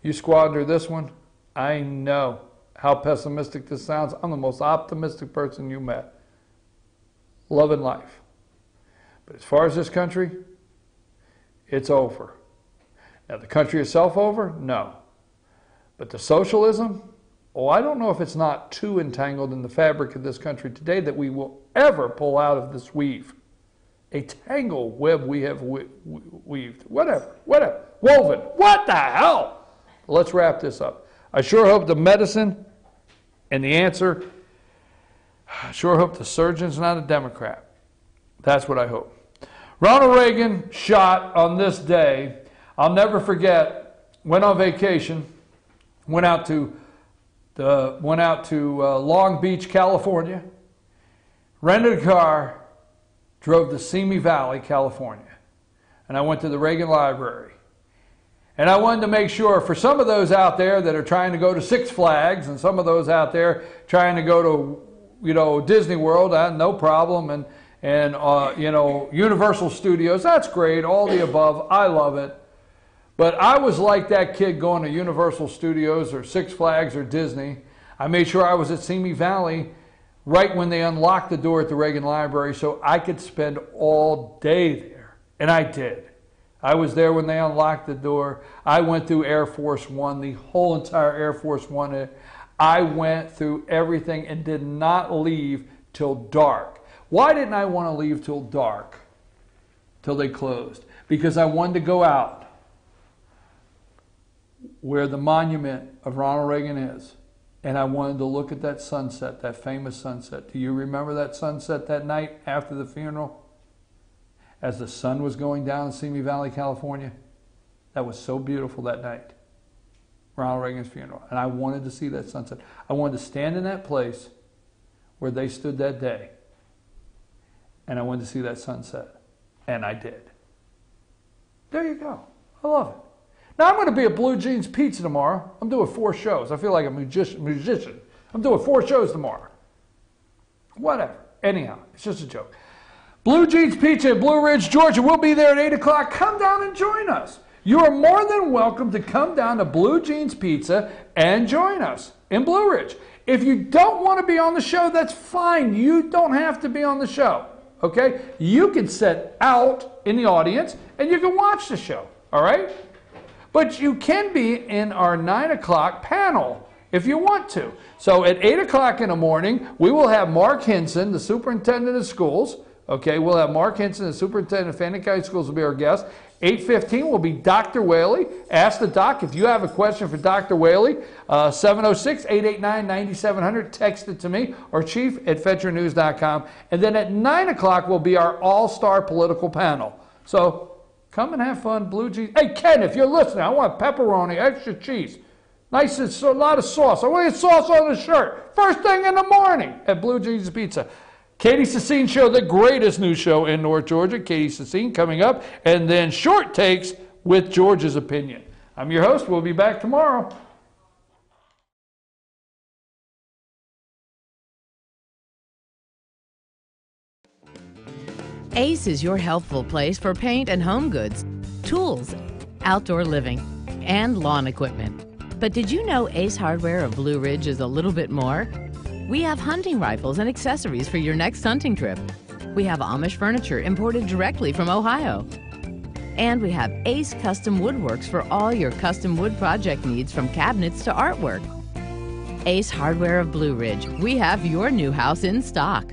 You squander this one, I know how pessimistic this sounds. I'm the most optimistic person you met. Loving life. But as far as this country, it's over. Now, the country itself over? No. But the socialism? Oh, I don't know if it's not too entangled in the fabric of this country today that we will ever pull out of this weave. A tangle web we have weaved. Whatever. Woven. What the hell? Let's wrap this up. I sure hope the medicine and the answer, I sure hope the surgeon's not a Democrat. That's what I hope. Ronald Reagan shot on this day. I'll never forget, went on vacation, went out to Long Beach, California, rented a car, drove to Simi Valley, California, and I went to the Reagan Library. And I wanted to make sure for some of those out there that are trying to go to Six Flags and some of those out there trying to go to, Disney World, no problem, and Universal Studios, that's great, all the above, I love it. But I was like that kid going to Universal Studios or Six Flags or Disney. I made sure I was at Simi Valley right when they unlocked the door at the Reagan Library so I could spend all day there. And I did. I was there when they unlocked the door. I went through Air Force One, the whole entire Air Force One. I went through everything and did not leave till dark. Why didn't I want to leave till dark? Till they closed? Because I wanted to go out where the monument of Ronald Reagan is. And I wanted to look at that sunset, that famous sunset. Do you remember that sunset that night after the funeral? As the sun was going down in Simi Valley, California? That was so beautiful that night. Ronald Reagan's funeral. And I wanted to see that sunset. I wanted to stand in that place where they stood that day. And I wanted to see that sunset. And I did. There you go. I love it. Now, I'm going to be at Blue Jeans Pizza tomorrow. I'm doing 4 shows. I feel like a musician. I'm doing 4 shows tomorrow. Whatever. Anyhow, it's just a joke. Blue Jeans Pizza in Blue Ridge, Georgia. We'll be there at 8 o'clock. Come down and join us. You are more than welcome to come down to Blue Jeans Pizza and join us in Blue Ridge. If you don't want to be on the show, that's fine. You don't have to be on the show. Okay? You can sit out in the audience and you can watch the show. All right? But you can be in our 9 o'clock panel if you want to. So at 8 o'clock in the morning, we will have Mark Hinson, the superintendent of schools. Okay, we'll have Mark Hinson, the superintendent of Fannin County Schools, will be our guest. 8:15 will be Dr. Whaley. Ask the doc if you have a question for Dr. Whaley. 706-889-9700. Text it to me or chief@fedyournews.com. And then at 9 o'clock will be our all-star political panel. So come and have fun, Blue Jeans. Hey, Ken, if you're listening, I want pepperoni, extra cheese. Nice, and a lot of sauce. I want to get sauce on the shirt. First thing in the morning at Blue Jeans Pizza. Katie Sassine Show, the greatest news show in North Georgia. Katie Sassine coming up. And then Short Takes with George's Opinion. I'm your host. We'll be back tomorrow. Ace is your healthful place for paint and home goods, tools, outdoor living, and lawn equipment. But did you know Ace Hardware of Blue Ridge is a little bit more? We have hunting rifles and accessories for your next hunting trip. We have Amish furniture imported directly from Ohio. And we have Ace Custom Woodworks for all your custom wood project needs, from cabinets to artwork. Ace Hardware of Blue Ridge. We have your new house in stock.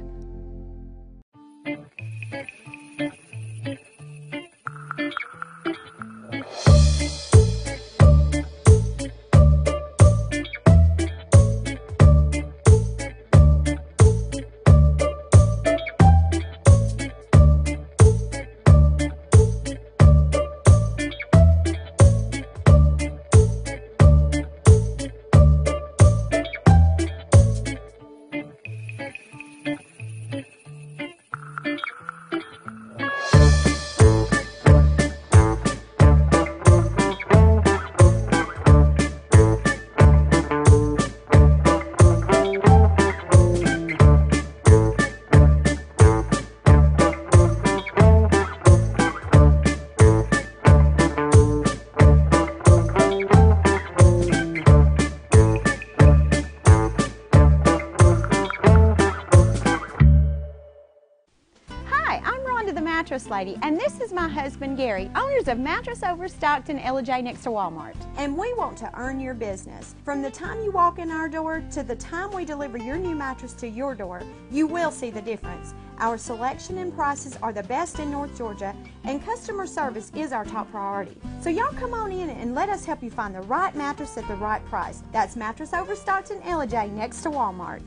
Mattress Lady, and this is my husband Gary, owners of Mattress Overstocked in LJ next to Walmart. And we want to earn your business. From the time you walk in our door to the time we deliver your new mattress to your door, you will see the difference. Our selection and prices are the best in North Georgia, and customer service is our top priority. So y'all come on in and let us help you find the right mattress at the right price. That's Mattress Overstocked in LJ next to Walmart.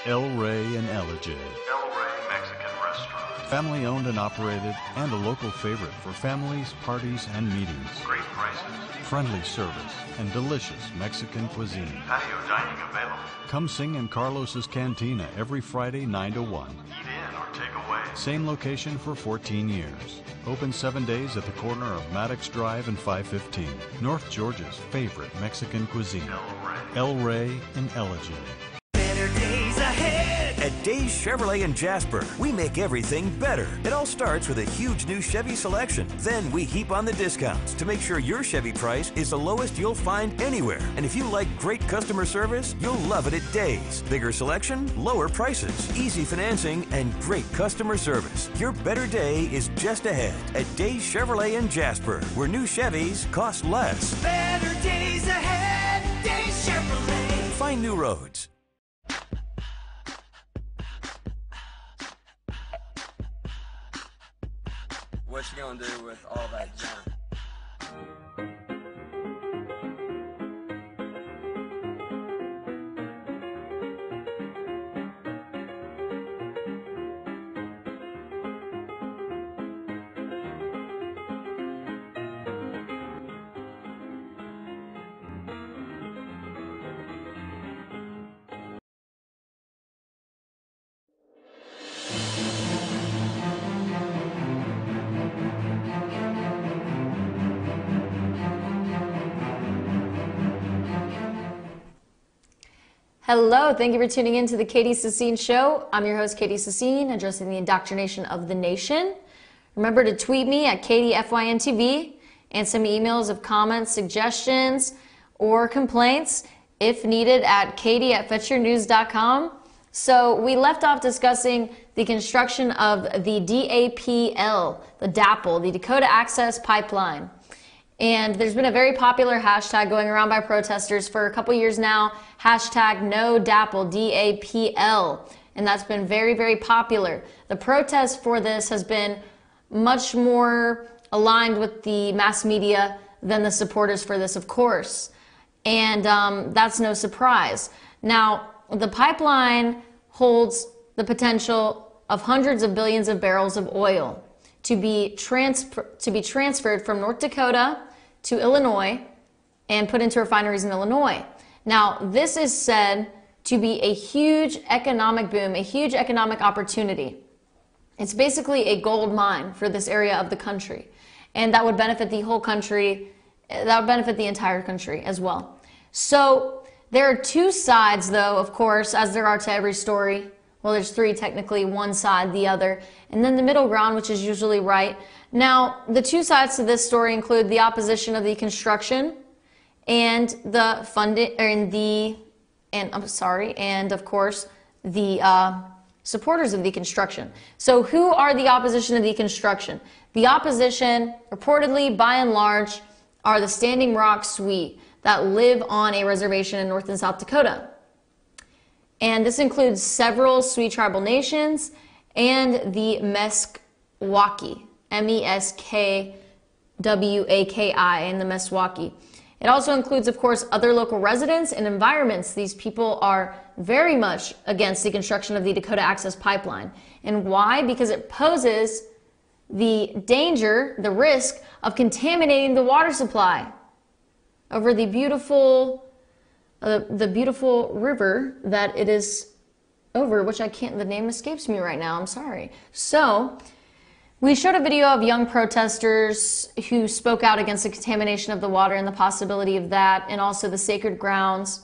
El Rey and Ellijay. El Rey Mexican Restaurant. Family owned and operated, and a local favorite for families, parties, and meetings. Great prices. Friendly service and delicious Mexican cuisine. Patio dining available. Come sing in Carlos's Cantina every Friday 9 to 1. Eat in or take away. Same location for 14 years. Open 7 days at the corner of Maddox Drive and 515. North Georgia's favorite Mexican cuisine. El Rey and Ellijay. Days ahead. At Days Chevrolet in Jasper, we make everything better. It all starts with a huge new Chevy selection. Then we heap on the discounts to make sure your Chevy price is the lowest you'll find anywhere. And if you like great customer service, you'll love it at Days. Bigger selection, lower prices, easy financing, and great customer service. Your better day is just ahead at Days Chevrolet in Jasper, where new Chevys cost less. Better days ahead. Days Chevrolet. Find new roads. What you gonna do with all that junk? Hello, thank you for tuning in to the Katie Sassine Show. I'm your host, Katie Sassine, addressing the indoctrination of the nation. Remember to tweet me at KatieFYNTV and send me emails of comments, suggestions, or complaints, if needed, at katie@fetchyournews.com. So we left off discussing the construction of the DAPL, the DAPL, the Dakota Access Pipeline. And there's been a very popular hashtag going around by protesters for a couple years now, hashtag no DAPL, DAPL. And that's been very, very popular. The protest for this has been much more aligned with the mass media than the supporters for this, of course. And that's no surprise. Now, the pipeline holds the potential of hundreds of billions of barrels of oil to be transferred from North Dakota to Illinois and put into refineries in Illinois. Now, this is said to be a huge economic boom, a huge economic opportunity. It's basically a gold mine for this area of the country. And that would benefit the whole country, that would benefit the entire country as well. So there are two sides, though, of course, as there are to every story. Well, there's three technically, one side, the other, and then the middle ground, which is usually right. Now, the two sides to this story include the opposition of the construction and the funding, and of course, the supporters of the construction. So who are the opposition of the construction? The opposition, reportedly, by and large, are the Standing Rock Sioux that live on a reservation in North and South Dakota. And this includes several Sioux tribal nations and the Meskwaki, Meskwaki, and the Meskwaki. It also includes, of course, other local residents and environments. These people are very much against the construction of the Dakota Access Pipeline. And why? Because it poses the danger, the risk of contaminating the water supply over the beautiful river that it is over, which the name escapes me right now, I'm sorry. So, we showed a video of young protesters who spoke out against the contamination of the water and the possibility of that, and also the sacred grounds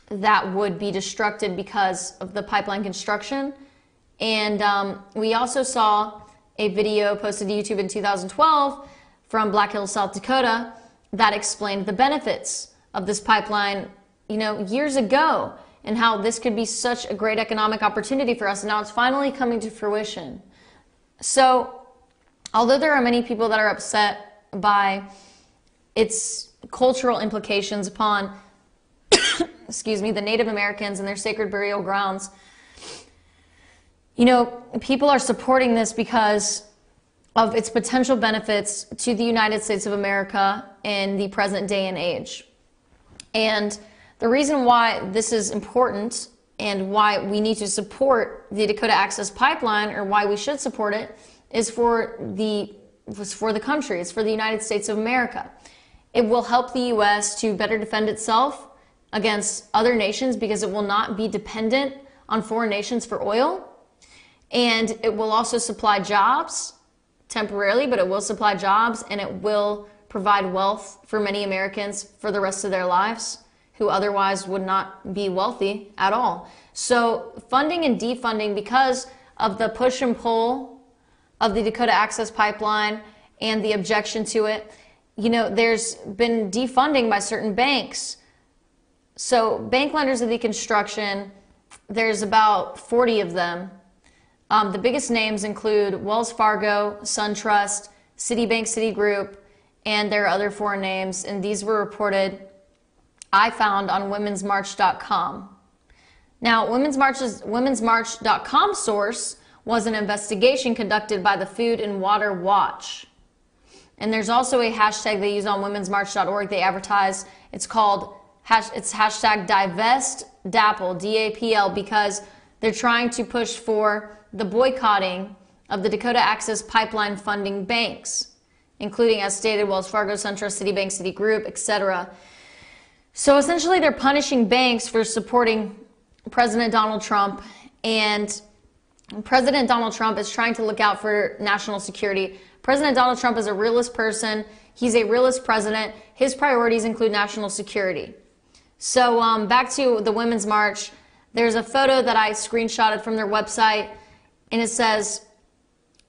that would be destructed because of the pipeline construction. And we also saw a video posted to YouTube in 2012 from Black Hills, South Dakota, that explained the benefits of this pipeline, years ago. and how this could be such a great economic opportunity for us. And now it's finally coming to fruition. So, although there are many people that are upset by its cultural implications upon, excuse me, the Native Americans and their sacred burial grounds, you know, people are supporting this because of its potential benefits to the United States of America in the present day and age. And the reason why this is important and why we need to support the Dakota Access Pipeline, or why we should support it, is for the country. It's for the United States of America. It will help the U.S. to better defend itself against other nations because it will not be dependent on foreign nations for oil. And it will also supply jobs temporarily, but it will supply jobs, and it will provide wealth for many Americans for the rest of their lives who otherwise would not be wealthy at all. So funding and defunding, because of the push and pull of the Dakota Access Pipeline and the objection to it, you know, there's been defunding by certain banks. So bank lenders of the construction, there's about 40 of them. The biggest names include Wells Fargo, SunTrust, Citibank, Citigroup, and there are other foreign names, and these were reported, I found, on womensmarch.com. Now, womensmarch.com source was an investigation conducted by the Food and Water Watch. And there's also a hashtag they use on womensmarch.org. They advertise, it's hashtag divest DAPL, D-A-P-L, because they're trying to push for the boycotting of the Dakota Access Pipeline funding banks, including, as stated, Wells Fargo, SunTrust, Citibank, Citigroup, etc. So essentially they're punishing banks for supporting President Donald Trump, and President Donald Trump is trying to look out for national security. President Donald Trump is a realist person. He's a realist president. His priorities include national security. So back to the Women's March. There's a photo that I screenshotted from their website, and it says,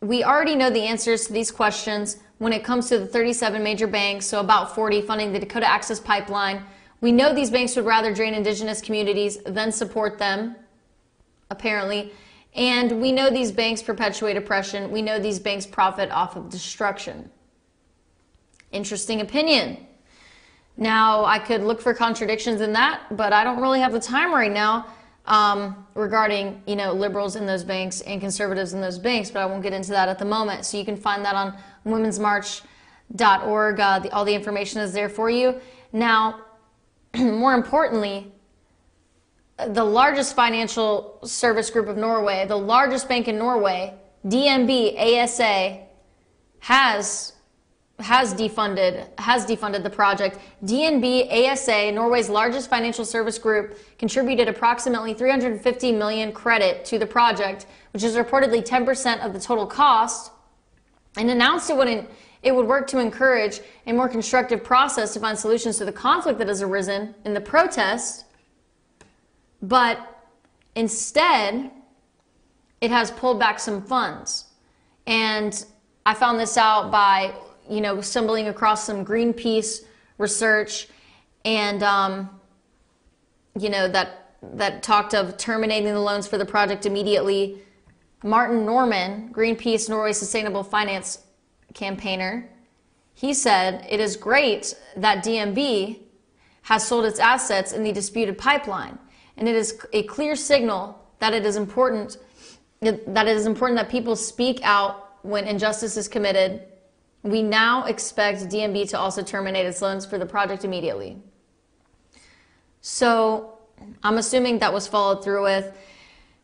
we already know the answers to these questions when it comes to the 37 major banks, so about 40 funding the Dakota Access Pipeline. We know these banks would rather drain indigenous communities than support them, apparently. And we know these banks perpetuate oppression. We know these banks profit off of destruction. Interesting opinion. Now, I could look for contradictions in that, but I don't really have the time right now regarding, you know, liberals in those banks and conservatives in those banks, but I won't get into that at the moment. So you can find that on womensmarch.org. All the information is there for you. Now, more importantly, the largest financial service group of Norway, the largest bank in Norway, DNB ASA, has defunded the project. DNB ASA, Norway's largest financial service group, contributed approximately 350 million credit to the project, which is reportedly 10% of the total cost, and announced it would work to encourage a more constructive process to find solutions to the conflict that has arisen in the protest. But instead, it has pulled back some funds. And I found this out by, you know, stumbling across some Greenpeace research, and, you know, that talked of terminating the loans for the project immediately. Martin Norman, Greenpeace Norway Sustainable Finance campaigner, he said, it is great that DNB has sold its assets in the disputed pipeline. And it is a clear signal that it is important that people speak out when injustice is committed. We now expect DNB to also terminate its loans for the project immediately. So I'm assuming that was followed through with.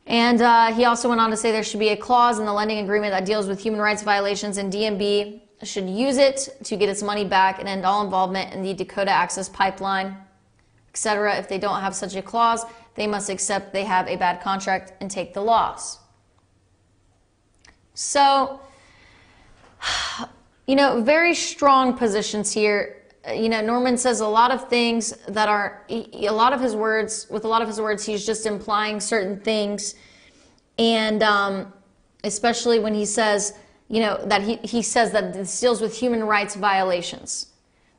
And he also went on to say there should be a clause in the lending agreement that deals with human rights violations, and DNB should use it to get its money back and end all involvement in the Dakota Access Pipeline, etc. If they don't have such a clause, they must accept they have a bad contract and take the loss. So, you know, very strong positions here. You know, Norman says a lot of things that are, a lot of his words, he's just implying certain things. And especially when he says, you know, that he says that this deals with human rights violations.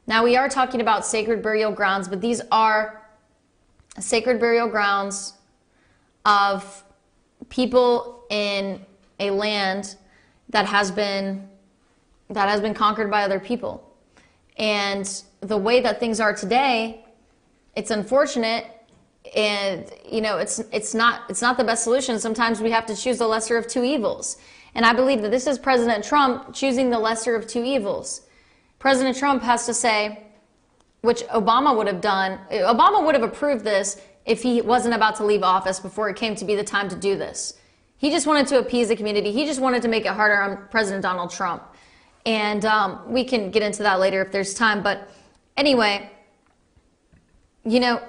Now, we are talking about sacred burial grounds, but these are sacred burial grounds of people in a land that has been conquered by other people. And the way that things are today, it's unfortunate, and you know, it's not the best solution. Sometimes we have to choose the lesser of two evils. And I believe that this is President Trump choosing the lesser of two evils. President Trump has to say, which Obama would have done, Obama would have approved this if he wasn't about to leave office before it came to be the time to do this. He just wanted to appease the community. He just wanted to make it harder on President Donald Trump. And we can get into that later if there's time. But anyway, you know,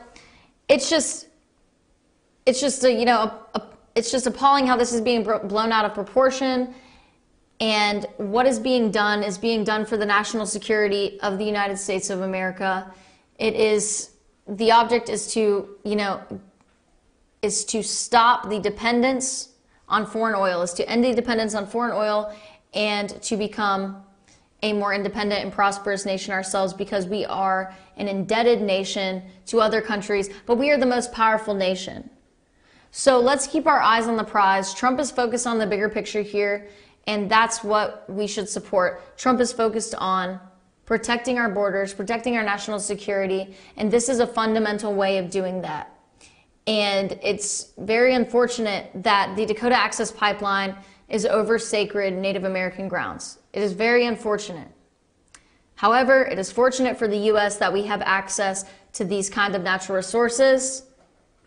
it's just appalling how this is being blown out of proportion. And what is being done for the national security of the United States of America. The object is to, you know, is to stop the dependence on foreign oil, is to end the dependence on foreign oil and to become a more independent and prosperous nation ourselves, because we are an indebted nation to other countries, but we are the most powerful nation. So let's keep our eyes on the prize. Trump is focused on the bigger picture here, and that's what we should support. Trump is focused on protecting our borders, protecting our national security, and this is a fundamental way of doing that. And it's very unfortunate that the Dakota Access Pipeline is over sacred Native American grounds. It is very unfortunate. However, it is fortunate for the U.S. that we have access to these kind of natural resources,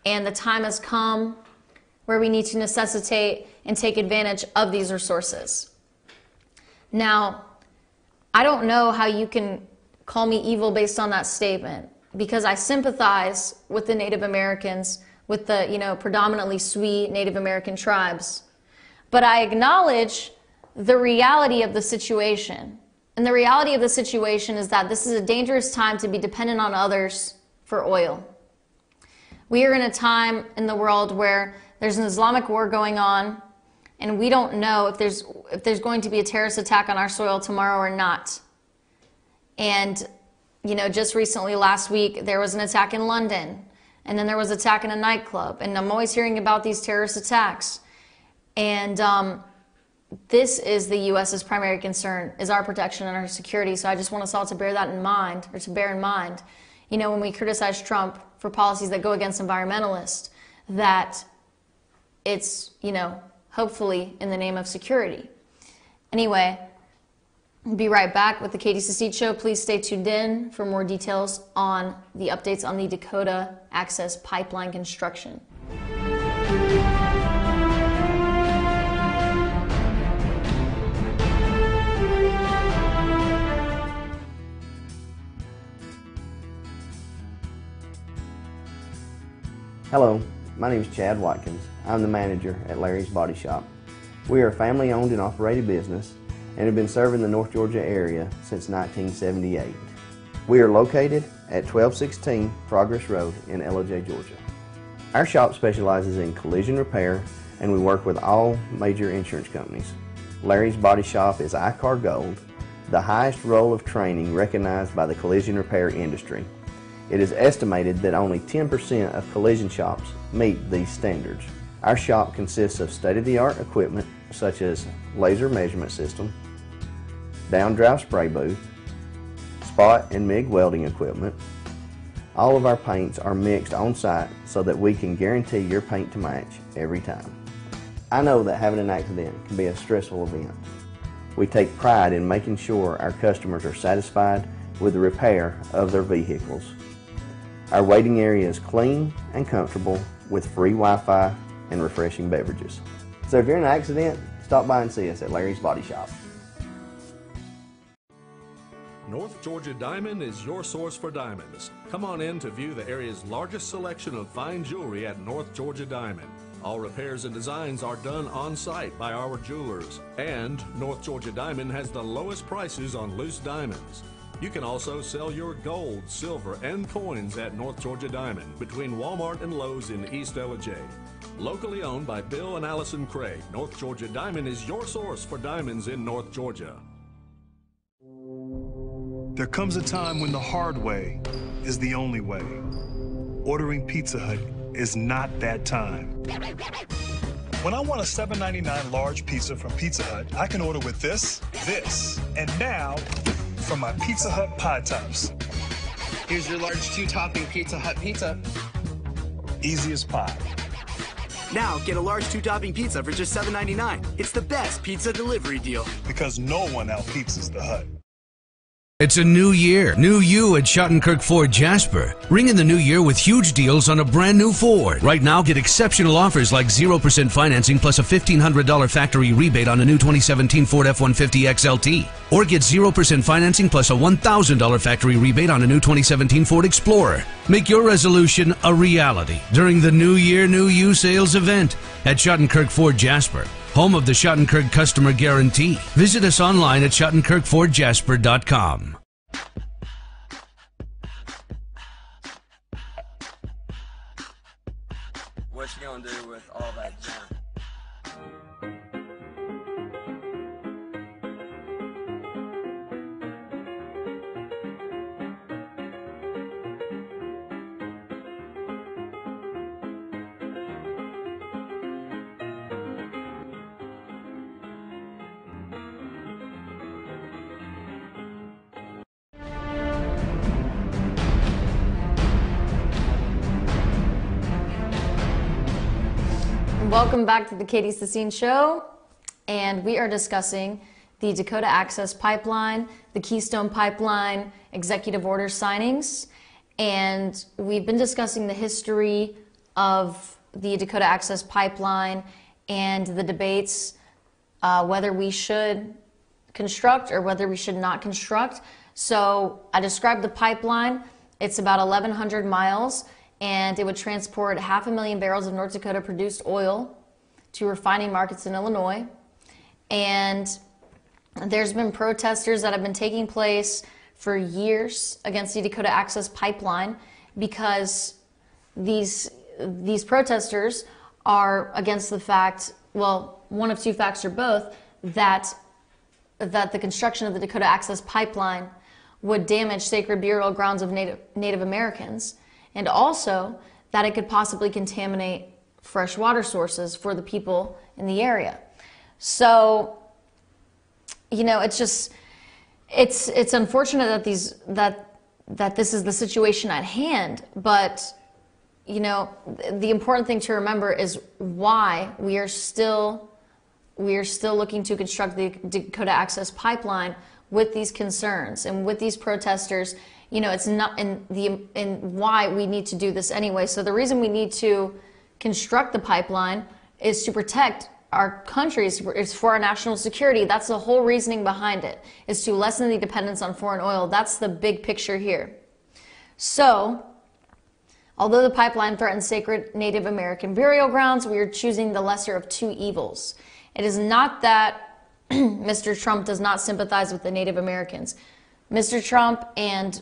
and the time has come where we need to necessitate and take advantage of these resources. Now, I don't know how you can call me evil based on that statement, because I sympathize with the Native Americans, with the, you know, predominantly Sioux Native American tribes. But I acknowledge the reality of the situation. And the reality of the situation is that this is a dangerous time to be dependent on others for oil. We are in a time in the world where there's an Islamic war going on, and we don't know if there's going to be a terrorist attack on our soil tomorrow or not. And, you know, just recently, last week, there was an attack in London, and then there was an attack in a nightclub, and I'm always hearing about these terrorist attacks. And this is the U.S.'s primary concern, is our protection and our security. So I just want us all to bear that in mind, or to bear in mind, you know, when we criticize Trump for policies that go against environmentalists, that it's, you know, hopefully in the name of security. Anyway, I'll be right back with the Katie Secede Show. Please stay tuned in for more details on the updates on the Dakota Access Pipeline construction. Hello, my name is Chad Watkins. I'm the manager at Larry's Body Shop. We are a family-owned and operated business and have been serving the North Georgia area since 1978. We are located at 1216 Progress Road in LOJ, Georgia. Our shop specializes in collision repair, and we work with all major insurance companies. Larry's Body Shop is ICAR Gold, the highest role of training recognized by the collision repair industry. It is estimated that only 10% of collision shops meet these standards. Our shop consists of state-of-the-art equipment such as laser measurement system, down-drive spray booth, spot and MIG welding equipment. All of our paints are mixed on-site so that we can guarantee your paint to match every time. I know that having an accident can be a stressful event. We take pride in making sure our customers are satisfied with the repair of their vehicles. Our waiting area is clean and comfortable with free Wi-Fi and refreshing beverages. So if you're in an accident, stop by and see us at Larry's Body Shop. North Georgia Diamond is your source for diamonds. Come on in to view the area's largest selection of fine jewelry at North Georgia Diamond. All repairs and designs are done on site by our jewelers. And North Georgia Diamond has the lowest prices on loose diamonds. You can also sell your gold, silver, and coins at North Georgia Diamond between Walmart and Lowe's in East LJ. Locally owned by Bill and Allison Craig, North Georgia Diamond is your source for diamonds in North Georgia. There comes a time when the hard way is the only way. Ordering Pizza Hut is not that time. When I want a $7.99 large pizza from Pizza Hut, I can order with this, and now from my Pizza Hut Pie Tops. Here's your large 2-topping Pizza Hut pizza. Easy as pie. Now get a large 2-topping pizza for just $7.99. It's the best pizza delivery deal. Because no one out-pizzas the Hut. It's a new year. New you at Schottenkirk Ford Jasper. Ring in the new year with huge deals on a brand new Ford. Right now, get exceptional offers like 0% financing plus a $1,500 factory rebate on a new 2017 Ford F-150 XLT. Or get 0% financing plus a $1,000 factory rebate on a new 2017 Ford Explorer. Make your resolution a reality during the New Year, New You sales event at Schottenkirk Ford Jasper, home of the Schottenkirk Customer Guarantee. Visit us online at SchottenkirkFordJasper.com. What you gonna do with all that junk? Welcome back to the Katie Sassine Show, and we are discussing the Dakota Access Pipeline, the Keystone Pipeline, executive order signings, and we've been discussing the history of the Dakota Access Pipeline and the debates whether we should construct or whether we should not construct. So I described the pipeline. It's about 1,100 miles. And it would transport 500,000 barrels of North Dakota produced oil to refining markets in Illinois. And there's been protesters that have been taking place for years against the Dakota Access Pipeline because these protesters are against the fact, well, one of two facts or both, that the construction of the Dakota Access Pipeline would damage sacred burial grounds of Native Americans, and also that it could possibly contaminate fresh water sources for the people in the area. So, you know, it's just, it's unfortunate that this is the situation at hand, but, you know, the important thing to remember is why we are still looking to construct the Dakota Access Pipeline with these concerns and with these protesters. You know, it's not in why we need to do this anyway. So the reason we need to construct the pipeline is to protect our countries. It's for our national security. That's the whole reasoning behind it, is to lessen the dependence on foreign oil. That's the big picture here. So, although the pipeline threatens sacred Native American burial grounds, we are choosing the lesser of two evils. It is not that Mr. Trump does not sympathize with the Native Americans. Mr. Trump and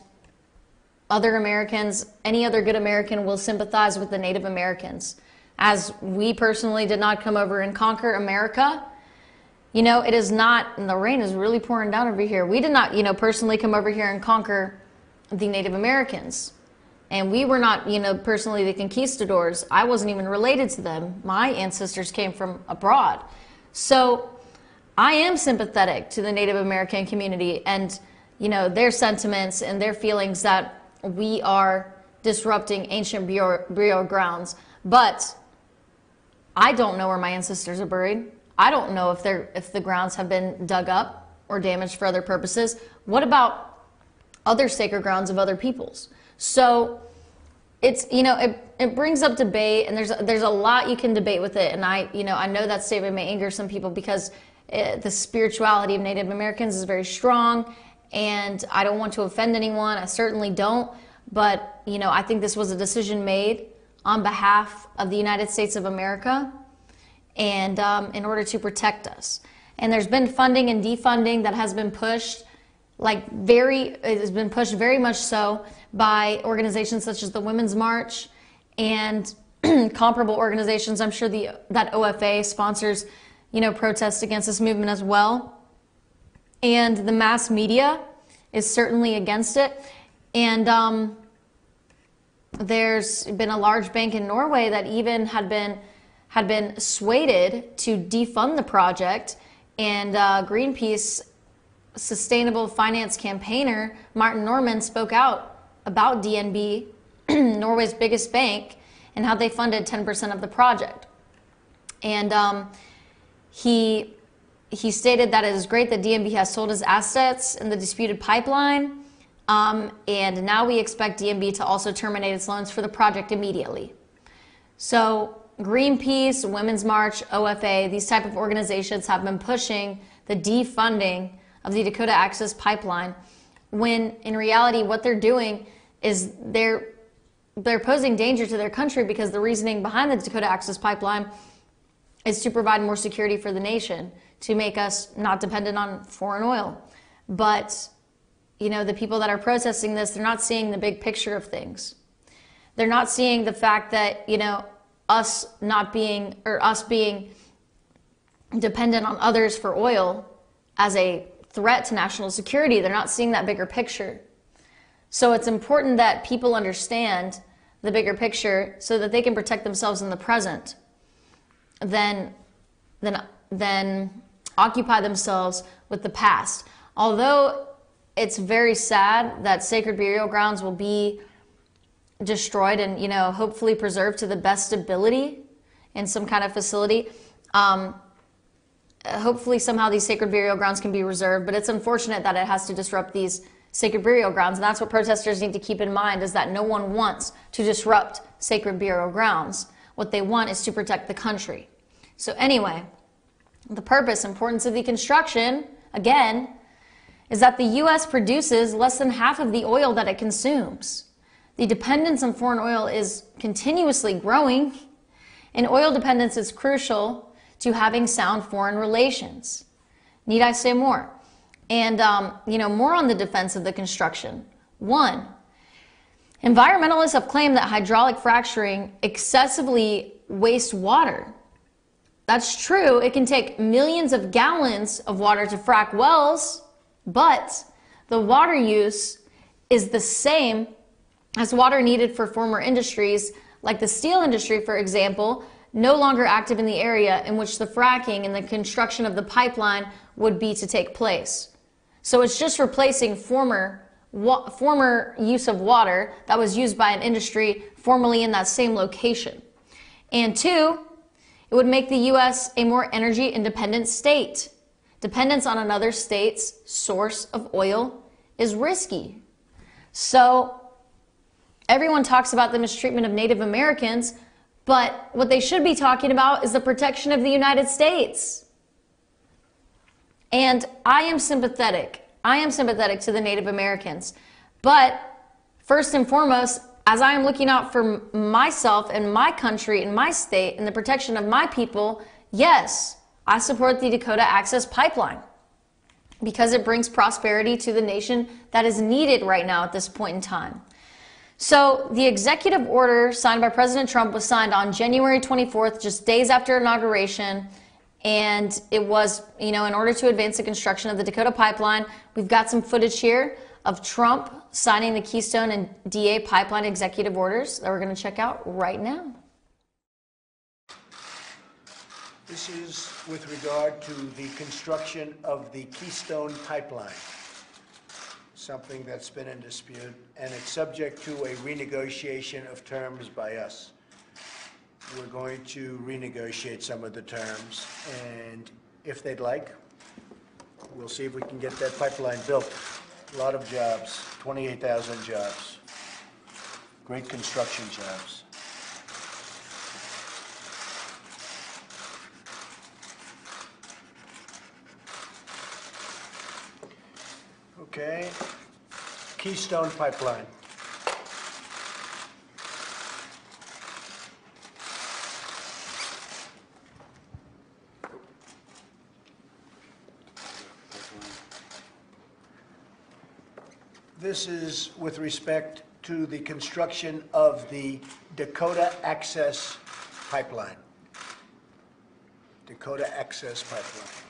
other Americans, any other good American, will sympathize with the Native Americans. As we personally did not come over and conquer America, you know, it is not, and the rain is really pouring down over here. We did not, you know, personally come over here and conquer the Native Americans. And we were not, you know, personally the conquistadors. I wasn't even related to them. My ancestors came from abroad. So I am sympathetic to the Native American community and, you know, their sentiments and their feelings that we are disrupting ancient burial grounds. But I don't know where my ancestors are buried. I don't know if the grounds have been dug up or damaged for other purposes. What about other sacred grounds of other peoples? So it's, you know, it brings up debate, and there's a lot you can debate with it. And I know that statement may anger some people because the spirituality of Native Americans is very strong. And I don't want to offend anyone. I certainly don't. But, you know, I think this was a decision made on behalf of the United States of America and in order to protect us. And there's been funding and defunding that has been pushed, it has been pushed very much so by organizations such as the Women's March and comparable organizations. I'm sure that OFA sponsors, you know, protests against this movement as well. And the mass media is certainly against it. And there's been a large bank in Norway that even had been swayed to defund the project, and Greenpeace sustainable finance campaigner Martin Norman spoke out about DNB, Norway's biggest bank, and how they funded 10% of the project. And he stated that it is great that DNB has sold his assets in the disputed pipeline, and now we expect DNB to also terminate its loans for the project immediately. So Greenpeace, Women's March, OFA, these type of organizations have been pushing the defunding of the Dakota Access Pipeline, when in reality what they're doing is they're posing danger to their country, because the reasoning behind the Dakota Access Pipeline is to provide more security for the nation, to make us not dependent on foreign oil. But, you know, the people that are protesting this, they're not seeing the big picture of things. They're not seeing the fact that, you know, us being dependent on others for oil as a threat to national security. They're not seeing that bigger picture. So it's important that people understand the bigger picture so that they can protect themselves in the present, then occupy themselves with the past. Although it's very sad that sacred burial grounds will be destroyed and, you know, hopefully preserved to the best ability in some kind of facility. Hopefully somehow these sacred burial grounds can be reserved, but it's unfortunate that it has to disrupt these sacred burial grounds. And that's what protesters need to keep in mind, is that no one wants to disrupt sacred burial grounds. What they want is to protect the country. So anyway, the purpose, importance of the construction, again, is that the U.S. produces less than half of the oil that it consumes. The dependence on foreign oil is continuously growing, and oil dependence is crucial to having sound foreign relations. Need I say more? And, you know, more on the defense of the construction. 1, environmentalists have claimed that hydraulic fracturing excessively wastes water. That's true. It can take millions of gallons of water to frack wells, but the water use is the same as water needed for former industries, like the steel industry, for example, no longer active in the area in which the fracking and the construction of the pipeline would be to take place. So it's just replacing former use of water that was used by an industry formerly in that same location. And 2, it would make the U.S. a more energy independent state. Dependence on another state's source of oil is risky. So everyone talks about the mistreatment of Native Americans, but what they should be talking about is the protection of the United States. And I am sympathetic. I am sympathetic to the Native Americans. But first and foremost, as I am looking out for myself and my country and my state and the protection of my people, yes, I support the Dakota Access Pipeline because it brings prosperity to the nation that is needed right now at this point in time. So the executive order signed by President Trump was signed on January 24th, just days after inauguration. And it was, you know, in order to advance the construction of the Dakota Pipeline. We've got some footage here of Trump signing the Keystone and DA Pipeline executive orders that we're going to check out right now. This is with regard to the construction of the Keystone Pipeline, something that's been in dispute, and it's subject to a renegotiation of terms by us. We're going to renegotiate some of the terms, and if they'd like, we'll see if we can get that pipeline built. A lot of jobs, 28,000 jobs, great construction jobs. Okay, Keystone Pipeline. This is with respect to the construction of the Dakota Access Pipeline. Dakota Access Pipeline.